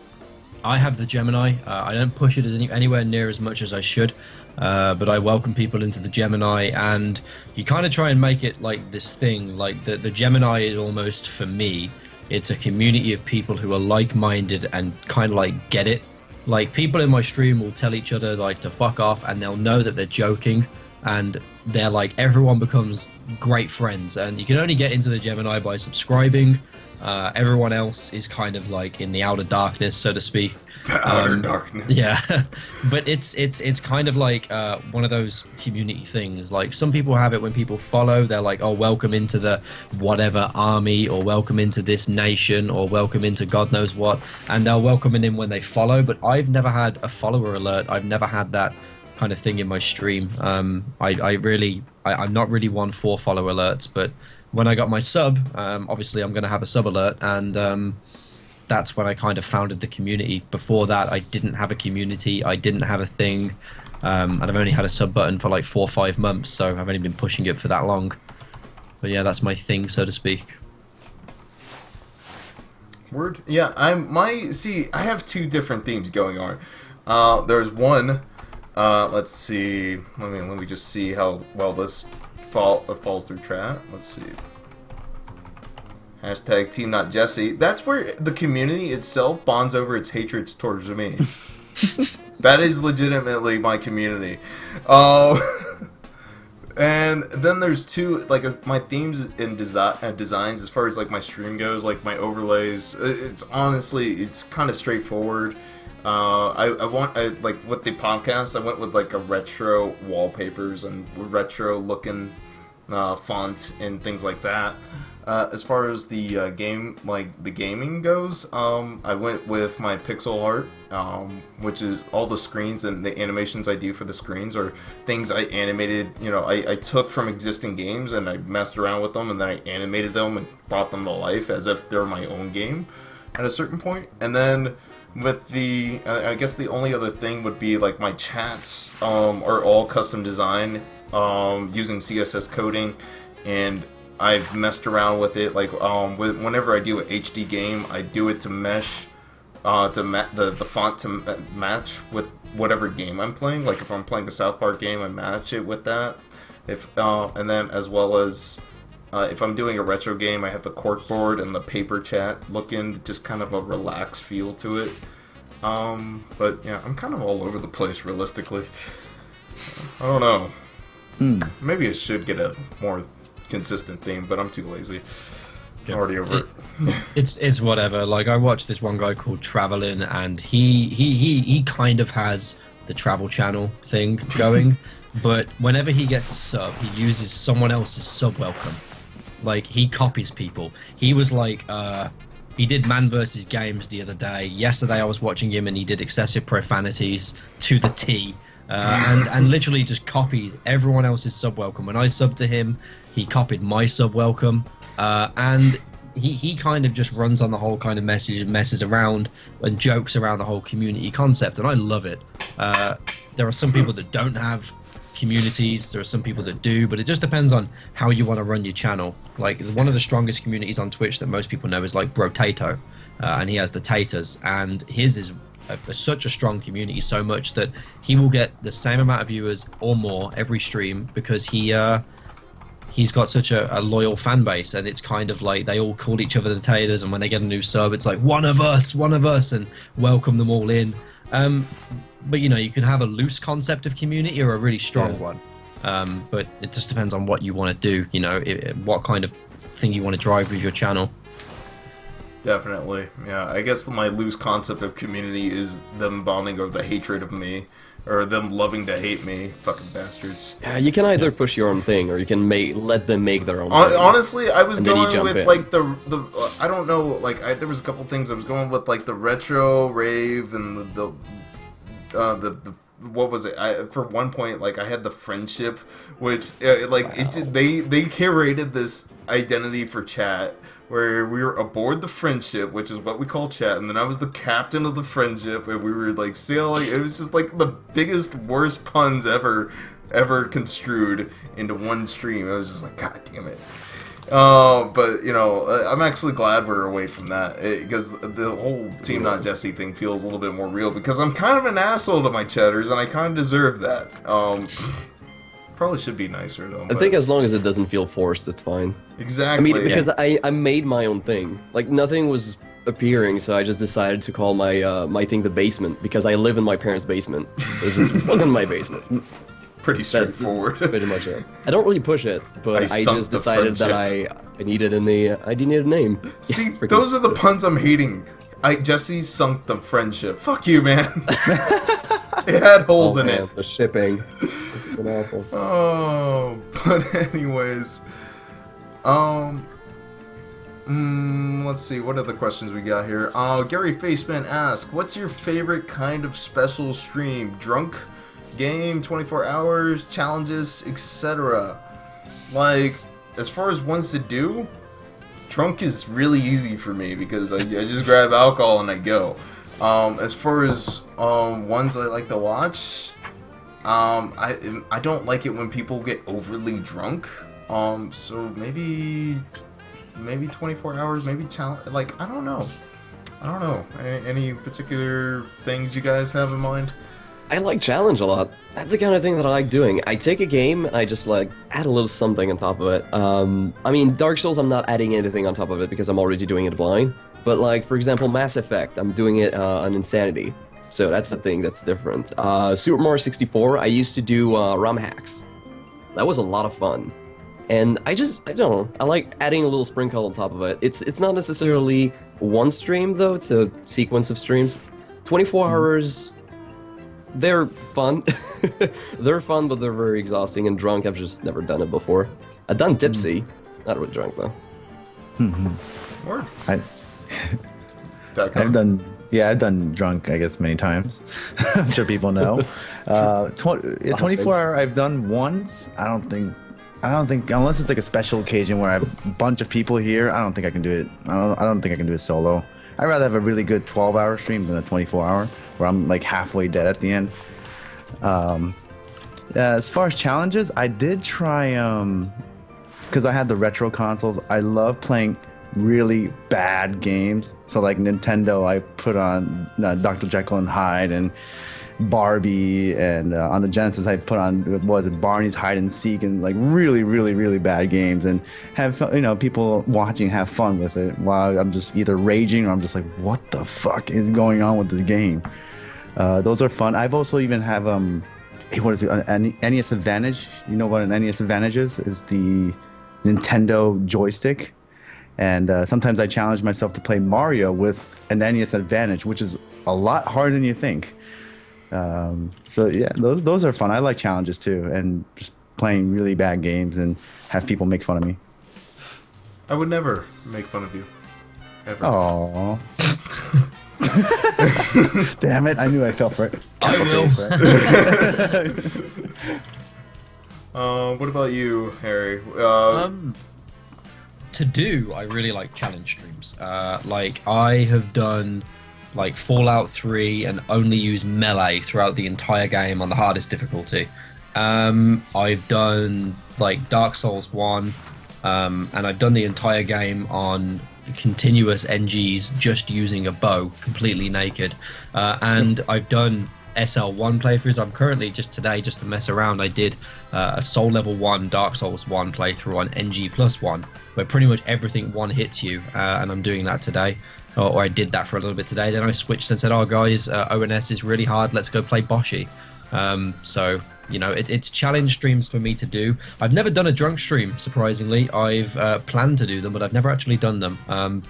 Speaker 4: I have the Gemini. I don't push it anywhere near as much as I should, but I welcome people into the Gemini, and you kind of try and make it like this thing. Like the Gemini is almost, for me, it's a community of people who are like-minded and kind of like get it. Like people in my stream will tell each other like to fuck off, and they'll know that they're joking, and they're like, everyone becomes great friends, and you can only get into the Gemini by subscribing. Everyone else is kind of like in the outer darkness, so to speak.
Speaker 1: The outer darkness.
Speaker 4: Yeah, but it's kind of like one of those community things. Like some people have it when people follow, they're like, oh, welcome into the whatever army, or welcome into this nation, or welcome into God knows what, and they'll welcome it in when they follow. But I've never had a follower alert. I've never had that kind of thing in my stream. I'm not really one for follow alerts, but when I got my sub, obviously I'm going to have a sub alert, and that's when I kind of founded the community. Before that, I didn't have a community, I didn't have a thing, and I've only had a sub button for like 4 or 5 months, so I've only been pushing it for that long. But yeah, that's my thing, so to speak.
Speaker 1: Word. Yeah, I have two different themes going on. There's one. Let's see. Let me just see how well this falls through chat. Let's see. Hashtag Team Not Jesse. That's where the community itself bonds over its hatred towards me. That is legitimately my community. And then there's two, like, my themes and designs as far as like my stream goes, like my overlays. It's honestly, it's kind of straightforward. I like with the podcast, I went with like a retro wallpapers and retro looking font and things like that. As far as the gaming goes, I went with my pixel art, which is all the screens and the animations I do for the screens are things I animated. You know, I took from existing games and I messed around with them, and then I animated them and brought them to life as if they're my own game at a certain point. And then with the, I guess the only other thing would be like my chats are all custom design using CSS coding, and I've messed around with it. Like whenever I do an HD game, I do it to mesh the font to match with whatever game I'm playing. Like if I'm playing a South Park game, I match it with that. And then as well as if I'm doing a retro game, I have the corkboard and the paper chat looking, just kind of a relaxed feel to it. But yeah, I'm kind of all over the place realistically. I don't know. Maybe I should get a more consistent theme, but I'm too lazy.
Speaker 4: Yeah.
Speaker 1: Already over it.
Speaker 4: It's whatever. Like I watched this one guy called Travelin, and he kind of has the travel channel thing going, but whenever he gets a sub, he uses someone else's sub welcome. Like he copies people. He was like he did Man vs. Games the other day. Yesterday I was watching him and he did excessive profanities to the T. And literally just copies everyone else's sub welcome. When I subbed to him, he copied my sub welcome, and he kind of just runs on the whole kind of message, messes around and jokes around the whole community concept, and I love it. There are some people that don't have communities, there are some people that do, but it just depends on how you want to run your channel. Like one of the strongest communities on Twitch that most people know is like Brotato, and he has the Taters, and his is such a strong community, so much that he will get the same amount of viewers or more every stream, because he's got such a loyal fan base, and it's kind of like they all call each other the Taters, and when they get a new sub, it's like one of us, and welcome them all in. But you know, you can have a loose concept of community or a really strong one, but it just depends on what you want to do, you know, what kind of thing you want to drive with your channel.
Speaker 1: Definitely. Yeah, I guess my loose concept of community is them bonding over the hatred of me, or them loving to hate me. Fucking bastards.
Speaker 2: Yeah, you can either push your own thing, or you can let them make their own thing.
Speaker 1: Honestly, I was
Speaker 2: And then you
Speaker 1: going
Speaker 2: jump
Speaker 1: with
Speaker 2: in.
Speaker 1: like the I don't know, like there was a couple things I was going with, like the retro rave and the what was it? For one point, like I had the friendship, which they curated this identity for chat where we were aboard the friendship, which is what we call chat, and then I was the captain of the friendship, and we were like sailing. It was just like the biggest, worst puns ever construed into one stream. It was just like, God damn it. But you know, I'm actually glad we're away from that, because the whole Team Not Jesse thing feels a little bit more real, because I'm kind of an asshole to my chatters, and I kind of deserve that. Probably should be nicer though.
Speaker 2: I think as long as it doesn't feel forced, it's fine.
Speaker 1: Exactly.
Speaker 2: I mean, because I made my own thing. Like, nothing was appearing, so I just decided to call my thing the basement, because I live in my parents' basement. It's just welcome to my basement.
Speaker 1: Pretty straightforward.
Speaker 2: That's pretty much it. I don't really push it, but I
Speaker 1: sunk
Speaker 2: just
Speaker 1: the
Speaker 2: decided that
Speaker 1: friendship.
Speaker 2: I needed I needed a name.
Speaker 1: See,
Speaker 2: Freaking-
Speaker 1: those are the puns I'm hating. Jesse sunk the friendship. Fuck you, man. It had holes in
Speaker 2: man,
Speaker 1: it.
Speaker 2: the shipping. It's been awful.
Speaker 1: Oh, but anyways, let's see, what other questions we got here? Gary Faceman asks, what's your favorite kind of special stream? Drunk, game, 24 hours, challenges, etc. Like, as far as ones to do, drunk is really easy for me because I just grab alcohol and I go. As far as ones I like to watch, I don't like it when people get overly drunk. So maybe 24 hours, maybe challenge. Like, I don't know. Any particular things you guys have in mind?
Speaker 2: I like challenge a lot. That's the kind of thing that I like doing. I take a game and I just like add a little something on top of it. I mean, Dark Souls, I'm not adding anything on top of it because I'm already doing it blind. But like, for example, Mass Effect, I'm doing it on Insanity. So that's the thing that's different. Super Mario 64, I used to do ROM hacks. That was a lot of fun. And I don't know, I like adding a little sprinkle on top of it. It's not necessarily one stream though, it's a sequence of streams. 24 hours, they're fun. They're fun, but they're very exhausting, and drunk, I've just never done it before. I've done tipsy, not really drunk though.
Speaker 1: Or
Speaker 3: I've done drunk, I guess, many times. I'm sure people know. 24 hour I've done once. I don't think unless it's like a special occasion where I have a bunch of people here, I don't think I can do it. I don't think I can do it solo. I'd rather have a really good 12-hour stream than a 24-hour where I'm like halfway dead at the end. As far as challenges, I did try because I had the retro consoles. I love playing really bad games. So like Nintendo, I put on Dr. Jekyll and Hyde and Barbie, and on the Genesis I put on, what was it, Barney's Hide and Seek, and like really, really, really bad games, and have people watching have fun with it while I'm just either raging or I'm just like, what the fuck is going on with this game? Those are fun. I've also even have what is it, an NES Advantage? You know what an NES Advantage is? Is the Nintendo joystick. And sometimes I challenge myself to play Mario with an NES Advantage, which is a lot harder than you think. So yeah, those are fun. I like challenges too, and just playing really bad games and have people make fun of me.
Speaker 1: I would never make fun of you. Ever.
Speaker 3: Oh. Damn it! I knew I fell for it.
Speaker 4: I will.
Speaker 1: What about you, Harry?
Speaker 4: To do, I really like challenge streams. Like, I have done like Fallout 3 and only use melee throughout the entire game on the hardest difficulty. I've done like Dark Souls 1, and I've done the entire game on continuous NGs just using a bow, completely naked. And I've done SL1 playthroughs. I'm currently just to mess around, I did a Soul Level 1 Dark Souls 1 playthrough on NG+1, where pretty much everything one hits you, and I'm doing that today. Or I did that for a little bit today. Then I switched and said, oh guys, ONS is really hard, let's go play Boshi. So, you know, it's challenge streams for me to do. I've never done a drunk stream, surprisingly. I've planned to do them, but I've never actually done them.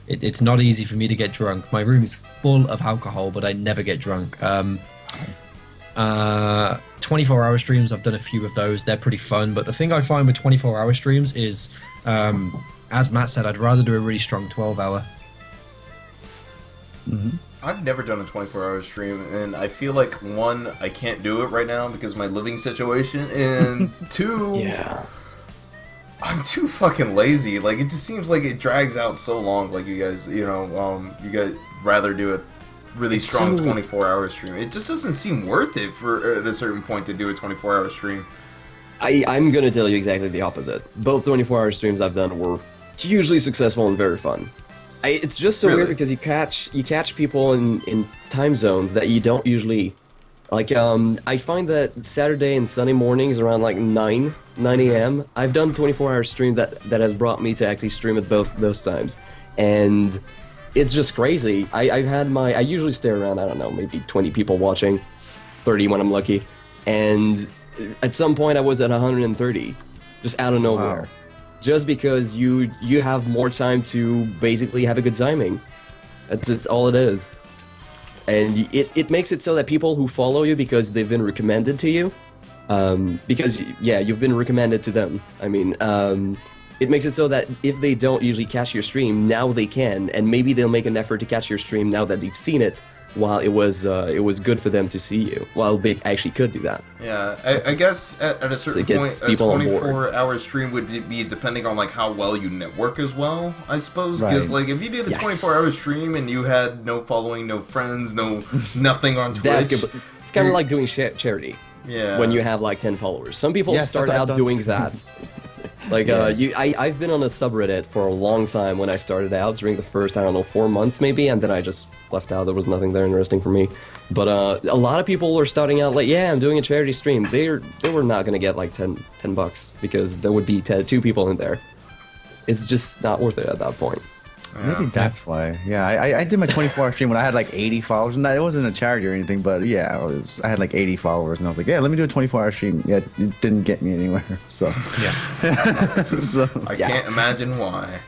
Speaker 4: it's not easy for me to get drunk. My room is full of alcohol, but I never get drunk. 24-hour streams, I've done a few of those. They're pretty fun, but the thing I find with 24-hour streams is, as Matt said, I'd rather do a really strong 12-hour.
Speaker 1: I've never done a 24-hour stream, and I feel like, one, I can't do it right now because of my living situation, and two,
Speaker 2: Yeah.
Speaker 1: I'm too fucking lazy. Like, it just seems like it drags out so long. Like, you guys, you guys rather do a really strong 24-hour stream. It just doesn't seem worth it for at a certain point to do a 24-hour stream.
Speaker 2: I'm gonna tell you exactly the opposite. Both 24-hour streams I've done were hugely successful and very fun. It's just so weird because you catch people in time zones that you don't usually like. I find that Saturday and Sunday mornings around like 9 a.m. I've done 24-hour stream that has brought me to actually stream at both those times, and it's just crazy. I usually stay around, I don't know, maybe 20 people watching, 30 when I'm lucky, and at some point I was at 130, just out of nowhere.
Speaker 3: Wow.
Speaker 2: Just because you have more time to basically have a good timing. That's all it is. And it makes it so that people who follow you because they've been recommended to you, because, yeah, you've been recommended to them. I mean, it makes it so that if they don't usually catch your stream, now they can, and maybe they'll make an effort to catch your stream now that they've seen it, while it was good for them to see you, while they actually could do that.
Speaker 1: Yeah, I guess at a certain point, a 24-hour stream would be depending on like how well you network as well, I suppose. Because like if you did a 24-hour stream and you had no following, no friends, nothing on Twitch,
Speaker 2: it's kind of like doing charity.
Speaker 1: Yeah.
Speaker 2: When you have like 10 followers, some people start out doing that. Like, I've been on a subreddit for a long time when I started out, during the first, 4 months maybe, and then I just left out. There was nothing there interesting for me. But a lot of people were starting out like, yeah, I'm doing a charity stream. They were not going to get like 10 bucks, because there would be 2 people in there. It's just not worth it at that point.
Speaker 3: Maybe that's why. Yeah, I did my 24-hour stream when I had like 80 followers. And it wasn't a charity or anything, but yeah, I had like 80 followers, and I was like, yeah, let me do a 24-hour stream. Yeah, it didn't get me anywhere. So
Speaker 4: Yeah.
Speaker 1: So, I can't imagine why.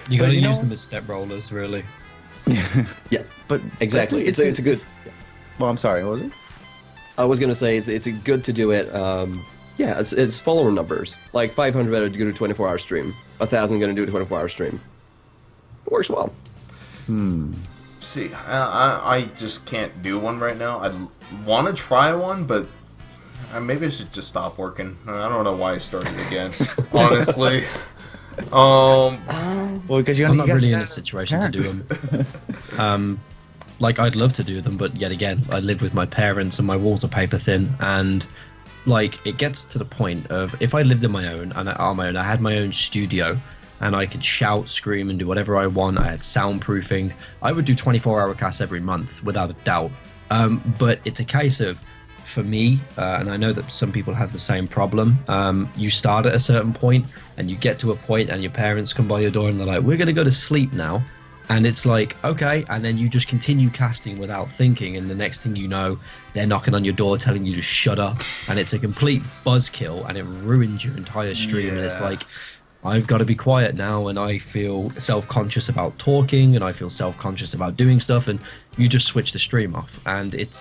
Speaker 4: You got to use them as step rollers, really.
Speaker 2: Yeah,
Speaker 3: but
Speaker 2: exactly. It's a good.
Speaker 3: Well, I'm sorry. What was it?
Speaker 2: I was gonna say it's good to do it. Yeah, it's follower numbers. Like 500 better to do a 24-hour stream. 1,000 gonna do a 24-hour stream. It works well.
Speaker 1: See, I just can't do one right now. I want to try one, but maybe I should just stop working. I don't know why I started again, honestly.
Speaker 3: Well, because
Speaker 4: I'm not really in a situation to do them. Like, I'd love to do them, but yet again, I live with my parents and my walls are paper thin, and like, it gets to the point of, if I lived on my own, I had my own studio, and I could shout, scream, and do whatever I want. I had soundproofing. I would do 24-hour casts every month, without a doubt. But it's a case of, for me, and I know that some people have the same problem, you start at a certain point, and you get to a point, and your parents come by your door, and they're like, we're going to go to sleep now. And it's like, okay, and then you just continue casting without thinking, and the next thing you know, they're knocking on your door telling you to shut up, and it's a complete buzzkill, and it ruins your entire stream, and it's like, I've got to be quiet now, and I feel self-conscious about talking, and I feel self-conscious about doing stuff, and you just switch the stream off, and it's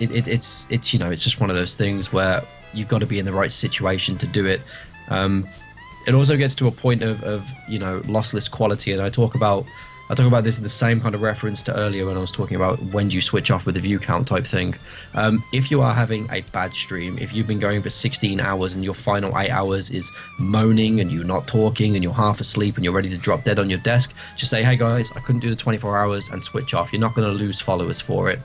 Speaker 4: just one of those things where you've got to be in the right situation to do it. It also gets to a point of lossless quality, and I talk about this in the same kind of reference to earlier when I was talking about when do you switch off with a view count type thing. If you are having a bad stream, if you've been going for 16 hours and your final 8 hours is moaning and you're not talking and you're half asleep and you're ready to drop dead on your desk, just say, hey guys, I couldn't do the 24 hours, and switch off. You're not going to lose followers for it.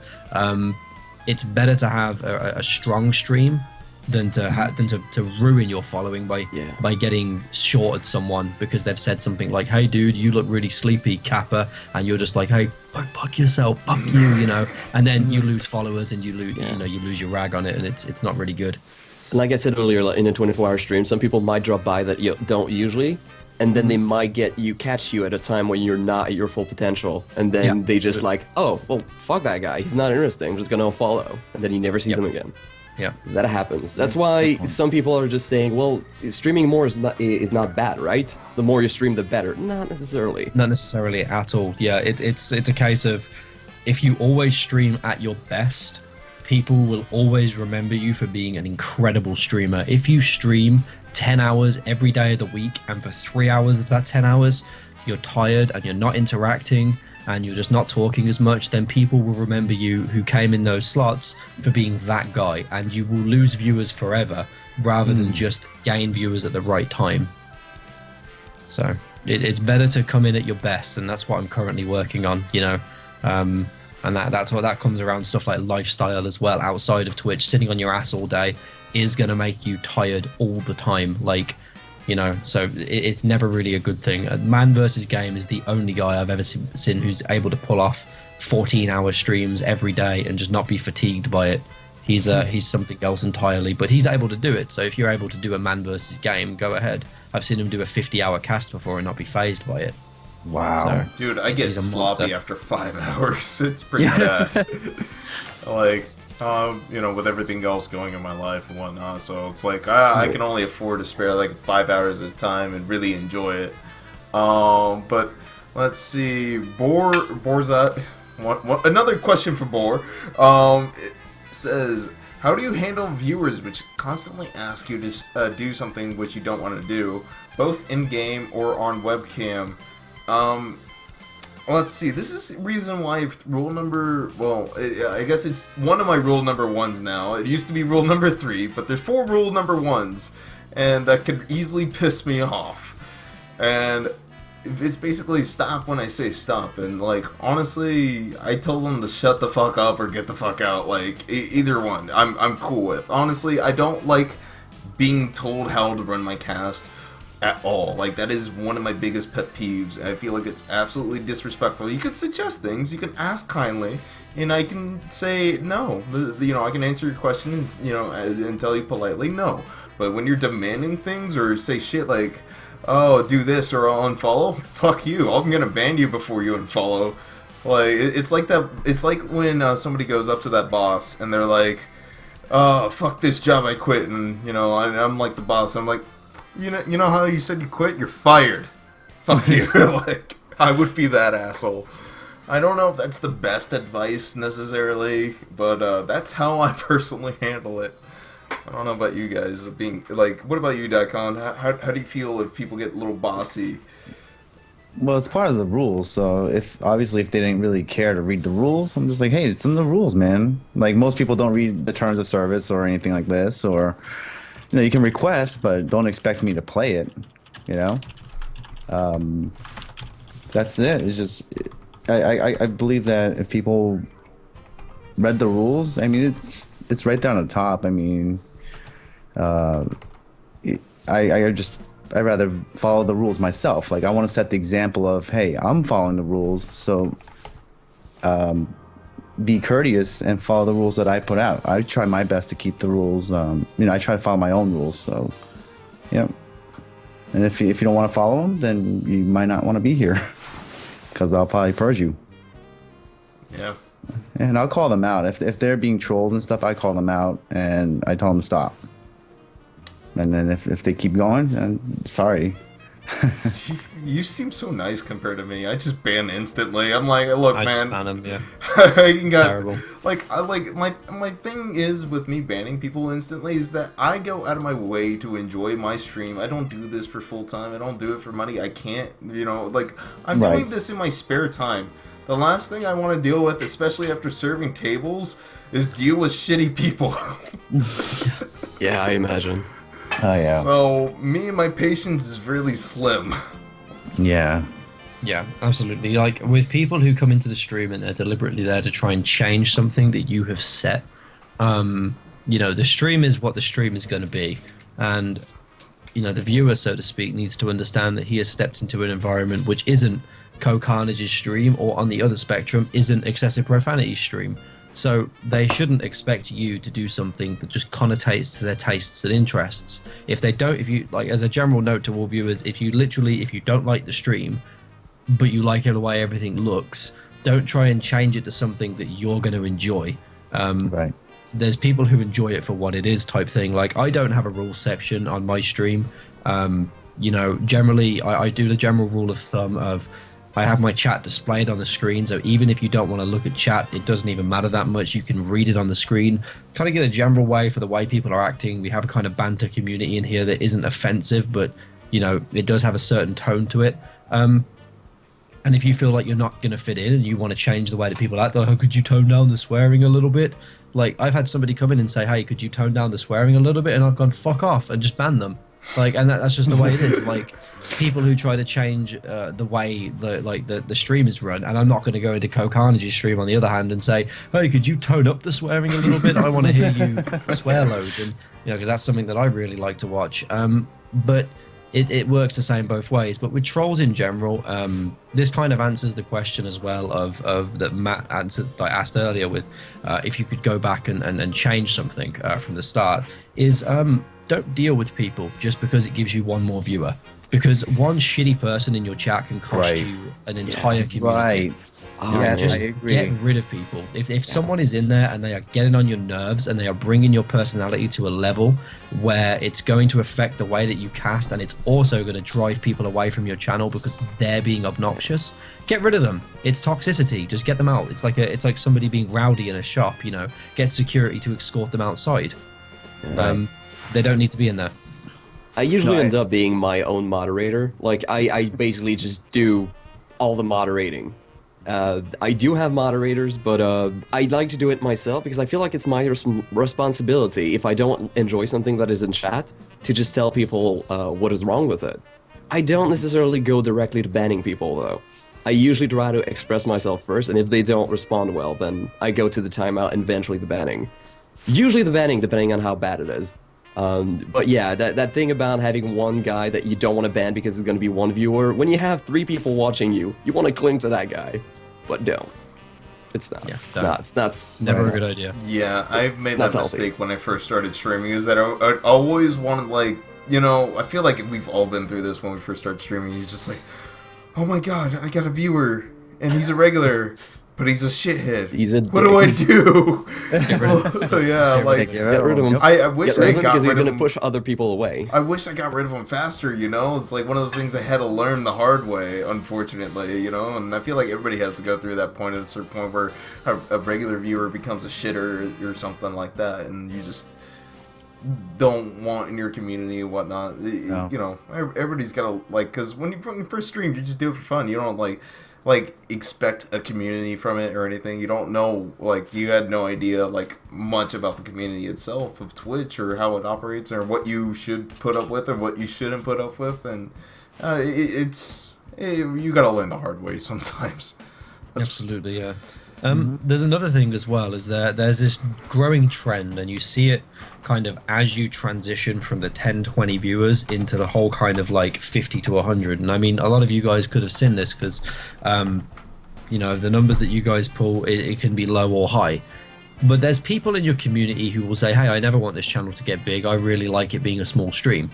Speaker 4: It's better to have a strong stream than to ruin your following by getting short at someone because they've said something like, hey dude, you look really sleepy, Kappa, and you're just like, hey, fuck yourself, fuck you, and then you lose followers and you lose your rag on it, and it's not really good.
Speaker 2: And like I said earlier, like in a 24-hour stream, some people might drop by that you don't usually, and then they might catch you at a time when you're not at your full potential, and then they just like, oh, well, fuck that guy, he's not interesting, I'm just gonna follow, and then you never see them again.
Speaker 4: Yeah.
Speaker 2: That happens. That's why some people are just saying, well, streaming more is not bad, right? The more you stream, the better. Not necessarily.
Speaker 4: Not necessarily at all. Yeah, it's a case of if you always stream at your best, people will always remember you for being an incredible streamer. If you stream 10 hours every day of the week, and for 3 hours of that 10 hours, you're tired and you're not interacting, and you're just not talking as much, then people will remember you who came in those slots for being that guy, and you will lose viewers forever rather than just gain viewers at the right time. So it's better to come in at your best, and that's what I'm currently working on, you know. And that's what that comes around stuff like lifestyle as well. Outside of Twitch, sitting on your ass all day is going to make you tired all the time. Like, you know, so it's never really a good thing. Man versus Game is the only guy I've ever seen who's able to pull off 14-hour streams every day and just not be fatigued by it. He's something else entirely, but he's able to do it. So if you're able to do a Man versus Game, go ahead. I've seen him do a 50-hour cast before and not be phased by it.
Speaker 3: Wow.
Speaker 4: So,
Speaker 1: Dude, I get
Speaker 4: he's a
Speaker 1: sloppy
Speaker 4: monster.
Speaker 1: after 5 hours. It's pretty bad. Like, you know, with everything else going in my life and whatnot, so it's like I can only afford to spare like 5 hours at a time and really enjoy it. But let's see, Borzat. Another question for Bor. It says, how do you handle viewers which constantly ask you to do something which you don't want to do, both in game or on webcam? Let's see, this is reason why rule number, well, I guess it's one of my rule number ones now. It used to be rule number 3, but there's 4 rule number ones, and that could easily piss me off. And it's basically stop when I say stop, and like, honestly, I tell them to shut the fuck up or get the fuck out, like, either one, I'm cool with. Honestly, I don't like being told how to run my cast at all. Like, that is one of my biggest pet peeves. I feel like it's absolutely disrespectful. You can suggest things, you can ask kindly, and I can say no. You know, I can answer your question, you know, and tell you politely no. But when you're demanding things or say shit like, oh, do this or I'll unfollow, fuck you. I'm gonna ban you before you unfollow. Like, it's like that. It's like when somebody goes up to that boss and they're like, oh, fuck this job, I quit. And, you know, I'm like the boss. I'm like, you know how you said you quit? You're fired. Fuck you. Like, I would be that asshole. I don't know if that's the best advice necessarily, but that's how I personally handle it. I don't know about you guys. Being like, what about you, Daikon? How do you feel if people get a little bossy?
Speaker 3: Well, it's part of the rules. So if they didn't really care to read the rules, I'm just like, hey, it's in the rules, man. Like, most people don't read the terms of service or anything like this, or, you know, you can request, but don't expect me to play it. You know, that's it. It's just, I believe that if people read the rules, I mean, it's right there on the top. I mean, I'd rather follow the rules myself. Like, I want to set the example of, hey, I'm following the rules, so be courteous and follow the rules that I put out. I try my best to keep the rules. You know, I try to follow my own rules. So, yeah. And if you don't want to follow them, then you might not want to be here, because I'll probably purge you.
Speaker 1: Yeah.
Speaker 3: And I'll call them out if they're being trolls and stuff. I call them out and I tell them to stop. And then if they keep going, then sorry.
Speaker 1: You seem so nice compared to me. I just ban instantly. I'm like, look,
Speaker 4: I
Speaker 1: man.
Speaker 4: just ban them, yeah.
Speaker 1: Terrible. My thing is with me banning people instantly is that I go out of my way to enjoy my stream. I don't do this for full time. I don't do it for money. I can't, you know, like, I'm doing this in my spare time. The last thing I want to deal with, especially after serving tables, is deal with shitty people.
Speaker 2: Yeah, I imagine.
Speaker 3: Oh, yeah.
Speaker 1: So, me and my patience is really slim.
Speaker 3: Yeah.
Speaker 4: Yeah, absolutely. Like, with people who come into the stream and they're deliberately there to try and change something that you have set, you know, the stream is what the stream is going to be. And, you know, the viewer, so to speak, needs to understand that he has stepped into an environment which isn't Co-Carnage's stream, or on the other spectrum, isn't Excessive Profanity's stream. So they shouldn't expect you to do something that just connotates to their tastes and interests. If you, like, as a general note to all viewers, if you don't like the stream, but you like the way everything looks, don't try and change it to something that you're going to enjoy.
Speaker 3: Right.
Speaker 4: there's people who enjoy it for what it is type thing. Like, I don't have a rules section on my stream. You know, generally I do the general rule of thumb of I have my chat displayed on the screen, so even if you don't want to look at chat, it doesn't even matter that much. You can read it on the screen. Kind of get a general way for the way people are acting. We have a kind of banter community in here that isn't offensive, but, you know, it does have a certain tone to it. And if you feel like you're not going to fit in and you want to change the way that people act, like, oh, could you tone down the swearing a little bit? Like, I've had somebody come in and say, hey, could you tone down the swearing a little bit? And I've gone, fuck off, and just ban them. Like, and that's just the way it is. Like, people who try to change the way the stream is run, and I'm not going to go into Carnage's stream on the other hand and say, hey, could you tone up the swearing a little bit? I want to hear you swear loads, and you know, because that's something that I really like to watch. But it works the same both ways. But with trolls in general, this kind of answers the question as well of that Matt asked earlier with if you could go back and change something from the start is don't deal with people just because it gives you one more viewer. Because one shitty person in your chat can cost you an entire community.
Speaker 3: Right. Yes,
Speaker 4: Just
Speaker 3: I agree.
Speaker 4: get rid of people. If someone is in there and they are getting on your nerves and they are bringing your personality to a level where it's going to affect the way that you cast, and it's also going to drive people away from your channel because they're being obnoxious, get rid of them. It's toxicity. Just get them out. It's like somebody being rowdy in a shop. You know, get security to escort them outside. They don't need to be in there.
Speaker 2: I usually end up being my own moderator. Like, I basically just do all the moderating. I do have moderators, but I like to do it myself because I feel like it's my responsibility, if I don't enjoy something that is in chat, to just tell people what is wrong with it. I don't necessarily go directly to banning people, though. I usually try to express myself first, and if they don't respond well, then I go to the timeout and eventually the banning. Usually the banning, depending on how bad it is. But yeah, that thing about having one guy that you don't want to ban because it's going to be one viewer, when you have 3 people watching you want to cling to that guy, but don't. It's not.
Speaker 4: Yeah,
Speaker 2: it's not
Speaker 4: Never a good idea.
Speaker 1: Yeah, I've made
Speaker 2: That's
Speaker 1: that
Speaker 2: healthy.
Speaker 1: mistake when I first started streaming, is that I always wanted, like, you know, I feel like we've all been through this when we first started streaming. You're just like, oh my god, I got a viewer, and he's a regular, but he's a shithead.
Speaker 2: He's a
Speaker 1: what do I do?
Speaker 4: Get rid of
Speaker 1: Yeah, like,
Speaker 2: Get rid of him.
Speaker 1: I wish
Speaker 2: Get rid
Speaker 1: I
Speaker 2: of him
Speaker 1: got
Speaker 2: because you're
Speaker 1: rid of
Speaker 2: going to
Speaker 1: him.
Speaker 2: push other people away.
Speaker 1: I wish I got rid of him faster, you know? It's like one of those things I had to learn the hard way, unfortunately, you know? And I feel like everybody has to go through that point at a certain point where a regular viewer becomes a shitter or something like that, and you just don't want in your community and whatnot.
Speaker 3: No.
Speaker 1: You know, everybody's got to, like, because when you first stream, you just do it for fun. You don't, like expect a community from it or anything. You don't know, like, you had no idea, like, much about the community itself of Twitch or how it operates or what you should put up with or what you shouldn't put up with, and you gotta learn the hard way sometimes.
Speaker 4: Absolutely, yeah. There's another thing as well, is that there's this growing trend, and you see it kind of as you transition from the 10-20 viewers into the whole kind of like 50 to 100. And I mean, a lot of you guys could have seen this because, you know, the numbers that you guys pull, it can be low or high. But there's people in your community who will say, hey, I never want this channel to get big. I really like it being a small stream.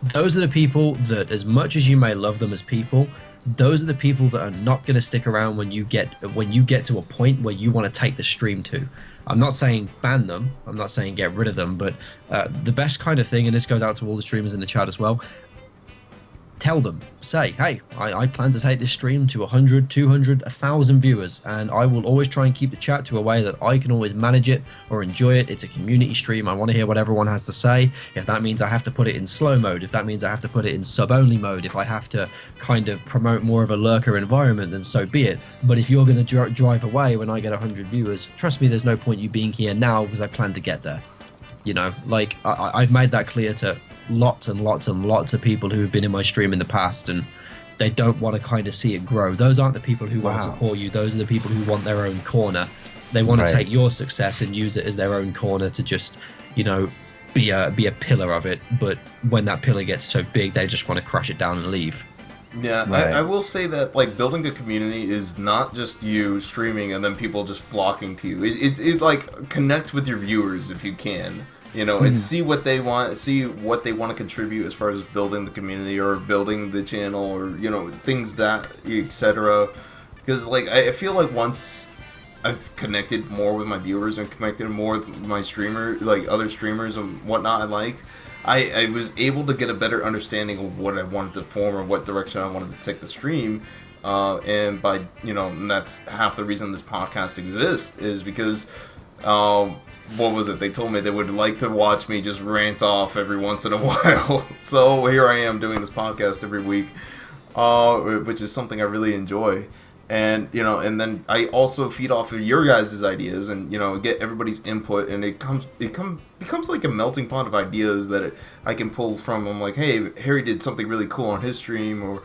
Speaker 4: Those are the people that, as much as you may love them as people, those are the people that are not going to stick around when you get to a point where you want to take the stream to. I'm not saying ban them, I'm not saying get rid of them, but the best kind of thing, and this goes out to all the streamers in the chat as well, tell them, say, hey, I plan to take this stream to 100, 200, 1,000 viewers, and I will always try and keep the chat to a way that I can always manage it or enjoy it. It's a community stream. I want to hear what everyone has to say. If that means I have to put it in slow mode, if that means I have to put it in sub-only mode, if I have to kind of promote more of a lurker environment, then so be it. But if you're going to drive away when I get 100 viewers, trust me, there's no point you being here now because I plan to get there. You know, like, I've made that clear to lots and lots and lots of people who have been in my stream in the past, and they don't want to kind of see it grow. Those aren't the people who want to support you. Those are the people who want their own corner. They want to take your success and use it as their own corner to just, you know, be a pillar of it. But when that pillar gets so big, they just want to crash it down and leave.
Speaker 1: Yeah, I will say that, like, building a community is not just you streaming and then people just flocking to you. It like, connect with your viewers if you can. You know, and see what they want to contribute as far as building the community or building the channel or, you know, things that, etc. Because, like, I feel like once I've connected more with my viewers and connected more with my streamer, like other streamers and whatnot. I was able to get a better understanding of what I wanted to form or what direction I wanted to take the stream. And by, and that's half the reason this podcast exists, is because, what was it? They told me they would like to watch me just rant off every once in a while. So here I am doing this podcast every week, which is something I really enjoy. And, and then I also feed off of your guys' ideas and, get everybody's input, and it becomes like a melting pot of ideas that I can pull from. I'm like, hey, Harry did something really cool on his stream, or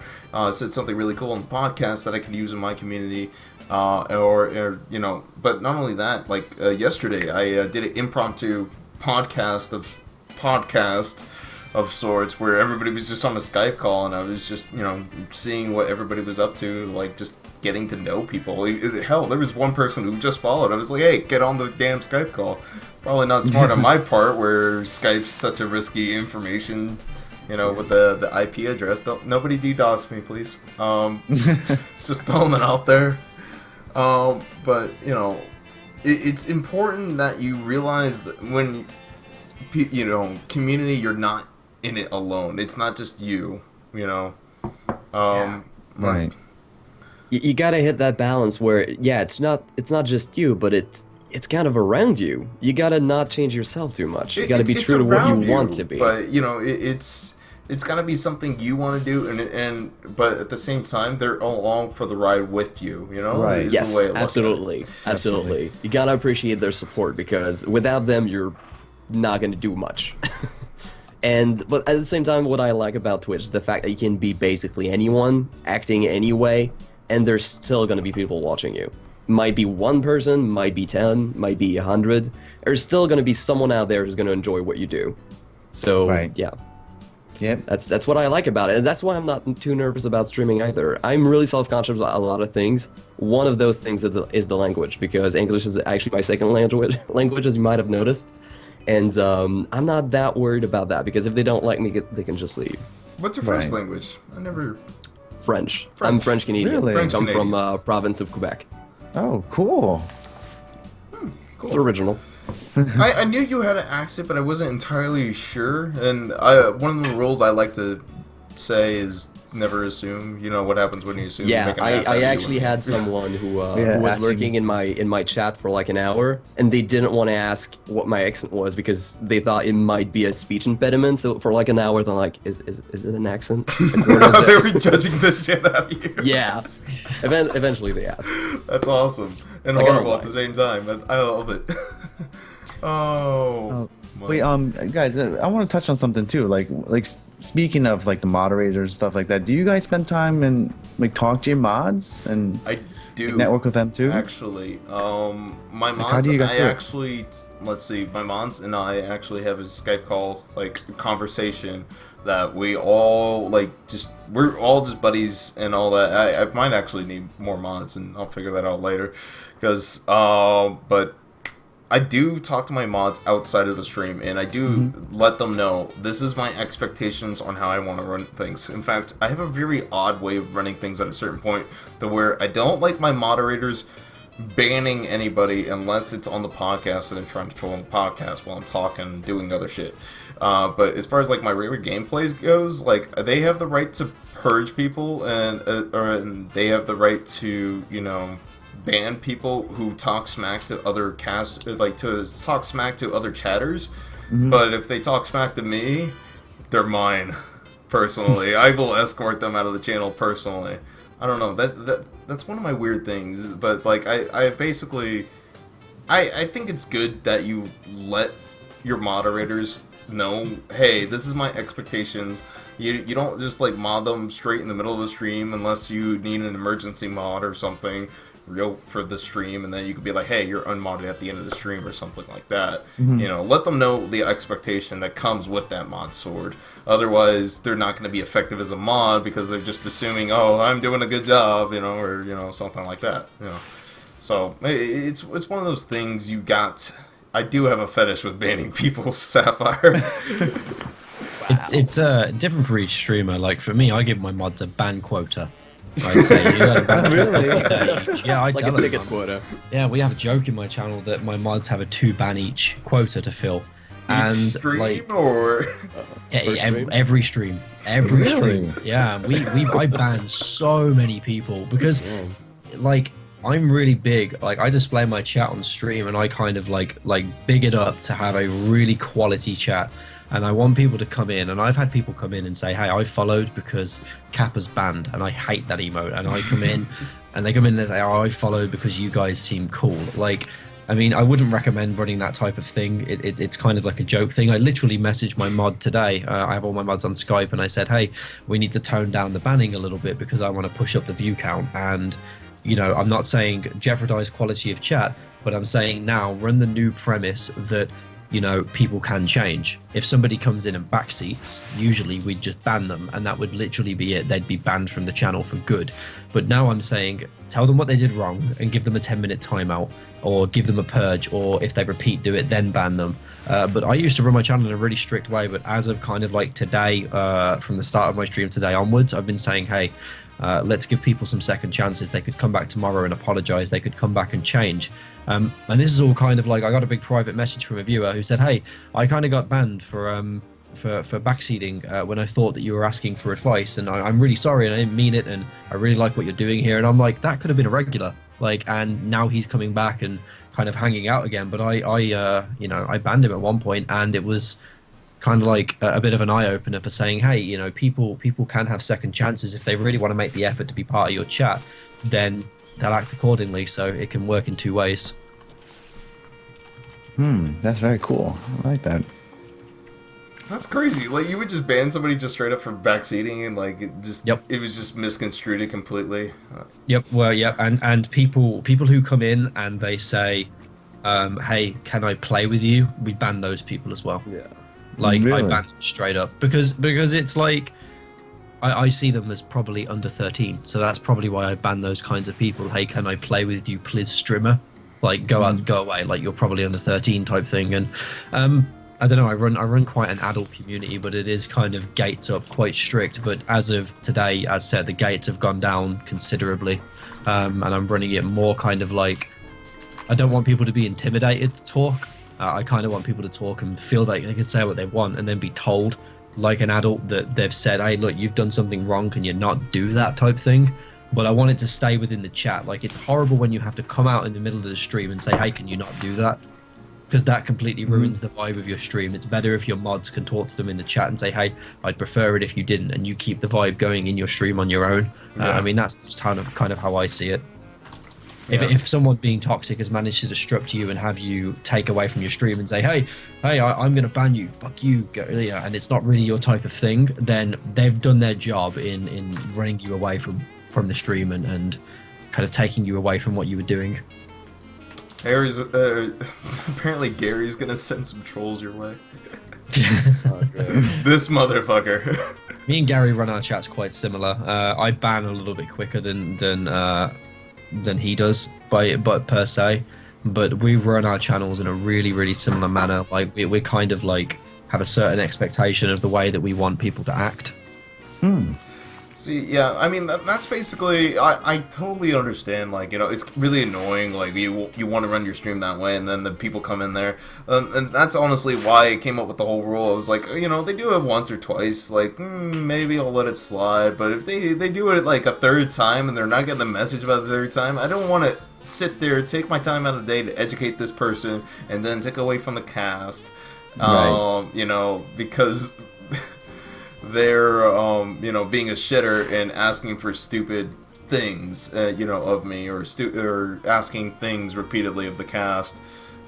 Speaker 1: said something really cool on the podcast that I could use in my community. But not only that, like yesterday I did an impromptu podcast of sorts, where everybody was just on a Skype call, and I was just, seeing what everybody was up to, like just getting to know people. Hell, there was one person who just followed. I was like, hey, get on the damn Skype call. Probably not smart on my part, where Skype's such a risky information, with the IP address. Nobody DDoS me, please. Just throwing it out there. But, it's important that you realize that when, community, you're not in it alone. It's not just you,
Speaker 3: Right.
Speaker 2: You gotta hit that balance where, it's not just you, but it's kind of around you. You gotta not change yourself too much. You gotta be true to what you want to be.
Speaker 1: But it's gotta be something you want to do, but at the same time, they're along for the ride with you.
Speaker 3: Right.
Speaker 1: Is
Speaker 2: Yes,
Speaker 1: the way I look at it.
Speaker 2: absolutely. You gotta appreciate their support, because without them, you're not gonna do much. But at the same time, what I like about Twitch is the fact that you can be basically anyone, acting any way, and there's still going to be people watching you. Might be one person, might be 10, might be 100. There's still going to be someone out there who's going to enjoy what you do. So,
Speaker 3: Right.
Speaker 2: yeah.
Speaker 3: Yep.
Speaker 2: That's what I like about it, and that's why I'm not too nervous about streaming either. I'm really self-conscious about a lot of things. One of those things is the language, because English is actually my second language, as you might have noticed. And I'm not that worried about that, because if they don't like me, they can just leave.
Speaker 1: What's your first language? I never...
Speaker 2: French. I'm French Canadian.
Speaker 3: Really?
Speaker 2: I come
Speaker 1: French-Canadian.
Speaker 2: from province of Quebec.
Speaker 3: Oh, cool.
Speaker 1: Cool.
Speaker 2: It's original.
Speaker 1: I knew you had an accent, but I wasn't entirely sure. And one of the rules I like to say is never assume. What happens when you assume? You
Speaker 2: Yeah,
Speaker 1: make an ass out
Speaker 2: I
Speaker 1: of you.
Speaker 2: actually had someone who was
Speaker 3: asking-
Speaker 2: lurking in my chat for like an hour, and they didn't want to ask what my accent was because they thought it might be a speech impediment. So for like an hour, they're like, "Is it an accent?" Like, what is
Speaker 1: They
Speaker 2: it?
Speaker 1: were judging the shit out of you.
Speaker 2: Yeah. Eventually, they asked.
Speaker 1: That's awesome and
Speaker 2: Like, I don't
Speaker 1: horrible at
Speaker 2: mind.
Speaker 1: the same time. I love it. Oh.
Speaker 3: Wait, guys, I want to touch on something too. Like speaking of like the moderators and stuff like that. Do you guys spend time and like talk to your mods and
Speaker 1: I do
Speaker 3: network with them too?
Speaker 1: actually. My mods.
Speaker 3: how do you guys do it?
Speaker 1: actually. Let's see. My mods and I actually have a Skype call, like conversation, that we all we're all just buddies and all that. I might actually need more mods, and I'll figure that out later, because but I do talk to my mods outside of the stream, and I do let them know this is my expectations on how I want to run things. In fact, I have a very odd way of running things at a certain point, to where I don't like my moderators banning anybody unless it's on the podcast and I'm trying to troll on the podcast while I'm talking and doing other shit. But as far as like my regular gameplays goes, like they have the right to purge people, and they have the right to, ban people who talk smack to other talk smack to other chatters. But if they talk smack to me, they're mine personally. I will escort them out of the channel personally. I don't know, that's one of my weird things, but like I basically I think it's good that you let your moderators know, hey, this is my expectations. You don't just like mod them straight in the middle of the stream unless you need an emergency mod or something real for the stream, and then you could be like, hey, you're unmodded at the end of the stream or something like that. Let them know the expectation that comes with that mod sword. Otherwise, they're not going to be effective as a mod because they're just assuming, oh, I'm doing a good job, or something like that. So it's one of those things you got. I do have a fetish with banning people of Sapphire.
Speaker 4: It's different for each streamer. Like for me, I give my mods a ban quota. I'd say you got about
Speaker 2: Really?
Speaker 4: Yeah, I
Speaker 2: It's like
Speaker 4: tell
Speaker 2: a
Speaker 4: them,
Speaker 2: ticket
Speaker 4: man.
Speaker 2: quota.
Speaker 4: Yeah, we have a joke in my channel that my mods have a 2 ban each quota to fill. And
Speaker 1: stream
Speaker 4: like
Speaker 1: or
Speaker 4: every stream. Every
Speaker 6: Really?
Speaker 4: stream. Yeah, I ban so many people because like I'm really big. Like I display my chat on stream and I kind of like big it up to have a really quality chat. And I want people to come in, and I've had people come in and say, "Hey, I followed because Kappa's banned, and I hate that emote." And I come in, and they come in and they say, "Oh, I followed because you guys seem cool." Like, I mean, I wouldn't recommend running that type of thing. It's kind of like a joke thing. I literally messaged my mod today. I have all my mods on Skype, and I said, "Hey, we need to tone down the banning a little bit because I want to push up the view count." And you know, I'm not saying jeopardize quality of chat, but I'm saying now run the new premise that, you know, people can change. If somebody comes in and backseats, usually we'd just ban them, and that would literally be it. They'd be banned from the channel for good. But now I'm saying, tell them what they did wrong and give them a 10-minute timeout, or give them a purge, or if they repeat do it, then ban them. But I used to run my channel in a really strict way, but as of kind of like today, from the start of my stream today onwards, I've been saying, hey, let's give people some second chances. They could come back tomorrow and apologize. They could come back and change. And this is all kind of like, I got a big private message from a viewer who said, hey, I kind of got banned for backseating when I thought that you were asking for advice, and I'm really sorry and I didn't mean it, and I really like what you're doing here. And I'm like, that could have been a regular, like, and now he's coming back and kind of hanging out again. But I banned him at one point, and it was kind of like a bit of an eye-opener for saying, hey, you know, people can have second chances. If they really want to make the effort to be part of your chat, then they'll act accordingly. So it can work in two ways.
Speaker 3: That's very cool. I like that.
Speaker 1: That's crazy. Like, you would just ban somebody just straight up for backseating, and like it just
Speaker 4: Yep.
Speaker 1: it was just misconstrued completely.
Speaker 4: Yep. Well, yeah, and people who come in and they say, hey, can I play with you? We ban those people as well.
Speaker 2: Yeah.
Speaker 4: Like, I
Speaker 3: Really?
Speaker 4: ban them straight up because it's like I see them as probably under 13, so that's probably why I ban those kinds of people. Hey, can I play with you, please, streamer? Like, go out, go away. Like, you're probably under 13 type thing. And I don't know. I run quite an adult community, but it is kind of gates up, quite strict. But as of today, as said, the gates have gone down considerably, and I'm running it more kind of like, I don't want people to be intimidated to talk. I kind of want people to talk and feel like they can say what they want, and then be told, like an adult, that they've said, hey, look, you've done something wrong, can you not do that type thing? But I want it to stay within the chat. Like, it's horrible when you have to come out in the middle of the stream and say, hey, can you not do that? Because that completely ruins the vibe of your stream. It's better if your mods can talk to them in the chat and say, hey, I'd prefer it if you didn't, and you keep the vibe going in your stream on your own. I mean, that's just kind of how I see it. If someone being toxic has managed to disrupt you and have you take away from your stream and say, hey, I'm going to ban you, fuck you, yeah, and it's not really your type of thing, then they've done their job in running you away from the stream and kind of taking you away from what you were doing.
Speaker 1: Harry's apparently Gary's gonna send some trolls your way. This motherfucker.
Speaker 4: Me and Gary run our chats quite similar. I ban a little bit quicker than he does, but per se. But we run our channels in a really, really similar manner. Like we kind of like have a certain expectation of the way that we want people to act.
Speaker 1: See, yeah, I mean, that's basically, I totally understand, like, you know, it's really annoying, like, you want to run your stream that way, and then the people come in there, and that's honestly why I came up with the whole rule. I was like, you know, they do it once or twice, like, maybe I'll let it slide, but if they do it, like, a third time, and they're not getting the message about the third time, I don't want to sit there, take my time out of the day to educate this person, and then take away from the cast,
Speaker 3: Right.
Speaker 1: you know, because they're you know, being a shitter and asking for stupid things, you know, of me, or asking things repeatedly of the cast,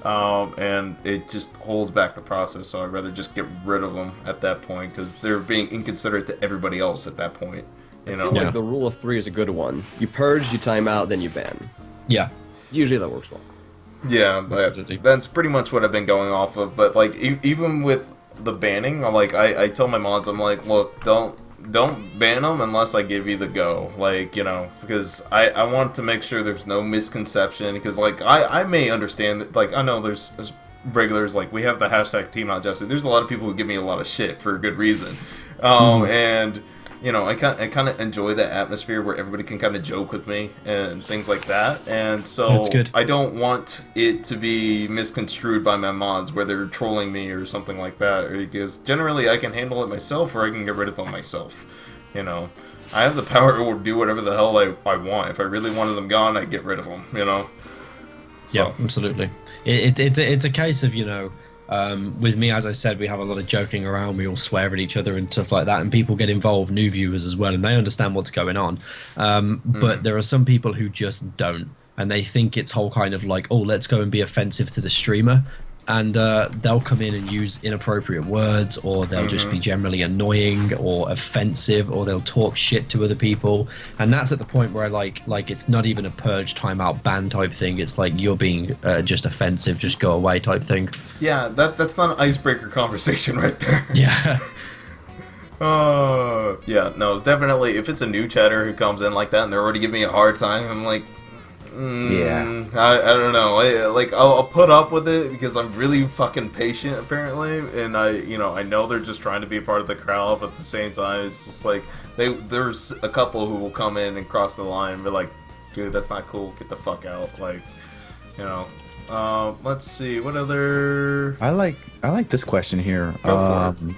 Speaker 1: and it just holds back the process. So I'd rather just get rid of them at that point, because they're being inconsiderate to everybody else at that point, you know.
Speaker 2: Like the rule of 3 is a good one. You purge, you time out, then you ban.
Speaker 4: Yeah.
Speaker 2: Usually that works well.
Speaker 1: Yeah,
Speaker 4: Absolutely.
Speaker 1: that's pretty much what I've been going off of. But like, even with the banning, I tell my mods, I'm like, look, don't ban them unless I give you the go, like, you know, because I want to make sure there's no misconception, because like I may understand that, like, I know there's regulars, like, we have the hashtag Team Not Jesse. There's a lot of people who give me a lot of shit for a good reason, and I kind of enjoy that atmosphere where everybody can kind of joke with me and things like that. And so
Speaker 4: That's good.
Speaker 1: I don't want it to be misconstrued by my mods where they're trolling me or something like that. Because generally I can handle it myself, or I can get rid of them myself. I have the power to do whatever the hell I want. If I really wanted them gone, I'd get rid of them. So.
Speaker 4: Yeah, absolutely. It's a case of with me, as I said, we have a lot of joking around. We all swear at each other and stuff like that, and people get involved, new viewers as well, and they understand what's going on. But there are some people who just don't, and they think it's whole kind of like, oh, let's go and be offensive to the streamer, and they'll come in and use inappropriate words, or they'll just be generally annoying or offensive, or they'll talk shit to other people, and that's at the point where like it's not even a purge, timeout, ban type thing. It's like you're being just offensive, just go away type thing.
Speaker 1: Yeah, that's not an icebreaker conversation right there.
Speaker 4: Yeah.
Speaker 1: Yeah, no, definitely. If it's a new chatter who comes in like that and they're already giving me a hard time, I'm like,
Speaker 3: Yeah.
Speaker 1: I don't know. I'll put up with it because I'm really fucking patient, apparently, and I know they're just trying to be a part of the crowd, but at the same time, it's just like there's a couple who will come in and cross the line and be like, dude, that's not cool. Get the fuck out. Let's see what other.
Speaker 3: I like this question here.
Speaker 1: Go for it.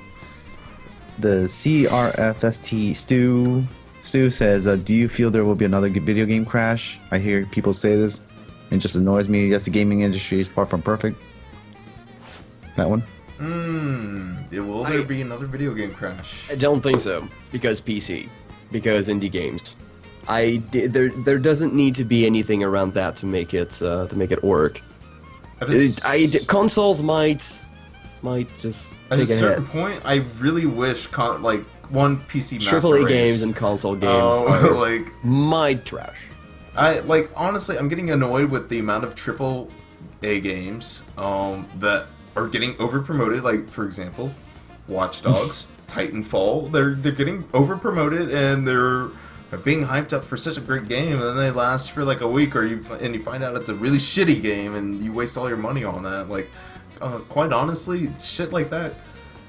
Speaker 3: The CRFST Stu says, do you feel there will be another video game crash? I hear people say this. It just annoys me. Yes, the gaming industry is far from perfect. That one?
Speaker 1: Will there be another video game crash?
Speaker 2: I don't think so, because PC, because indie games. There doesn't need to be anything around that to make it work. Consoles might just
Speaker 1: At a
Speaker 2: take a
Speaker 1: certain
Speaker 2: hit.
Speaker 1: point, I really wish one PC Master
Speaker 2: AAA
Speaker 1: Race.
Speaker 2: games and console games are, might trash.
Speaker 1: Honestly, I'm getting annoyed with the amount of AAA games that are getting over promoted. Like, for example, Watch Dogs, Titanfall. They're getting over promoted and they're being hyped up for such a great game, and then they last for like a week, and you find out it's a really shitty game, and you waste all your money on that. Quite honestly, shit like that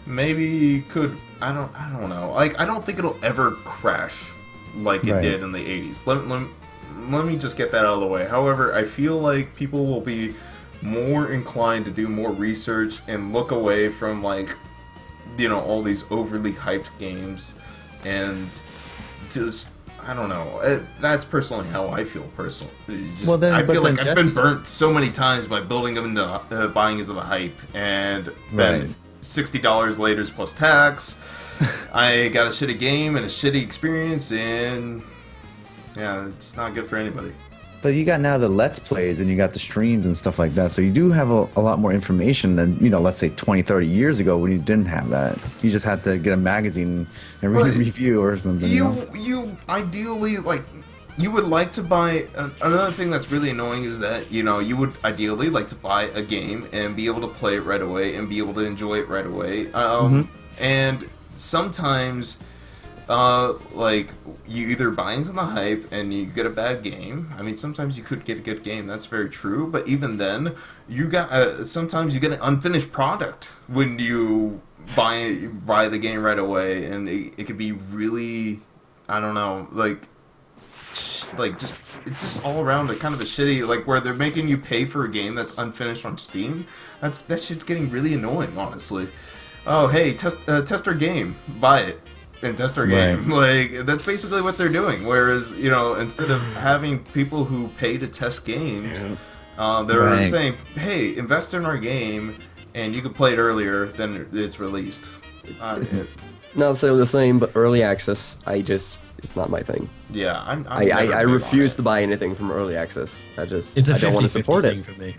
Speaker 1: maybe could. I don't know. I don't think it'll ever crash like it did in the 80s. Let me just get that out of the way. However, I feel like people will be more inclined to do more research and look away from all these overly hyped games, and just I don't know. That's personally how I feel. Personally, I feel like I've been burnt so many times by building them into buying into the hype, and then $60 later plus tax. I got a shitty game and a shitty experience, and yeah, it's not good for anybody.
Speaker 3: But you got now the Let's Plays and you got the streams and stuff like that. So you do have a lot more information than, let's say 20, 30 years ago when you didn't have that. You just had to get a magazine and read a review or something.
Speaker 1: You ideally, you would like to buy... Another thing that's really annoying is that, you would ideally like to buy a game and be able to play it right away and be able to enjoy it right away. And sometimes... you either buy into the hype and you get a bad game. I mean, sometimes you could get a good game. That's very true. But even then, you got sometimes you get an unfinished product when you buy the game right away, and it could be really, I don't know, it's just all around kind of a shitty, where they're making you pay for a game that's unfinished on Steam. That shit's getting really annoying, honestly. Oh, hey, test our game, buy it. And test our game. That's basically what they're doing. Whereas, instead of having people who pay to test games, they're saying, hey, invest in our game and you can play it earlier than it's released.
Speaker 2: It's not necessarily the same, but early access, it's not my thing.
Speaker 1: Yeah,
Speaker 2: I refuse to buy anything from early access. I don't want to support it.
Speaker 4: For me.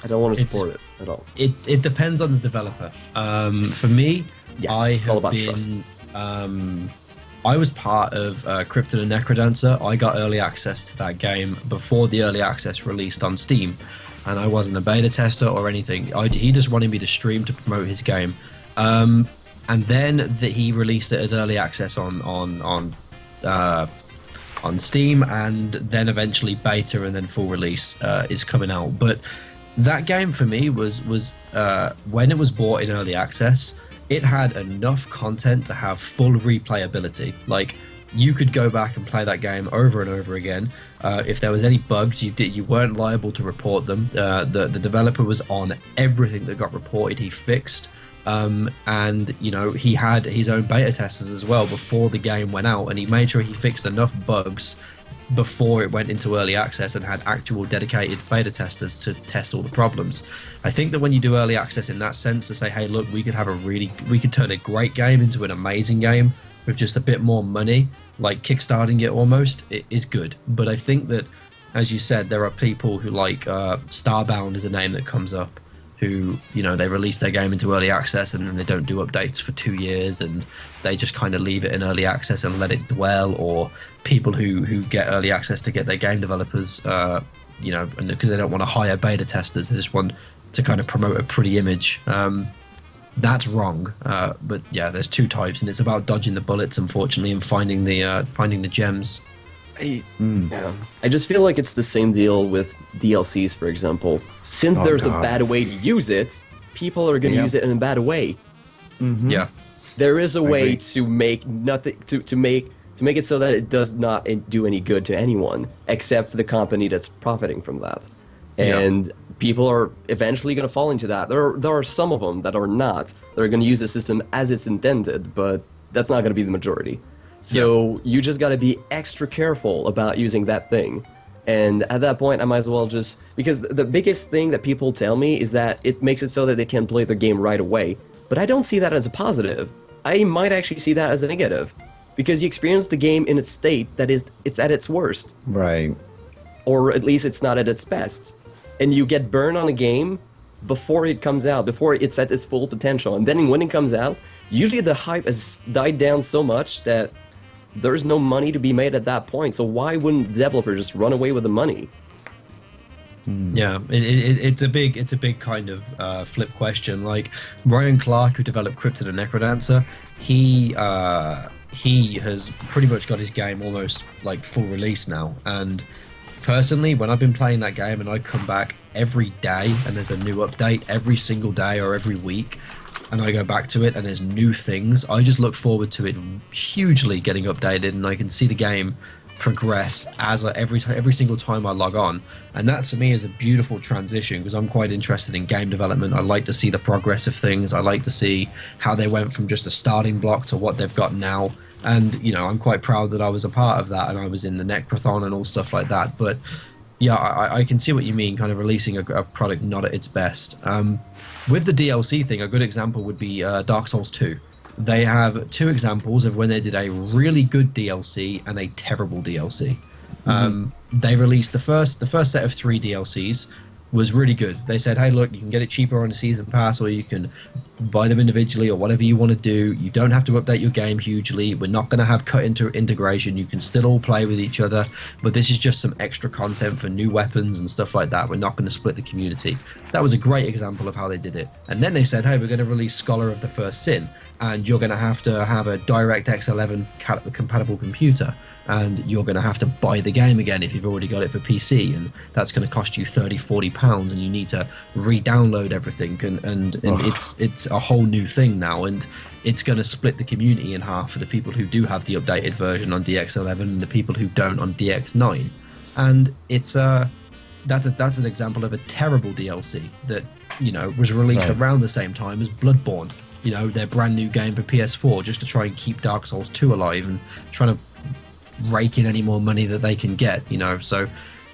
Speaker 2: I don't want to support it at all.
Speaker 4: It depends on the developer. For me,
Speaker 2: it's all about trust.
Speaker 4: I was part of Cryptid and Necrodancer. I got early access to that game before the early access released on Steam, and I wasn't a beta tester or anything. He just wanted me to stream to promote his game, and then he released it as early access on Steam, and then eventually beta, and then full release is coming out. But that game for me was when it was bought in early access, it had enough content to have full replayability. you could go back and play that game over and over again. If there was any bugs, you weren't liable to report them. The developer was on everything that got reported. He fixed, and he had his own beta testers as well before the game went out, and he made sure he fixed enough bugs before it went into early access and had actual dedicated beta testers to test all the problems. I think that when you do early access in that sense, to say, hey, look, we could turn a great game into an amazing game with just a bit more money, like kickstarting it almost, it is good. But I think that, as you said, there are people who like Starbound is a name that comes up, who, they release their game into early access and then they don't do updates for 2 years and they just kind of leave it in early access and let it dwell, or people who get early access to get their game developers, because they don't want to hire beta testers, they just want to kind of promote a pretty image. That's wrong. But yeah, there's two types, and it's about dodging the bullets, unfortunately, and finding the gems.
Speaker 2: Yeah. I just feel like it's the same deal with DLCs, for example. Since there's a bad way to use it, people are going to use it in a bad way.
Speaker 4: Yeah,
Speaker 2: there is a way to make nothing to make it so that it does not do any good to anyone except for the company that's profiting from that. And people are eventually going to fall into that. There are some of them that are not. They're going to use the system as it's intended, but that's not going to be the majority. So you just got to be extra careful about using that thing. And at that point, I might as well just... Because the biggest thing that people tell me is that it makes it so that they can play their game right away. But I don't see that as a positive. I might actually see that as a negative. Because you experience the game in a state that it's at its worst.
Speaker 3: Right.
Speaker 2: Or at least it's not at its best. And you get burned on a game before it comes out, before it's at its full potential. And then when it comes out, usually the hype has died down so much that there's no money to be made at that point. So why wouldn't the developer just run away with the money?
Speaker 4: Yeah, it's a big kind of flip question. Like Ryan Clark, who developed Cryptid and Necrodancer, he has pretty much got his game almost like full release now. And personally, when I've been playing that game and I come back every day and there's a new update every single day or every week, and I go back to it and there's new things, I just look forward to it hugely getting updated, and I can see the game progress every single time I log on. And that to me is a beautiful transition, because I'm quite interested in game development. I like to see the progress of things. I like to see how they went from just a starting block to what they've got now. And I'm quite proud that I was a part of that, and I was in the Necrothon and all stuff like that. But yeah, I can see what you mean, kind of releasing a product not at its best. With the DLC thing, a good example would be Dark Souls 2. They have two examples of when they did a really good DLC and a terrible DLC. They released the first set of 3 DLCs was really good. They said, hey, look, you can get it cheaper on a season pass, or you can buy them individually, or whatever you want to do. You don't have to update your game hugely. We're not going to have cut into integration. You can still all play with each other, but this is just some extra content for new weapons and stuff like that. We're not going to split the community. That was a great example of how they did it. And then they said, hey, we're going to release Scholar of the First Sin, and you're going to have a DirectX 11 compatible computer, and you're going to have to buy the game again if you've already got it for PC, and that's going to cost you £30-40, and you need to re-download everything, and it's a whole new thing now, and it's going to split the community in half for the people who do have the updated version on DX11 and the people who don't on DX9. And it's that's an example of a terrible DLC that was released around the same time as Bloodborne, their brand new game for PS4, just to try and keep Dark Souls 2 alive and trying to rake in any more money that they can get, so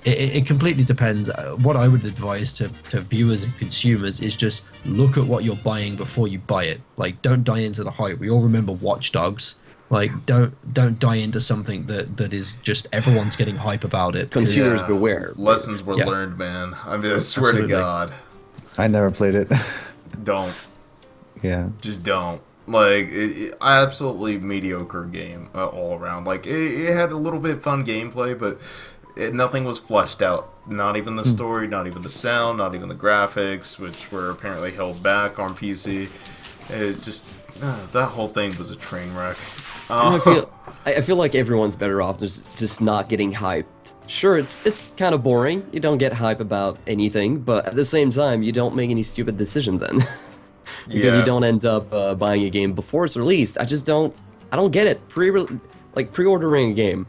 Speaker 4: it completely depends. What I would advise to viewers and consumers is just look at what you're buying before you buy it. Like, don't die into the hype. We all remember Watch Dogs. Like, don't die into something that is just everyone's getting hype about it.
Speaker 2: Consumers beware.
Speaker 1: Lessons were learned, man. I mean, I swear to God.
Speaker 3: I never played it.
Speaker 1: Don't.
Speaker 3: Yeah.
Speaker 1: Just don't. Like, absolutely mediocre game all around. Like, it had a little bit fun gameplay, but nothing was fleshed out. Not even the story, not even the sound, not even the graphics, which were apparently held back on PC. It just, that whole thing was a train wreck.
Speaker 2: I feel like everyone's better off just not getting hyped. Sure, it's kind of boring. You don't get hype about anything, but at the same time, you don't make any stupid decision then. Because you don't end up buying a game before it's released. I don't get it. like pre-ordering a game.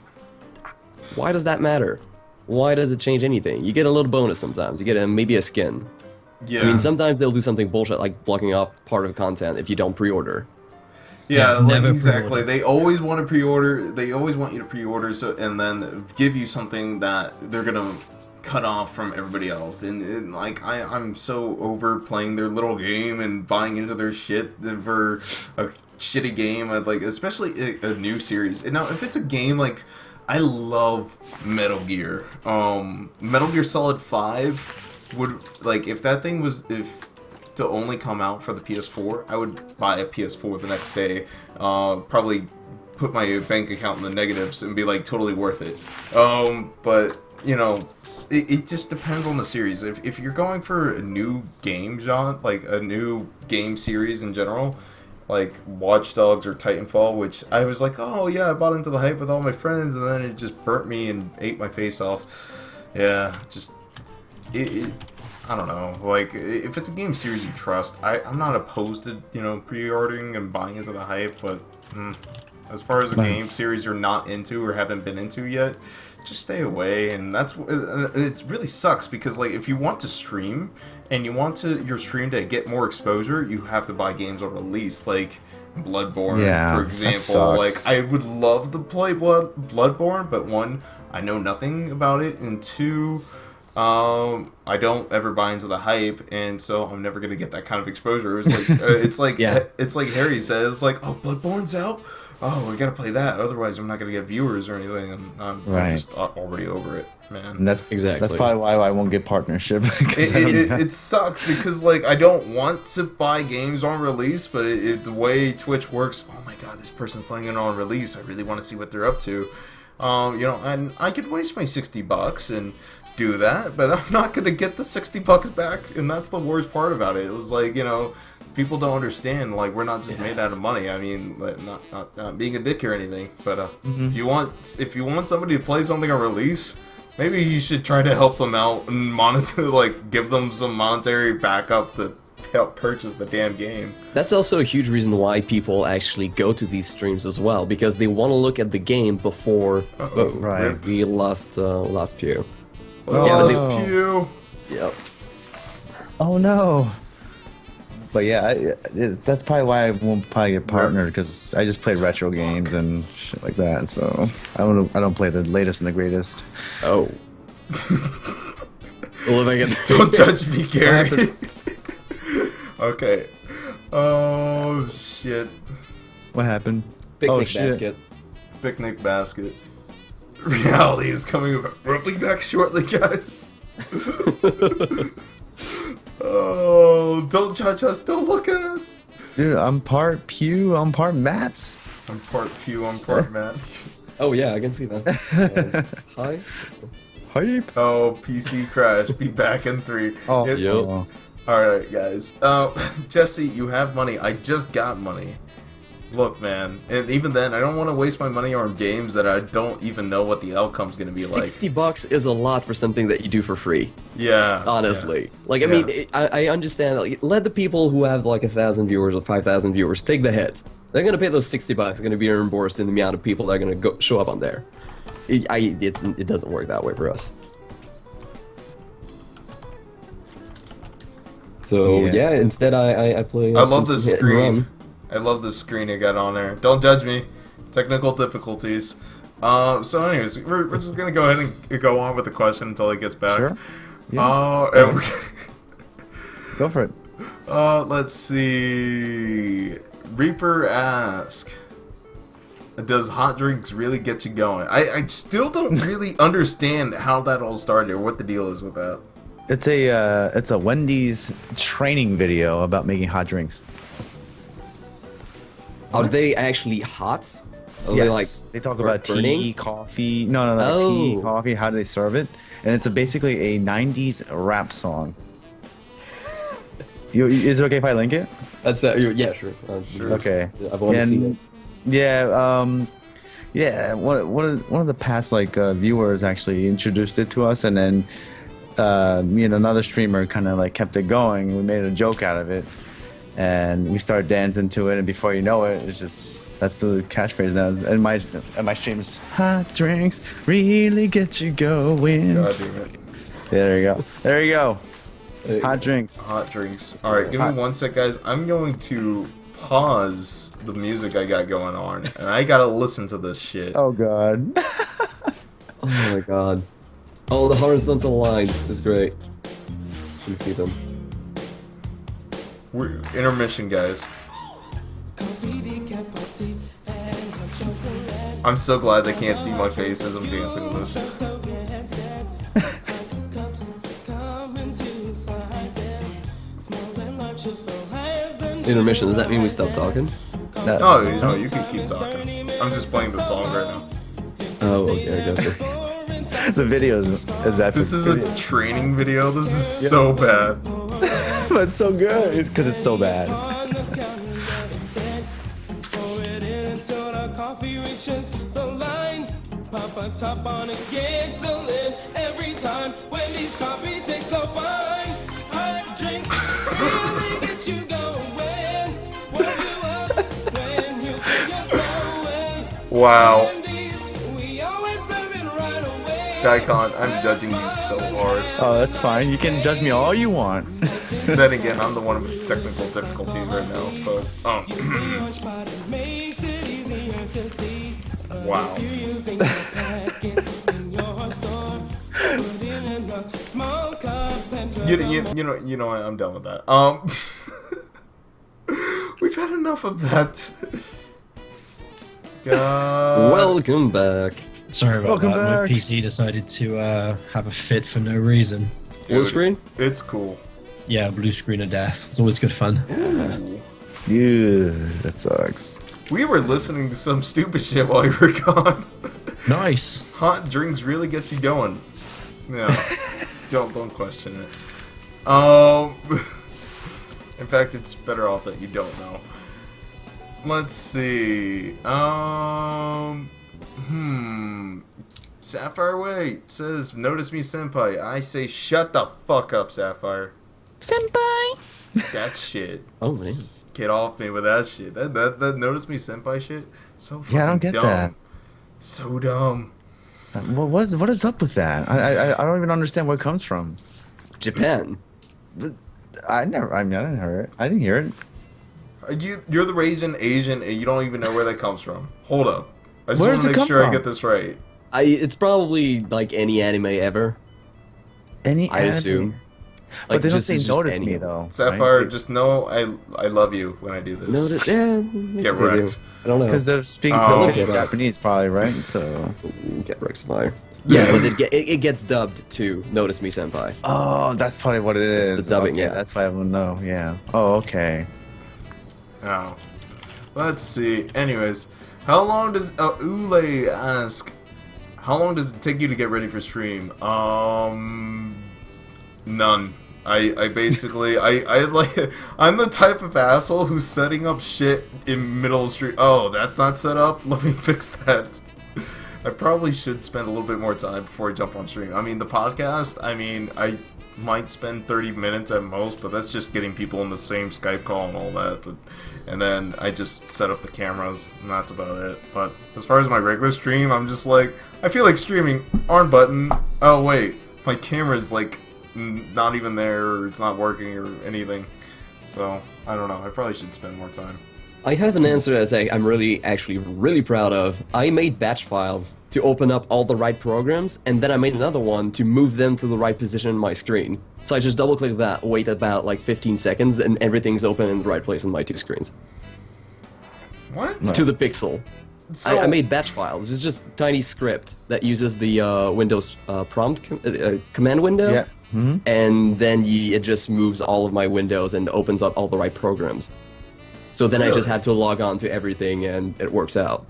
Speaker 2: Why does that matter? Why does it change anything? You get a little bonus sometimes. You get maybe a skin.
Speaker 1: Yeah.
Speaker 2: I mean, sometimes they'll do something bullshit like blocking off part of content if you don't pre-order.
Speaker 1: Yeah,
Speaker 4: Yeah,
Speaker 1: like,
Speaker 4: never
Speaker 1: exactly.
Speaker 4: pre-order.
Speaker 1: They always want to pre-order. They always want you to pre-order, so and then give you something that they're gonna cut off from everybody else. And like I'm so over playing their little game and buying into their shit for a shitty game. I'd like, especially a new series. And now, if it's a game like, I love Metal Gear. Metal Gear Solid 5 would, like, if that thing was to only come out for the PS4, I would buy a PS4 the next day. Probably put my bank account in the negatives and be like totally worth it. But you know, it just depends on the series. If you're going for a new game genre, like a new game series in general, like Watch Dogs or Titanfall, which I was like, oh yeah, I bought into the hype with all my friends, and then it just burnt me and ate my face off. Yeah, just I don't know. Like, if it's a game series you trust, I'm not opposed to, you know, pre-ordering and buying into the hype, but as far as a game series you're not into or haven't been into yet, just stay away. And it really sucks because, like, if you want to stream and you want your stream to get more exposure, you have to buy games on release, like Bloodborne, for example. Like, I would love to play Bloodborne, but one, I know nothing about it, and two, I don't ever buy into the hype, and so I'm never gonna get that kind of exposure. It's like it's like Harry says, like, oh, Bloodborne's out. Oh, we gotta play that. Otherwise, I'm not gonna get viewers or anything, and I'm just already over it, man.
Speaker 3: And that's probably why I won't get partnership.
Speaker 1: It sucks because, like, I don't want to buy games on release, but the way Twitch works, oh my god, this person's playing it on release. I really want to see what they're up to. You know, and I could waste my $60 and do that, but I'm not gonna get the $60 back, and that's the worst part about it. It was like, you know, people don't understand, like, we're not just made out of money. I mean, like, not being a dick or anything, but if you want somebody to play something on release, maybe you should try to help them out and like, give them some monetary backup to help purchase the damn game.
Speaker 2: That's also a huge reason why people actually go to these streams as well, because they want to look at the game before.
Speaker 3: Right.
Speaker 2: We lost Pew.
Speaker 1: Pew.
Speaker 2: Yep.
Speaker 3: Oh no. But yeah, that's probably why I won't probably get partnered, because I just play retro games and shit like that. So I don't play the latest and the greatest.
Speaker 2: Oh. Well, if I get
Speaker 1: Don't touch me, Gary. Okay. Oh shit.
Speaker 3: What happened?
Speaker 2: Picnic basket.
Speaker 1: Picnic basket. Reality is coming back shortly, guys. Oh, don't judge us. Don't look at us.
Speaker 3: Dude, I'm part Pew. I'm part Matz.
Speaker 1: I'm part Pew. I'm part Matt.
Speaker 2: Oh yeah, I can see that. Hi.
Speaker 3: Hype.
Speaker 1: Oh, PC crash. Be back in 3.
Speaker 3: Oh,
Speaker 2: Yep.
Speaker 1: Alright, guys. Jesse, you have money. I just got money. Look, man. And even then, I don't want to waste my money on games that I don't even know what the outcome's going to be like.
Speaker 2: $60 is a lot for something that you do for free.
Speaker 1: Yeah.
Speaker 2: Honestly.
Speaker 1: Yeah.
Speaker 2: Like, I mean, I understand. Like, let the people who have, like, 1,000 viewers or 5,000 viewers take the hit. They're going to pay those $60. They're going to be reimbursed in the amount of people that are going to show up on there. It doesn't work that way for us. So, yeah, instead I play...
Speaker 1: I love this
Speaker 2: Hit and
Speaker 1: screen.
Speaker 2: Run.
Speaker 1: I love this screen it got on there. Don't judge me. Technical difficulties. So anyways, we're just going to go ahead and go on with the question until it gets back.
Speaker 3: Sure.
Speaker 1: Yeah.
Speaker 3: Go for it.
Speaker 1: Let's see. Reaper asks, does hot drinks really get you going? I still don't really understand how that all started or what the deal is with that.
Speaker 3: It's a Wendy's training video about making hot drinks.
Speaker 2: Are they actually hot? Are
Speaker 3: Yes.
Speaker 2: they
Speaker 3: They talk
Speaker 2: burning?
Speaker 3: about tea, coffee. No.
Speaker 2: Oh.
Speaker 3: Tea, coffee. How do they serve it? And it's basically a '90s rap song. Is it okay if I link it?
Speaker 2: That's yeah, sure. Sure.
Speaker 3: Okay.
Speaker 2: I've wanted to see it.
Speaker 3: Yeah. One of the past viewers actually introduced it to us, and then me and another streamer kind of kept it going. We made a joke out of it, and we started dancing to it, and before you know it, it's just That's the catchphrase now. And my streams, hot drinks really get you going.
Speaker 1: God damn it.
Speaker 3: There you go. There you go.
Speaker 2: Hey.
Speaker 3: Hot drinks.
Speaker 1: Hot drinks. Alright, give me one sec, guys. I'm going to pause the music I got going on, and I gotta listen to this shit.
Speaker 3: Oh god.
Speaker 2: Oh my god. Oh, the horizontal line is great. You can see them.
Speaker 1: We're intermission, guys. I'm so glad they can't see my face as I'm dancing with this.
Speaker 2: Intermission, does that mean we stop talking?
Speaker 1: No, you can keep talking. I'm just playing the song right now.
Speaker 2: Oh, okay, I gotcha.
Speaker 3: The video is epic.
Speaker 1: This is a training video. This is so bad.
Speaker 3: but it's so good. It's because it's so bad.
Speaker 6: Papa top on it, gets a lid every time. Wendy's coffee tastes so fine. Hot drinks really get you going. Warm you up when you feel your soul way.
Speaker 1: Wow.
Speaker 6: Wendy's, we always serve it right away.
Speaker 1: Daikon, I'm judging you so hard.
Speaker 3: Oh, that's fine. You can judge me all you want.
Speaker 1: Then again, I'm the one with technical difficulties right now, so,
Speaker 6: Makes it easier to see.
Speaker 1: wow. You know what, I'm done with that. We've had enough of that. God.
Speaker 2: Welcome back.
Speaker 4: Sorry about
Speaker 3: Welcome
Speaker 4: that.
Speaker 3: back.
Speaker 4: My PC decided to have a fit for no reason.
Speaker 2: Blue
Speaker 1: Dude,
Speaker 2: screen?
Speaker 1: It's cool.
Speaker 4: Yeah, blue screen of death. It's always good fun.
Speaker 3: Yeah, that sucks.
Speaker 1: We were listening to some stupid shit while you were gone.
Speaker 4: Nice.
Speaker 1: Hot drinks really gets you going. No, don't question it. In fact, it's better off that you don't know. Let's see. Sapphire Wait says, "Notice me, senpai." I say, "Shut the fuck up, Sapphire."
Speaker 3: Senpai.
Speaker 1: That shit.
Speaker 2: Oh, man.
Speaker 1: Get off me with that shit. That notice me, senpai shit. So fucking
Speaker 3: Yeah, I don't get
Speaker 1: dumb.
Speaker 3: that.
Speaker 1: So dumb.
Speaker 3: What is up with that? I don't even understand where it comes from.
Speaker 2: Japan.
Speaker 3: I didn't hear it. I didn't hear it.
Speaker 1: You're the raging Asian, and you don't even know where that comes from. Hold up. I just
Speaker 3: Where
Speaker 1: want
Speaker 3: does
Speaker 1: to
Speaker 3: it
Speaker 1: make
Speaker 3: come
Speaker 1: sure I
Speaker 3: from?
Speaker 1: get this right.
Speaker 2: It's probably like any anime ever.
Speaker 3: Any
Speaker 2: I
Speaker 3: anime?
Speaker 2: assume.
Speaker 3: But
Speaker 2: Like,
Speaker 3: they don't
Speaker 2: just-
Speaker 3: say
Speaker 2: it's just
Speaker 3: notice
Speaker 2: any.
Speaker 3: me though.
Speaker 1: Sapphire,
Speaker 3: right?
Speaker 1: just know I love you when I do this.
Speaker 2: Notice, yeah.
Speaker 1: Get
Speaker 2: they do.
Speaker 1: wrecked.
Speaker 2: I don't know.
Speaker 3: Because they're speaking
Speaker 1: Oh,
Speaker 3: they're speaking
Speaker 2: okay.
Speaker 3: Japanese, probably, right? So.
Speaker 2: Get wrecked, fire. Yeah, but it gets dubbed to Notice Me Senpai.
Speaker 3: Oh, that's probably what it is.
Speaker 2: It's the dubbing,
Speaker 3: Okay,
Speaker 2: yeah.
Speaker 3: That's why I would know. Yeah. Oh, okay.
Speaker 1: Oh. Let's see. Anyways, how long does Ule ask? How long does it take you to get ready for stream? None. I basically I like I'm the type of asshole who's setting up shit in middle of stream. Oh, that's not set up. Let me fix that. I probably should spend a little bit more time before I jump on stream. I mean, the podcast, I might spend 30 minutes at most, but that's just getting people in the same Skype call and all that. And then I just set up the cameras, and that's about it. But as far as my regular stream, I'm just like, I feel like streaming, arm button, oh wait, my camera's like not even there, or it's not working, or anything. So, I don't know, I probably should spend more time.
Speaker 2: I have an answer that I'm actually really proud of. I made batch files to open up all the right programs, and then I made another one to move them to the right position on my screen. So I just double-click that, wait about like 15 seconds, and everything's open in the right place on my two screens.
Speaker 1: What?
Speaker 2: To the pixel.
Speaker 1: So,
Speaker 2: I made batch files. It's just tiny script that uses the Windows prompt command window.
Speaker 3: Yeah. Mm-hmm.
Speaker 2: And then it just moves all of my windows and opens up all the right programs. So then I just
Speaker 1: Really?
Speaker 2: have to log on to everything and it works out.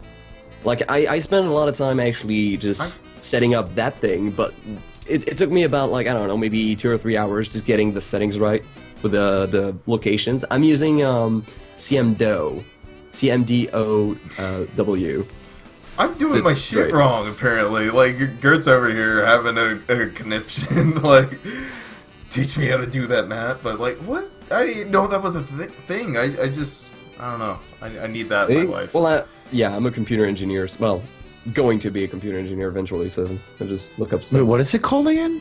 Speaker 2: Like, I spent a lot of time actually just setting up that thing, but it took me about, like, I don't know, maybe 2 or 3 hours just getting the settings right with the locations. I'm using CMDO. CMDOW.
Speaker 1: I'm doing my shit
Speaker 2: Great.
Speaker 1: wrong, apparently. Like, Gert's over here having a conniption, like, teach me how to do that, Matt. But, like, what? I didn't know that was a thing. I I don't know. I need that in my life.
Speaker 2: Well, yeah, I'm a computer engineer. Well, going to be a computer engineer eventually, so I just look up stuff.
Speaker 3: Wait, what is it called again?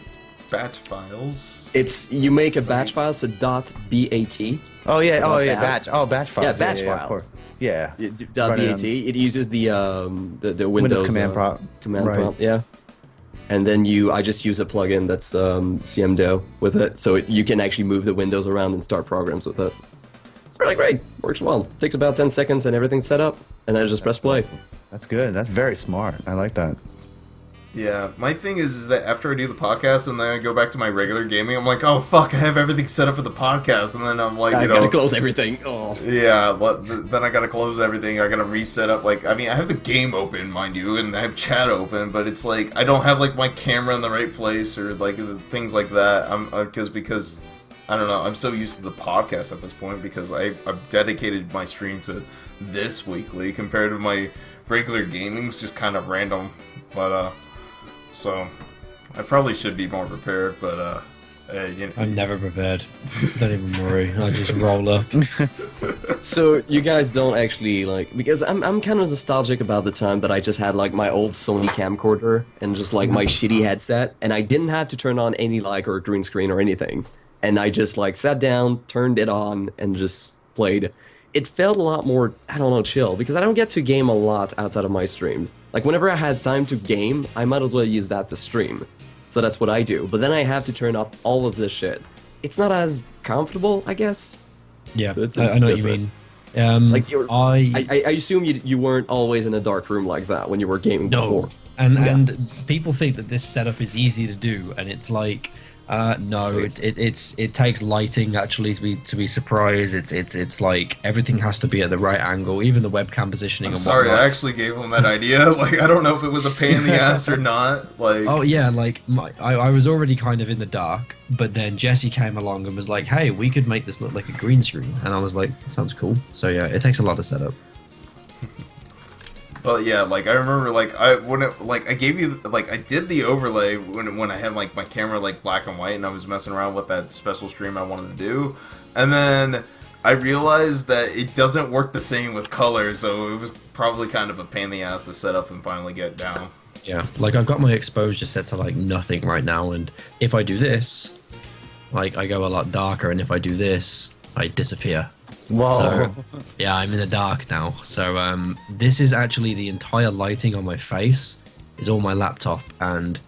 Speaker 1: Batch files.
Speaker 2: It's you make a batch file, so .bat.
Speaker 3: Oh yeah,
Speaker 2: About that.
Speaker 3: batch. Oh, batch files.
Speaker 2: Yeah, batch
Speaker 3: Of
Speaker 2: files.
Speaker 3: course. Yeah.
Speaker 2: .bat.
Speaker 3: Right,
Speaker 2: It uses the Windows
Speaker 3: command prompt.
Speaker 2: Command
Speaker 3: Right.
Speaker 2: prompt, yeah. And then I just use a plugin that's CMDO with it, so you can actually move the windows around and start programs with it. It's really great. Works well. Takes about 10 seconds and everything's set up, and then I just press play.
Speaker 3: That's good. That's very smart. I like that.
Speaker 1: Yeah, my thing is that after I do the podcast and then I go back to my regular gaming, I'm like, oh fuck, I have everything set up for the podcast, and then I'm like,
Speaker 2: I gotta close everything. Oh.
Speaker 1: Yeah, then I gotta close everything. I gotta reset up. Like, I mean, I have the game open, mind you, and I have chat open, but it's like I don't have like my camera in the right place or like things like that. Because I don't know. I'm so used to the podcast at this point because I've dedicated my stream to this weekly compared to my regular gaming's just kind of random. But so I probably should be more prepared, but you know.
Speaker 4: I'm never prepared. Don't even worry. I just roll up.
Speaker 2: So you guys don't actually because I'm kind of nostalgic about the time that I just had like my old Sony camcorder and just like my shitty headset, and I didn't have to turn on any light or green screen or anything, and I just like sat down, turned it on, and just played. It felt a lot more, I don't know, chill, because I don't get to game a lot outside of my streams. Like whenever I had time to game, I might as well use that to stream. So that's what I do. But then I have to turn up all of this shit. It's not as comfortable, I guess.
Speaker 4: Yeah,
Speaker 2: It's
Speaker 4: I know what you
Speaker 2: different.
Speaker 4: mean.
Speaker 2: Like
Speaker 4: I
Speaker 2: I assume you weren't always in a dark room like that when you were gaming before.
Speaker 4: and people think that this setup is easy to do, and it's like, no, it takes lighting actually to be surprised. It's like everything has to be at the right angle, even the webcam positioning.
Speaker 1: I'm sorry,
Speaker 4: whatnot.
Speaker 1: I actually gave him that idea. Like, I don't know if it was a pain in the ass or not. Like,
Speaker 4: Oh yeah, like I was already kind of in the dark, but then Jesse came along and was like, "Hey, we could make this look like a green screen," and I was like, "Sounds cool." So yeah, it takes a lot of setup.
Speaker 1: but yeah, like I remember, like I gave you, like I did the overlay when I had like my camera like black and white, and I was messing around with that special stream I wanted to do, and then I realized that it doesn't work the same with color, so it was probably kind of a pain in the ass to set up and finally get down.
Speaker 4: Yeah, like I've got my exposure set to like nothing right now, and if I do this, like I go a lot darker, and if I do this, I disappear.
Speaker 3: Whoa.
Speaker 4: So, yeah, I'm in the dark now. So this is actually the entire lighting on my face is all my laptop, and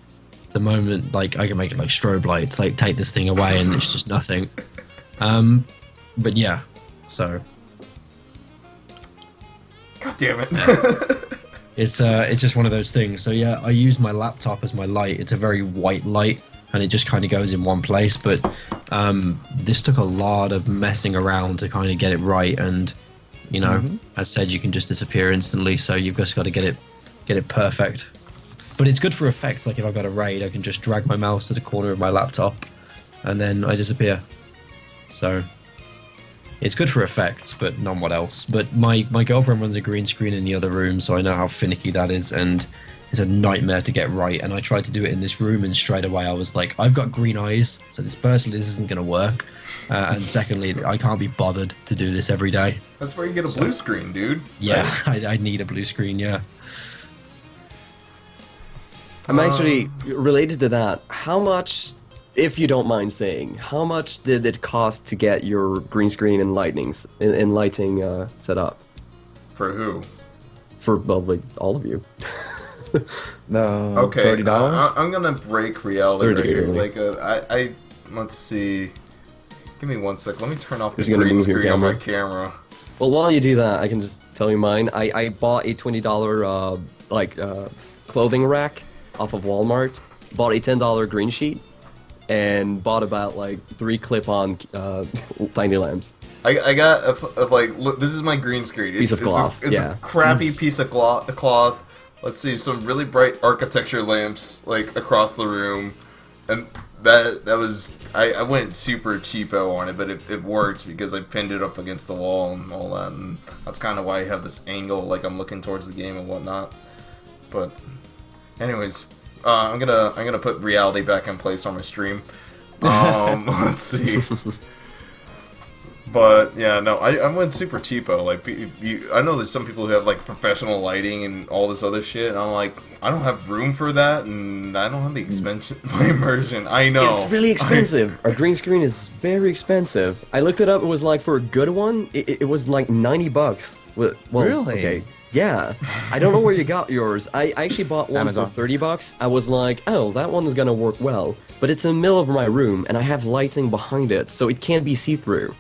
Speaker 4: the moment like I can make it like strobe lights, like take this thing away, and it's just nothing. But yeah, so
Speaker 1: God damn it.
Speaker 4: it's just one of those things. So yeah, I use my laptop as my light. It's a very white light, and it just kind of goes in one place. But this took a lot of messing around to kind of get it right, and you know, as said, you can just disappear instantly. So you've just got to get it perfect. But it's good for effects. Like if I've got a raid, I can just drag my mouse to the corner of my laptop, and then I disappear. So it's good for effects, but not what else. But my girlfriend runs a green screen in the other room, so I know how finicky that is, and it's a nightmare to get right. And I tried to do it in this room, and straight away I was like, I've got green eyes, so this isn't going to work. And secondly, I can't be bothered to do this every day.
Speaker 1: That's where you get a blue screen, dude.
Speaker 4: Yeah, I need a blue screen, yeah.
Speaker 2: I'm actually related to that. How much, if you don't mind saying, how much did it cost to get your green screen and lighting set up?
Speaker 1: For who?
Speaker 2: For well, like, all of you.
Speaker 3: No.
Speaker 1: Okay,
Speaker 3: $30.
Speaker 1: I'm gonna break reality
Speaker 2: 30,
Speaker 1: right here.
Speaker 2: really.
Speaker 1: Like, I let's see. Give me 1 sec. Let me turn off the
Speaker 2: Who's gonna
Speaker 1: green
Speaker 2: move your
Speaker 1: screen on my
Speaker 2: camera?
Speaker 1: camera.
Speaker 2: Well, while you do that, I can just tell you mine. I bought a $20 clothing rack off of Walmart. Bought a $10 green sheet, and bought about like 3 clip-on tiny lamps.
Speaker 1: I got a like, look, this is my green screen.
Speaker 2: Piece of cloth,
Speaker 1: It's
Speaker 2: yeah.
Speaker 1: a crappy piece of cloth. Let's see, some really bright architecture lamps like across the room, and that was I went super cheapo on it, but it worked because I pinned it up against the wall and all that, and that's kind of why I have this angle, like I'm looking towards the game and whatnot. But anyways, I'm gonna put reality back in place on my stream. Let's see. But yeah, no, I went super cheapo. Like, I know there's some people who have like professional lighting and all this other shit, and I'm like, I don't have room for that, and I don't have the expense my immersion. I know
Speaker 2: It's really expensive. Our green screen is very expensive. I looked it up. It was like for a good one, it was like $90. Well,
Speaker 3: Really?
Speaker 2: Okay. Yeah. I don't know where you got yours. I actually bought one
Speaker 3: Amazon.
Speaker 2: for $30. I was like, oh, that one is gonna work well. But it's in the middle of my room, and I have lighting behind it, so it can't be see-through.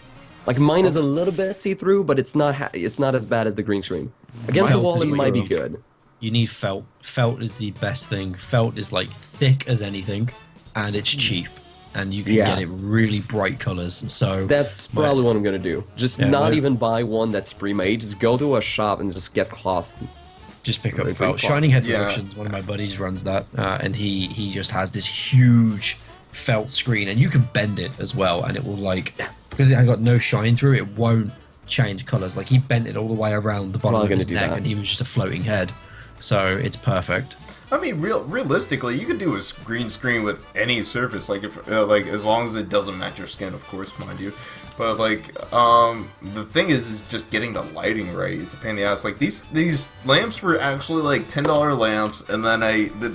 Speaker 2: Like mine is a little bit see-through, but it's not as bad as the green screen. Against the
Speaker 4: Mine's
Speaker 2: wall, it might be
Speaker 4: see-through.
Speaker 2: good.
Speaker 4: You need felt. Felt is the best thing. Felt is like thick as anything, and it's cheap, and you can
Speaker 2: Yeah.
Speaker 4: get it really bright colors. So
Speaker 2: That's probably what I'm gonna do. Just
Speaker 4: Yeah,
Speaker 2: not
Speaker 4: well-
Speaker 2: even buy one that's pre-made. Just go to a shop and just get cloth.
Speaker 4: just pick up
Speaker 2: Really
Speaker 4: felt.
Speaker 2: big font.
Speaker 4: Shining Head
Speaker 1: Yeah.
Speaker 4: Productions, one of my buddies runs that, and he just has this huge felt screen, and you can bend it as well, and it will like, because it has got no shine through, it won't change colors. Like he bent it all the way around the bottom
Speaker 2: Probably
Speaker 4: of his
Speaker 2: gonna do
Speaker 4: neck,
Speaker 2: that.
Speaker 4: and he was just a floating head. So it's perfect.
Speaker 1: I mean, realistically, you could do a green screen with any surface, like if like as long as it doesn't match your skin, of course, mind you. But like, the thing is just getting the lighting right. It's a pain in the ass. Like these lamps were actually like $10 lamps, and then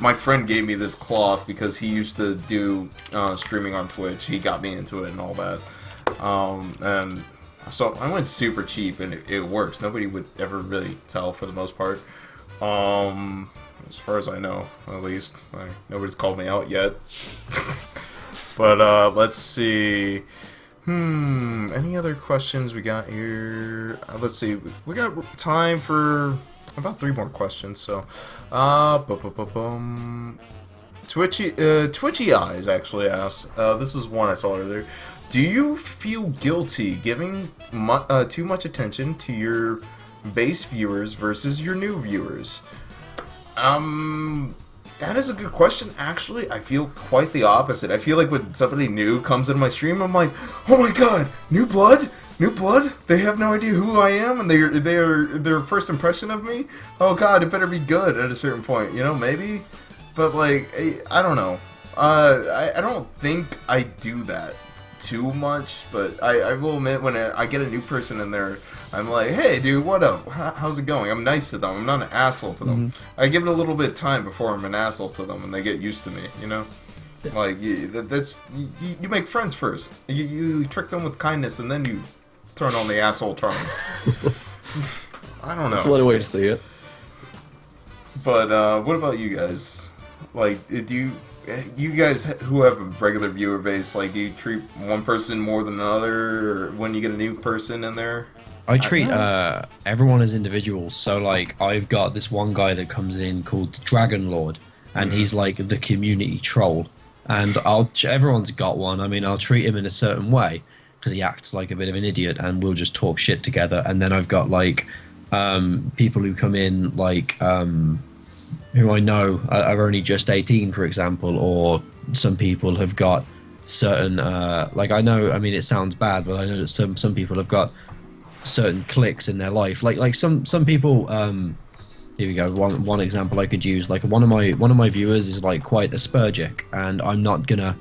Speaker 1: my friend gave me this cloth because he used to do streaming on Twitch. He got me into it and all that, and so I went super cheap, and it works. Nobody would ever really tell for the most part. As far as I know, at least. Nobody's called me out yet. But, let's see. Any other questions we got here? Let's see. We got time for about 3 more questions, so. Twitchy Eyes actually asks, this is one I saw earlier. Do you feel guilty giving too much attention to your base viewers versus your new viewers? That is a good question. Actually, I feel quite the opposite. I feel like when somebody new comes into my stream, I'm like, oh my god, new blood? New blood? They have no idea who I am, and their first impression of me? Oh god, it better be good at a certain point, you know, maybe? But like, I don't know. I don't think I do that too much, but I will admit when I get a new person in there, I'm like, hey dude, what up? How's it going? I'm nice to them. I'm not an asshole to them. I give it a little bit of time before I'm an asshole to them and they get used to me, you know? Like, you make friends first. You trick them with kindness and then you turn on the asshole charm. I don't know.
Speaker 2: That's one way to see it.
Speaker 1: But what about you guys? Like, do you guys who have a regular viewer base, like, do you treat one person more than another, or when you get a new person in there?
Speaker 4: I treat everyone as individuals. So like I've got this one guy that comes in called Dragon Lord, and he's like the community troll. And everyone's got one. I mean, I'll treat him in a certain way because he acts like a bit of an idiot, and we'll just talk shit together. And then I've got like people who come in like who I know are only just 18, for example, or some people have got certain like I know. I mean, it sounds bad, but I know that some people have got certain clicks in their life, like some people. Here we go. One example I could use. Like one of my viewers is like quite aspergic, and I'm not gonna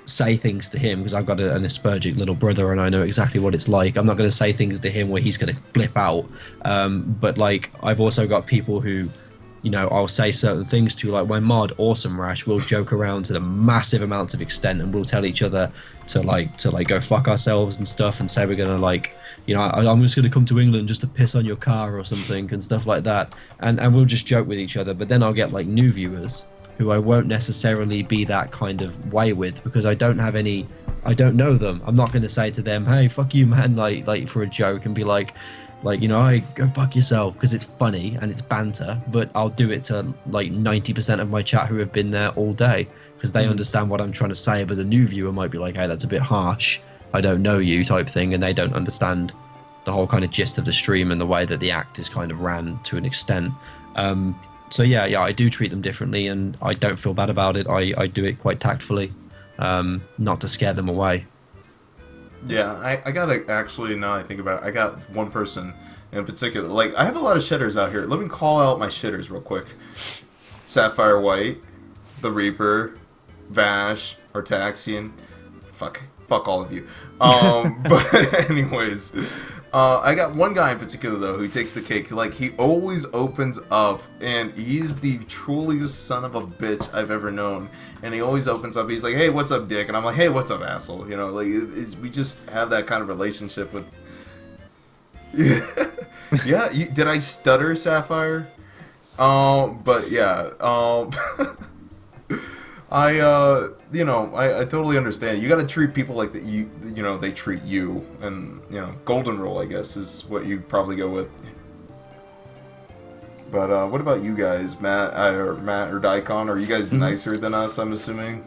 Speaker 4: say things to him because I've got an aspergic little brother, and I know exactly what it's like. I'm not gonna say things to him where he's gonna flip out. But like I've also got people who, you know, I'll say certain things to, like my mod Awesome Rash. We'll joke around to the massive amounts of extent, and we'll tell each other to go fuck ourselves and stuff, and say we're gonna like, you know, I'm just gonna come to England just to piss on your car or something and stuff like that, and we'll just joke with each other. But then I'll get like new viewers who I won't necessarily be that kind of way with because I don't know them. I'm not gonna say to them, hey, fuck you, man, like for a joke, and be like, you know, hey, go fuck yourself, because it's funny and it's banter. But I'll do it to like 90% of my chat who have been there all day, because they understand what I'm trying to say. But the new viewer might be like, hey, that's a bit harsh, I don't know you, type thing, and they don't understand the whole kind of gist of the stream and the way that the act is kind of ran to an extent. So yeah, I do treat them differently, and I don't feel bad about it. I do it quite tactfully, not to scare them away.
Speaker 1: Yeah, I gotta actually, now I think about it, I got one person in particular. Like, I have a lot of shitters out here. Let me call out my shitters real quick. Sapphire White, The Reaper, Vash, Artaxian. fuck all of you. But anyways, I got one guy in particular though who takes the cake. Like he always opens up, and he's the truliest son of a bitch I've ever known. And he always opens up. He's like, "Hey, what's up, Dick?" And I'm like, "Hey, what's up, asshole?" You know, like we just have that kind of relationship with. Yeah. Did I stutter, Sapphire? But yeah. I totally understand. You got to treat people like that. You know, they treat you, and golden rule, I guess, is what you probably go with. But what about you guys, Matt or Daikon? Are you guys nicer than us? I'm assuming.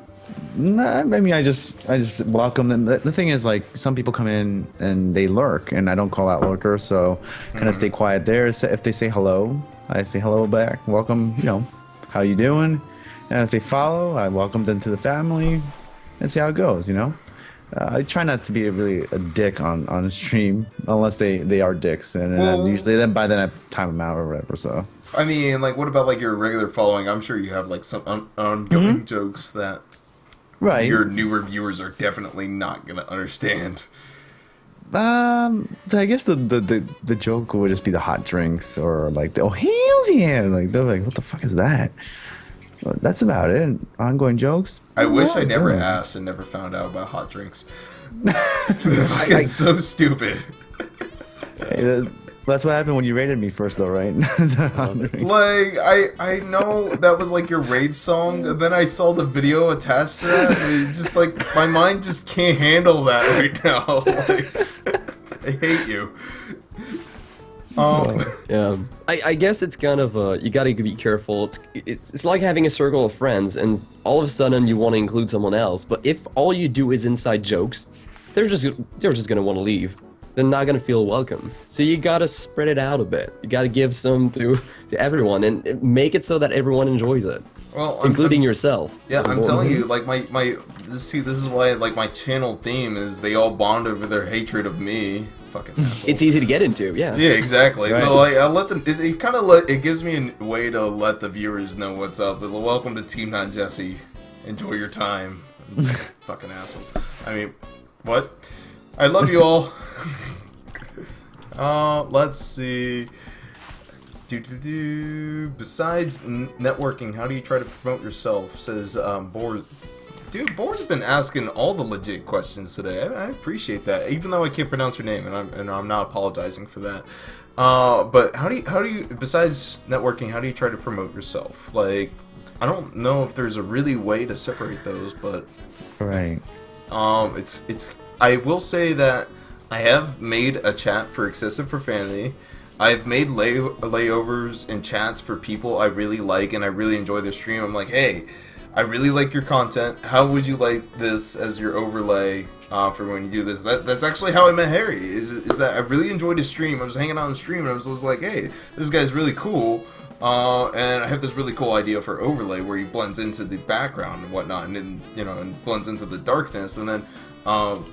Speaker 3: Nah, I mean, I just welcome them. The thing is, like, some people come in and they lurk, and I don't call out lurkers, so kind of stay quiet there. If they say hello, I say hello back. Welcome, how you doing? And if they follow, I welcome them to the family and see how it goes, I try not to be a dick on stream unless they are dicks, and then usually then by then I time them out or whatever. So
Speaker 1: I mean, like, what about like your regular following? I'm sure you have like some ongoing jokes that your newer viewers are definitely not gonna understand.
Speaker 3: I guess the joke would just be the hot drinks or like oh hells yeah, like they're like what the fuck is that? Well, that's about it. Ongoing jokes.
Speaker 1: I wish I never asked and never found out about hot drinks. It's so stupid.
Speaker 3: Hey, that's what happened when you raided me first, though, right?
Speaker 1: Like, I know that was like your raid song, and then I saw the video attached to that, and it's just like, my mind just can't handle that right now. Like, I hate you.
Speaker 2: Yeah, I guess it's kind of you gotta be careful. It's like having a circle of friends, and all of a sudden you want to include someone else. But if all you do is inside jokes, they're just gonna want to leave. They're not gonna feel welcome. So you gotta spread it out a bit. You gotta give some to everyone and make it so that everyone enjoys it.
Speaker 1: Well,
Speaker 2: including yourself.
Speaker 1: Yeah, I'm telling you, like this is why like my channel theme is they all bond over their hatred of me. Fucking asshole.
Speaker 2: It's easy to get into, yeah.
Speaker 1: Yeah, exactly.
Speaker 3: Right.
Speaker 1: So like, I let them. It kind of it gives me a way to let the viewers know what's up. But welcome to Team Not Jesse. Enjoy your time, fucking assholes. I mean, what? I love you all. Let's see. Besides networking, how do you try to promote yourself? Says Boar. Dude, Boar's been asking all the legit questions today. I appreciate that, even though I can't pronounce your name, and I'm not apologizing for that. But how do you besides networking, how do you try to promote yourself? Like, I don't know if there's a really way to separate those, but
Speaker 3: right.
Speaker 1: It's. I will say that I have made a chat for excessive profanity. I've made layovers and chats for people I really like and I really enjoy their stream. I'm like, hey, I really like your content. How would you like this as your overlay for when you do this? That's actually how I met Harry. Is that I really enjoyed his stream. I was hanging out on stream and I was just like, hey, this guy's really cool. And I have this really cool idea for overlay where he blends into the background and whatnot, and then and blends into the darkness. And then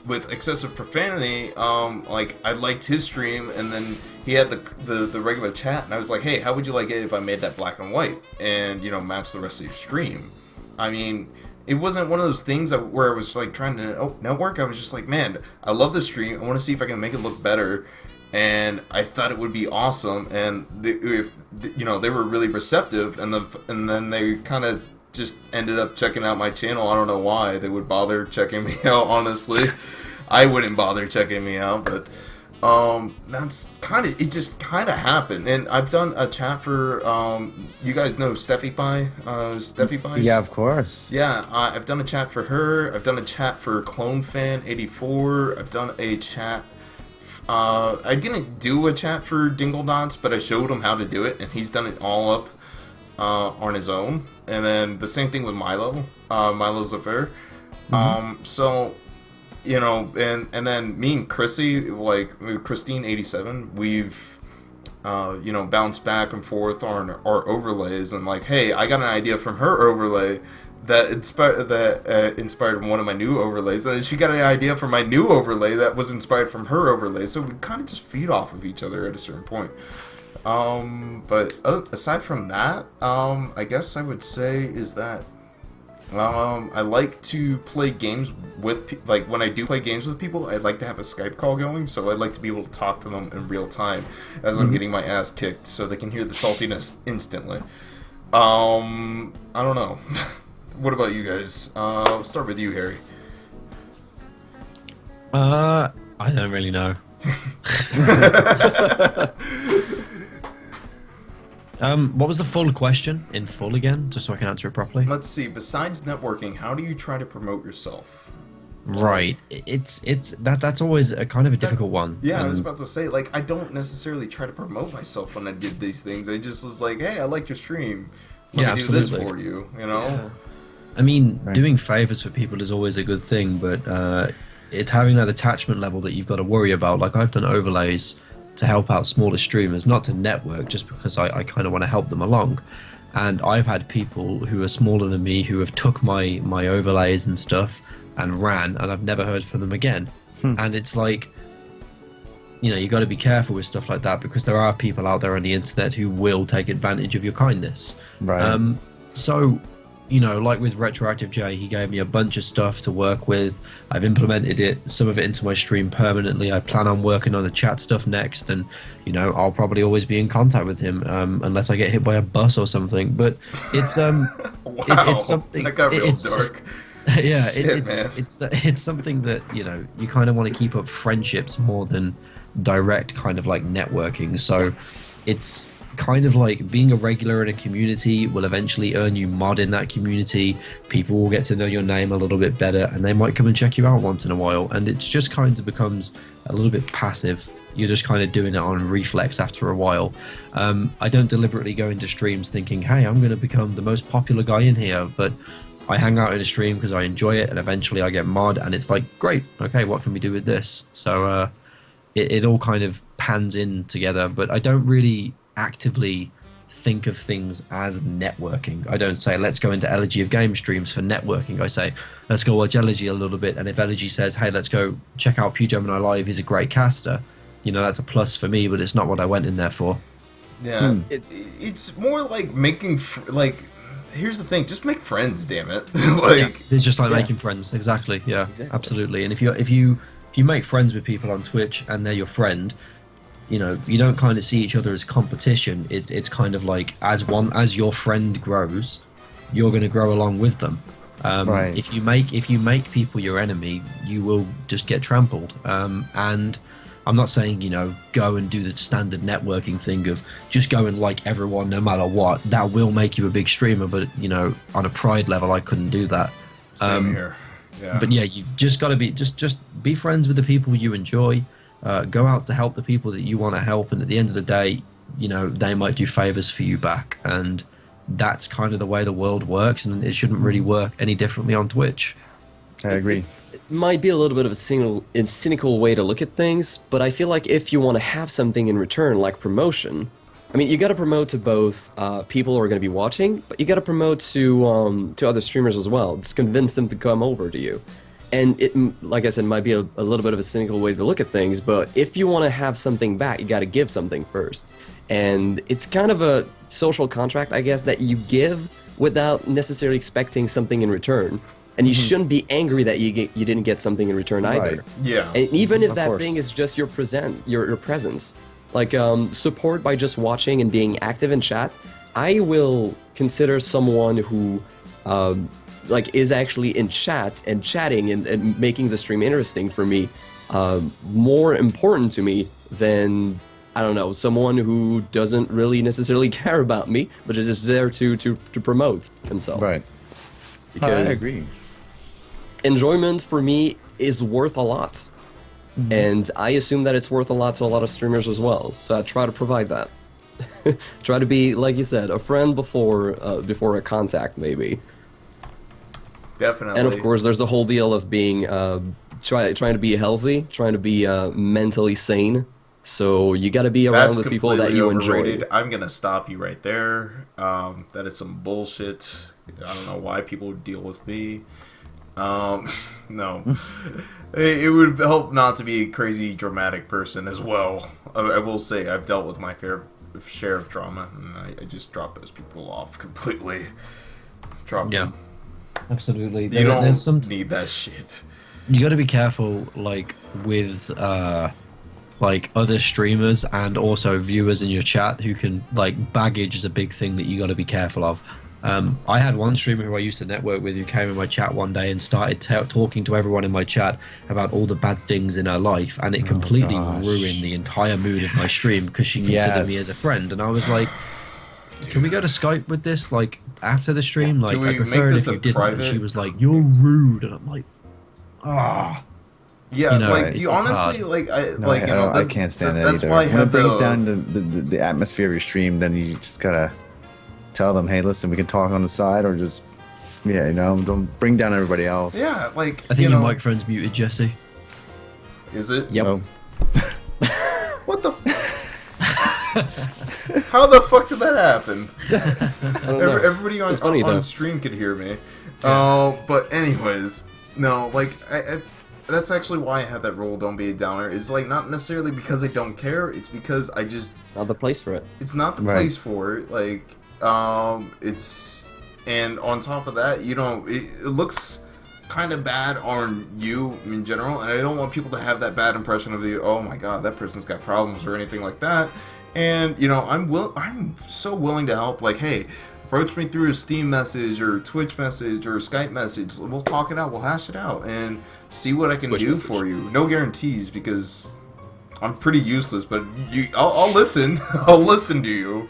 Speaker 1: with excessive profanity, like I liked his stream, and then he had the regular chat, and I was like, hey, how would you like it if I made that black and white and match the rest of your stream? I mean, it wasn't one of those things where I was like trying to network. I was just like, man, I love this stream. I want to see if I can make it look better. And I thought it would be awesome. And they were really receptive. And then they kind of just ended up checking out my channel. I don't know why they would bother checking me out. Honestly, I wouldn't bother checking me out, but. That's it just kind of happened, and I've done a chat for, you guys know Steffi Pie, Steffi Pie?
Speaker 3: Yeah, of course.
Speaker 1: Yeah, I've done a chat for her, I've done a chat for CloneFan84, I've done a chat, I didn't do a chat for Dingle Dots, but I showed him how to do it, and he's done it all up, on his own, and then the same thing with Milo, Milo's Affair, so... and then me and Chrissy, like Christine87, we've, bounced back and forth on our overlays, and like, hey, I got an idea from her overlay that inspired one of my new overlays, and then she got an idea from my new overlay that was inspired from her overlay, so we kind of just feed off of each other at a certain point. But aside from that, I guess I would say is that I like to play games with like when I do play games with people, I'd like to have a Skype call going, so I'd like to be able to talk to them in real time as I'm getting my ass kicked, so they can hear the saltiness instantly. I don't know. What about you guys? I'll start with you, Harry.
Speaker 4: I don't really know. What was the full question in full again, just so I can answer it properly?
Speaker 1: Let's see. Besides networking, how do you try to promote yourself?
Speaker 4: Right. That's always a kind of a difficult one.
Speaker 1: Yeah, I was
Speaker 4: And-
Speaker 1: about to say, like, I don't necessarily try to promote myself when I did these things. I just was like, hey, I like your stream. Let me do this for you, you know?
Speaker 4: I mean, doing favors for people is always a good thing, but it's having that attachment level that you've got to worry about. Like, I've done overlays to help out smaller streamers, not to network, just because I kind of want to help them along. And I've had people who are smaller than me who have took my overlays and stuff and ran, and I've never heard from them again. And it's like, you know, you got to be careful with stuff like that, because there are people out there on the internet who will take advantage of your kindness.
Speaker 3: Right.
Speaker 4: So, you know, like with Retroactive J, he gave me a bunch of stuff to work with. I've implemented it, some of it into my stream permanently. I plan on working on the chat stuff next, and, you know, I'll probably always be in contact with him, unless I get hit by a bus or something. But it's
Speaker 1: Wow,
Speaker 4: it's something.
Speaker 1: that got real
Speaker 4: it's,
Speaker 1: dark.
Speaker 4: Yeah,
Speaker 1: Shit, man.
Speaker 4: it's something that, you know, you kind of want to keep up friendships more than direct kind of like networking. So it's kind of like being a regular in a community will eventually earn you mod in that community. People will get to know your name a little bit better, and they might come and check you out once in a while. And it just kind of becomes a little bit passive. You're just kind of doing it on reflex after a while. I don't deliberately go into streams thinking, hey, I'm going to become the most popular guy in here, but I hang out in a stream because I enjoy it, and eventually I get mod, and it's like, great, okay, what can we do with this? So it all kind of pans in together, but I don't really actively think of things as networking. I don't say, let's go into Elegy of Game streams for networking. I say, let's go watch Elegy a little bit, and if Elegy says, hey, let's go check out Pew Gemini Live, he's a great caster, you know, that's a plus for me, but it's not what I went in there for.
Speaker 1: Yeah, it's more like making, like, here's the thing, just make friends, damn it. Like,
Speaker 4: It's just like making friends. Exactly. Yeah, absolutely. And if you make friends with people on Twitch and they're your friend, you know, you don't kind of see each other as competition. It's kind of like as your friend grows, you're going to grow along with them.
Speaker 3: Right.
Speaker 4: If you make people your enemy, you will just get trampled. And I'm not saying, you know, go and do the standard networking thing of just go and like everyone no matter what. That will make you a big streamer, but, you know, on a pride level, I couldn't do that.
Speaker 1: same here. Yeah.
Speaker 4: But yeah, you just got to be just be friends with the people you enjoy. Go out to help the people that you want to help, and at the end of the day, you know, they might do favors for you back, and that's kind of the way the world works, and it shouldn't really work any differently on Twitch.
Speaker 3: I agree.
Speaker 2: It might be a little bit of a cynical way to look at things, but I feel like if you want to have something in return, like promotion, I mean, you got to promote to both people who are going to be watching, but you got to promote to other streamers as well. Just convince them to come over to you. And it, like I said, might be a little bit of a cynical way to look at things, but if you want to have something back, you got to give something first. And it's kind of a social contract, I guess, that you give without necessarily expecting something in return. And you shouldn't be angry that you didn't get something in return either.
Speaker 3: Right.
Speaker 1: Yeah.
Speaker 2: And even if
Speaker 3: Of
Speaker 2: that
Speaker 3: course.
Speaker 2: thing is just your presence, like support by just watching and being active in chat, I will consider someone who like is actually in chat and chatting and making the stream interesting for me more important to me than, I don't know, someone who doesn't really necessarily care about me, but is just there to promote himself.
Speaker 3: Right. I
Speaker 2: Because
Speaker 3: agree.
Speaker 2: enjoyment for me is worth a lot. And I assume that it's worth a lot to a lot of streamers as well. So I try to provide that. Try to be, like you said, a friend before a contact, maybe.
Speaker 1: Definitely.
Speaker 2: And of course, there's the whole deal of being trying to be healthy, trying to be mentally sane. So you got to be around
Speaker 1: That's
Speaker 2: with people that
Speaker 1: completely
Speaker 2: you
Speaker 1: overrated.
Speaker 2: enjoy.
Speaker 1: I'm gonna stop you right there. That is some bullshit. I don't know why people deal with me. No, it would help not to be a crazy dramatic person as well. I will say I've dealt with my fair share of drama, and I just dropped those people off completely. Drop
Speaker 4: Yeah.
Speaker 1: them.
Speaker 4: Absolutely.
Speaker 1: You
Speaker 4: There's some.
Speaker 1: don't need that shit.
Speaker 4: You got to be careful, like with like other streamers and also viewers in your chat who can like baggage is a big thing that you got to be careful of. I had one streamer who I used to network with who came in my chat one day and started talking to everyone in my chat about all the bad things in her life, and it completely ruined the entire mood of my stream because she considered me as a friend, and I was like, can we go to Skype with this, like, after the stream? Like, I prefer it if you didn't. And she was like, you're rude, and I'm like, ah.
Speaker 1: Yeah,
Speaker 4: You know,
Speaker 1: like you
Speaker 4: it's
Speaker 1: honestly,
Speaker 4: hard.
Speaker 1: like
Speaker 3: No,
Speaker 1: like you know,
Speaker 3: I can't stand that
Speaker 1: that's
Speaker 3: either.
Speaker 1: why I
Speaker 3: When
Speaker 1: have
Speaker 3: it brings
Speaker 1: the
Speaker 3: down the atmosphere of your stream, then you just gotta tell them, hey, listen, we can talk on the side, or just don't bring down everybody else.
Speaker 1: yeah, like
Speaker 4: I think
Speaker 1: you
Speaker 4: your
Speaker 1: know,
Speaker 4: microphone's muted, Jesse.
Speaker 1: is it?
Speaker 2: Yep.
Speaker 3: So,
Speaker 1: What the? How the fuck did that happen?
Speaker 2: I don't know.
Speaker 1: Everybody
Speaker 2: It's funny,
Speaker 1: on
Speaker 2: though.
Speaker 1: stream could hear me. But anyways, no, like I that's actually why I had that rule. Don't be a downer. It's like not necessarily because I don't care. It's because I just
Speaker 2: It's not the place for it.
Speaker 1: it's not the
Speaker 3: Right.
Speaker 1: place for it. Like it's and on top of that, you know, it looks kind of bad on you in general, and I don't want people to have that bad impression of you. Oh my god, that person's got problems or anything like that. And you know, I'm so willing to help. Like, hey, approach me through a Steam message or Twitch message or Skype message. We'll talk it out. We'll hash it out and see what I can
Speaker 2: Twitch
Speaker 1: do
Speaker 2: message.
Speaker 1: for you. No guarantees because I'm pretty useless, but I'll listen. I'll listen to you.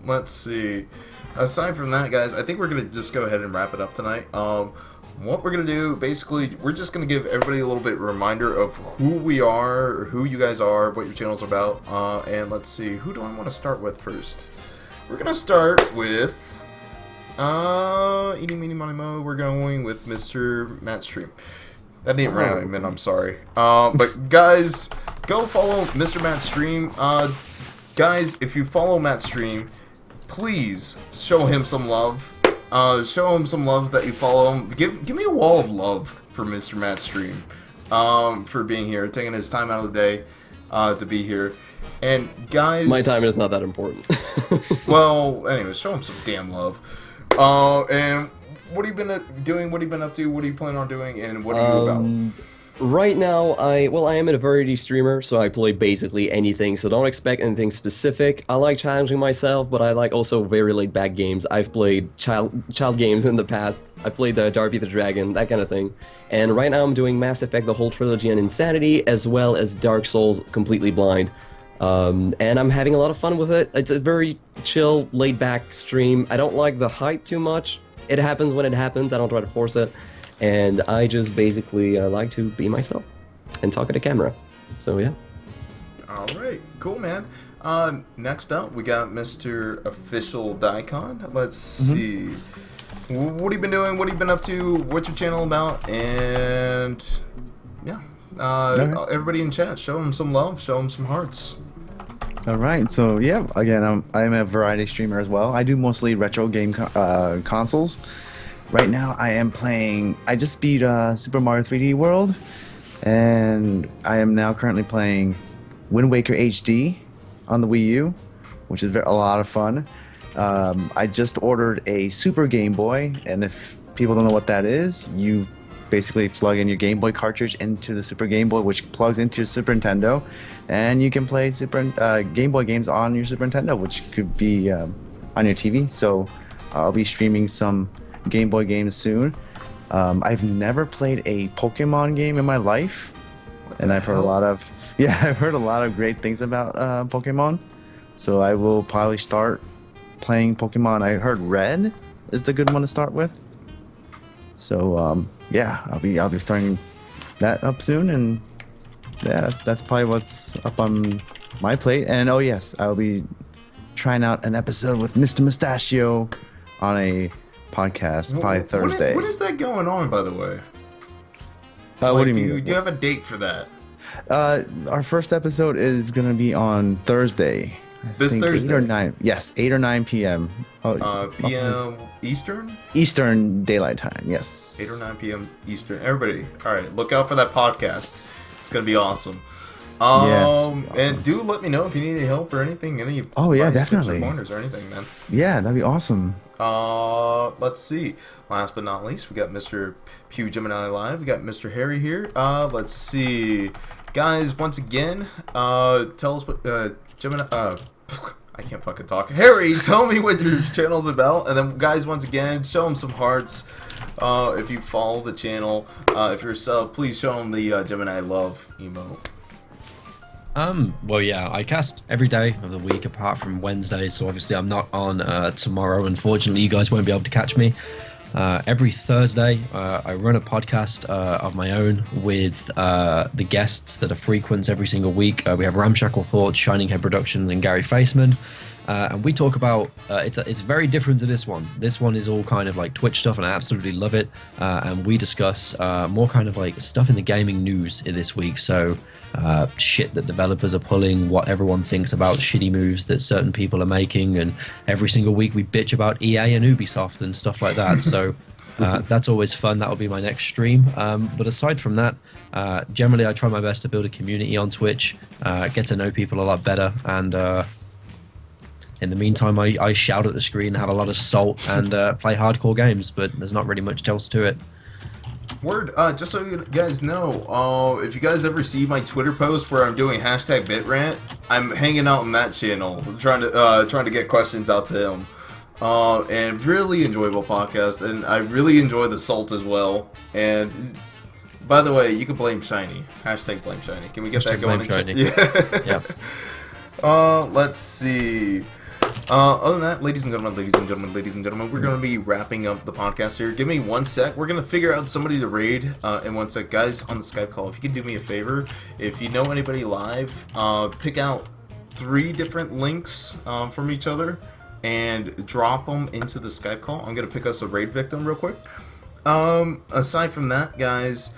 Speaker 1: Let's see. Aside from that, guys, I think we're gonna just go ahead and wrap it up tonight. What we're gonna do, basically, we're just gonna give everybody a little bit reminder of who we are, or who you guys are, what your channel's about, and let's see, who do I want to start with first? We're gonna start with Eating Meeny Money Mo. We're going with Mr. Matz Stream. That didn't rhyme, and I'm sorry. But guys, go follow Mr. Matz Stream. Guys, if you follow Matz Stream, please show him some love. Show him some love that you follow him. Give me a wall of love for Mr. Matz Stream, for being here, taking his time out of the day to be here. And guys,
Speaker 2: My time is not that important.
Speaker 1: well, anyways, show him some damn love. And what have you been doing? What have you been up to? What are you planning on doing? And what are you about?
Speaker 2: Right now, I am a variety streamer, so I play basically anything, so don't expect anything specific. I like challenging myself, but I like also very laid-back games. I've played child games in the past. I played the Darby the Dragon, that kind of thing. And right now I'm doing Mass Effect, the whole trilogy, and Insanity, as well as Dark Souls Completely Blind. And I'm having a lot of fun with it. It's a very chill, laid-back stream. I don't like the hype too much. It happens when it happens. I don't try to force it. And I just basically like to be myself and talk at a camera. So yeah.
Speaker 1: All right, cool, man. Next up, we got Mr. Official Daikon. Let's see. What have you been doing? What have you been up to? What's your channel about? And yeah, everybody in chat, show him some love. Show him some hearts.
Speaker 3: all right. So yeah, again, I'm a variety streamer as well. I do mostly retro game consoles. Right now, I am playing. I just beat Super Mario 3D World, and I am now currently playing Wind Waker HD on the Wii U, which is a lot of fun. I just ordered a Super Game Boy, and if people don't know what that is, you basically plug in your Game Boy cartridge into the Super Game Boy, which plugs into your Super Nintendo, and you can play Game Boy games on your Super Nintendo, which could be on your TV. So I'll be streaming some Game Boy games soon. I've never played a Pokemon game in my life, and I've heard I've heard a lot of great things about Pokemon. So I will probably start playing Pokemon. I heard Red is the good one to start with. So yeah, I'll be starting that up soon, and yeah, that's probably what's up on my plate. And oh yes, I'll be trying out an episode with Mr. Mustachio on a podcast probably Thursday.
Speaker 1: What is that going on, by the way?
Speaker 3: What do you mean?
Speaker 1: Do you have a date for that?
Speaker 3: Our first episode is gonna be on Thursday. I
Speaker 1: This
Speaker 3: think
Speaker 1: Thursday?
Speaker 3: 8 or 9. Yes, 8 or 9 p.m.
Speaker 1: PM Eastern?
Speaker 3: Eastern Daylight Time. Yes.
Speaker 1: 8 or 9 p.m. Eastern. Everybody, all right, look out for that podcast. It's going to be awesome. And do let me know if you need any help or anything. Any
Speaker 3: Oh, yeah,
Speaker 1: advice, tips, or
Speaker 3: definitely.
Speaker 1: pointers or anything, man.
Speaker 3: Yeah, that'd be awesome.
Speaker 1: Let's see. Last but not least, we got Mr. Pew Gemini Live. We got Mr. Harry here. Let's see. Guys, once again, tell us what, Gemini, I can't fucking talk. Harry, tell me what your channel's about. And then, guys, once again, show them some hearts. If you follow the channel. If you're a sub, please show them the Gemini Love emote.
Speaker 4: Well, yeah, I cast every day of the week apart from Wednesday, so obviously I'm not on tomorrow. Unfortunately, you guys won't be able to catch me. Every Thursday, I run a podcast of my own with the guests that are frequent every single week. We have Ramshackle Thoughts, Shining Head Productions, and Gary Faceman. And we talk about, it's very different to this one. This one is all kind of like Twitch stuff, and I absolutely love it. And we discuss more kind of like stuff in the gaming news this week. So shit that developers are pulling, what everyone thinks about shitty moves that certain people are making, and every single week we bitch about EA and Ubisoft and stuff like that. So that's always fun. That'll be my next stream. But aside from that, generally I try my best to build a community on Twitch, get to know people a lot better, and in the meantime I shout at the screen, have a lot of salt, and play hardcore games, but there's not really much else to it.
Speaker 1: Word, just so you guys know, if you guys ever see my Twitter post where I'm doing hashtag BitRant, I'm hanging out in that channel, trying to get questions out to him. And really enjoyable podcast, and I really enjoy the salt as well. And by the way, you can blame Shiny. Hashtag blame Shiny. Can we get that going?
Speaker 4: Shiny.
Speaker 1: Yeah.
Speaker 4: Yeah.
Speaker 1: Let's see. Other than that, ladies and gentlemen, we're going to be wrapping up the podcast here. Give me 1 sec. We're going to figure out somebody to raid in 1 sec. Guys, on the Skype call, if you can do me a favor, if you know anybody live, pick out 3 different links from each other and drop them into the Skype call. I'm going to pick us a raid victim real quick. Aside from that, guys,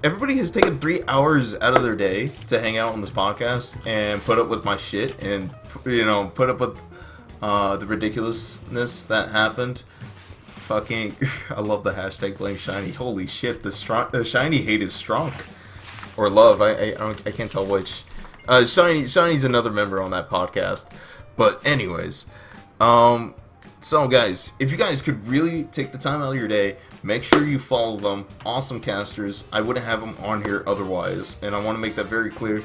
Speaker 1: everybody has taken 3 hours out of their day to hang out on this podcast and put up with my shit and, you know, put up with the ridiculousness that happened. Fucking, I love the hashtag blame Shiny. Holy shit, the Shiny hate is strong, or love. I can't tell which. Shiny's another member on that podcast. But anyways, so guys, if you guys could really take the time out of your day, make sure you follow them. Awesome casters. I wouldn't have them on here otherwise, and I want to make that very clear.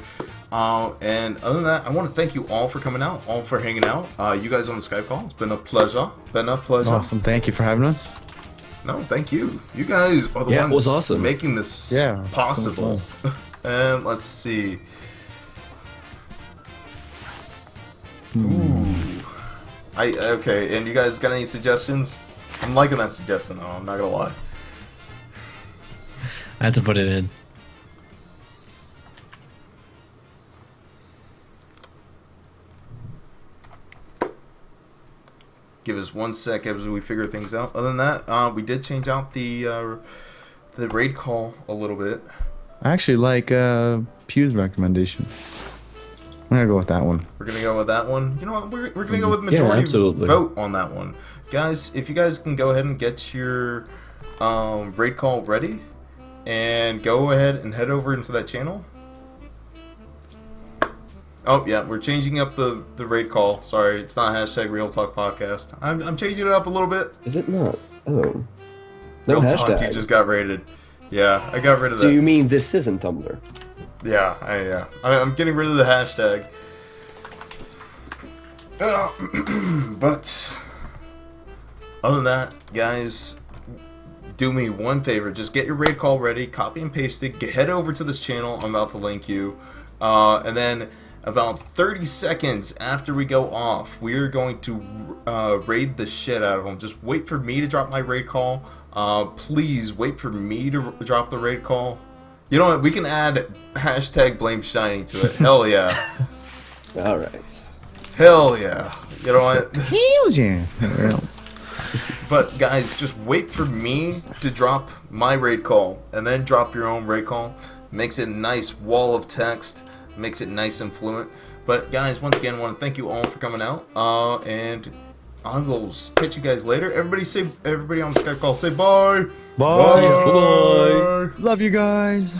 Speaker 1: And other than that, I want to thank you all for coming out, all for hanging out. You guys on the Skype call, it's been a pleasure.
Speaker 3: Awesome. Thank you for having us.
Speaker 1: No, thank you. You guys are the
Speaker 2: Yeah,
Speaker 1: ones
Speaker 2: it was awesome.
Speaker 1: making this possible. And let's see. Ooh. Okay, and you guys got any suggestions? I'm liking that suggestion though, I'm not gonna lie.
Speaker 4: I had to put it in.
Speaker 1: Give us 1 sec as we figure things out. Other than that, we did change out the raid call a little bit.
Speaker 3: I actually like Pew's recommendation. I'm gonna go with that one.
Speaker 1: We're gonna go with that one. You know what? We're gonna go with majority
Speaker 2: absolutely.
Speaker 1: vote on that one, guys. If you guys can go ahead and get your raid call ready, and go ahead and head over into that channel. Oh yeah, we're changing up the raid call. Sorry, it's not hashtag Real Talk Podcast. I'm changing it up a little bit.
Speaker 2: Is it not? Oh. No
Speaker 1: Real
Speaker 2: hashtag.
Speaker 1: Talk, you just got raided. Yeah, I got rid of that.
Speaker 2: So you mean this isn't Tumblr?
Speaker 1: Yeah, I'm getting rid of the hashtag. But other than that, guys, do me one favor. Just get your raid call ready, copy and paste it, head over to this channel. I'm about to link you. And then about 30 seconds after we go off, we're going to raid the shit out of them. Just wait for me to drop my raid call. Please wait for me to drop the raid call. You know what? We can add hashtag blame Shiny to it. Hell yeah.
Speaker 2: Alright.
Speaker 1: Hell yeah. You know what?
Speaker 3: Hell yeah.
Speaker 1: But guys, just wait for me to drop my raid call, and then drop your own raid call. Makes it a nice wall of text. Makes it nice and fluent. But guys, once again, I want to thank you all for coming out. And I will catch you guys later. Everybody on the Skype call, say bye.
Speaker 3: Bye.
Speaker 2: Bye.
Speaker 3: Love you guys.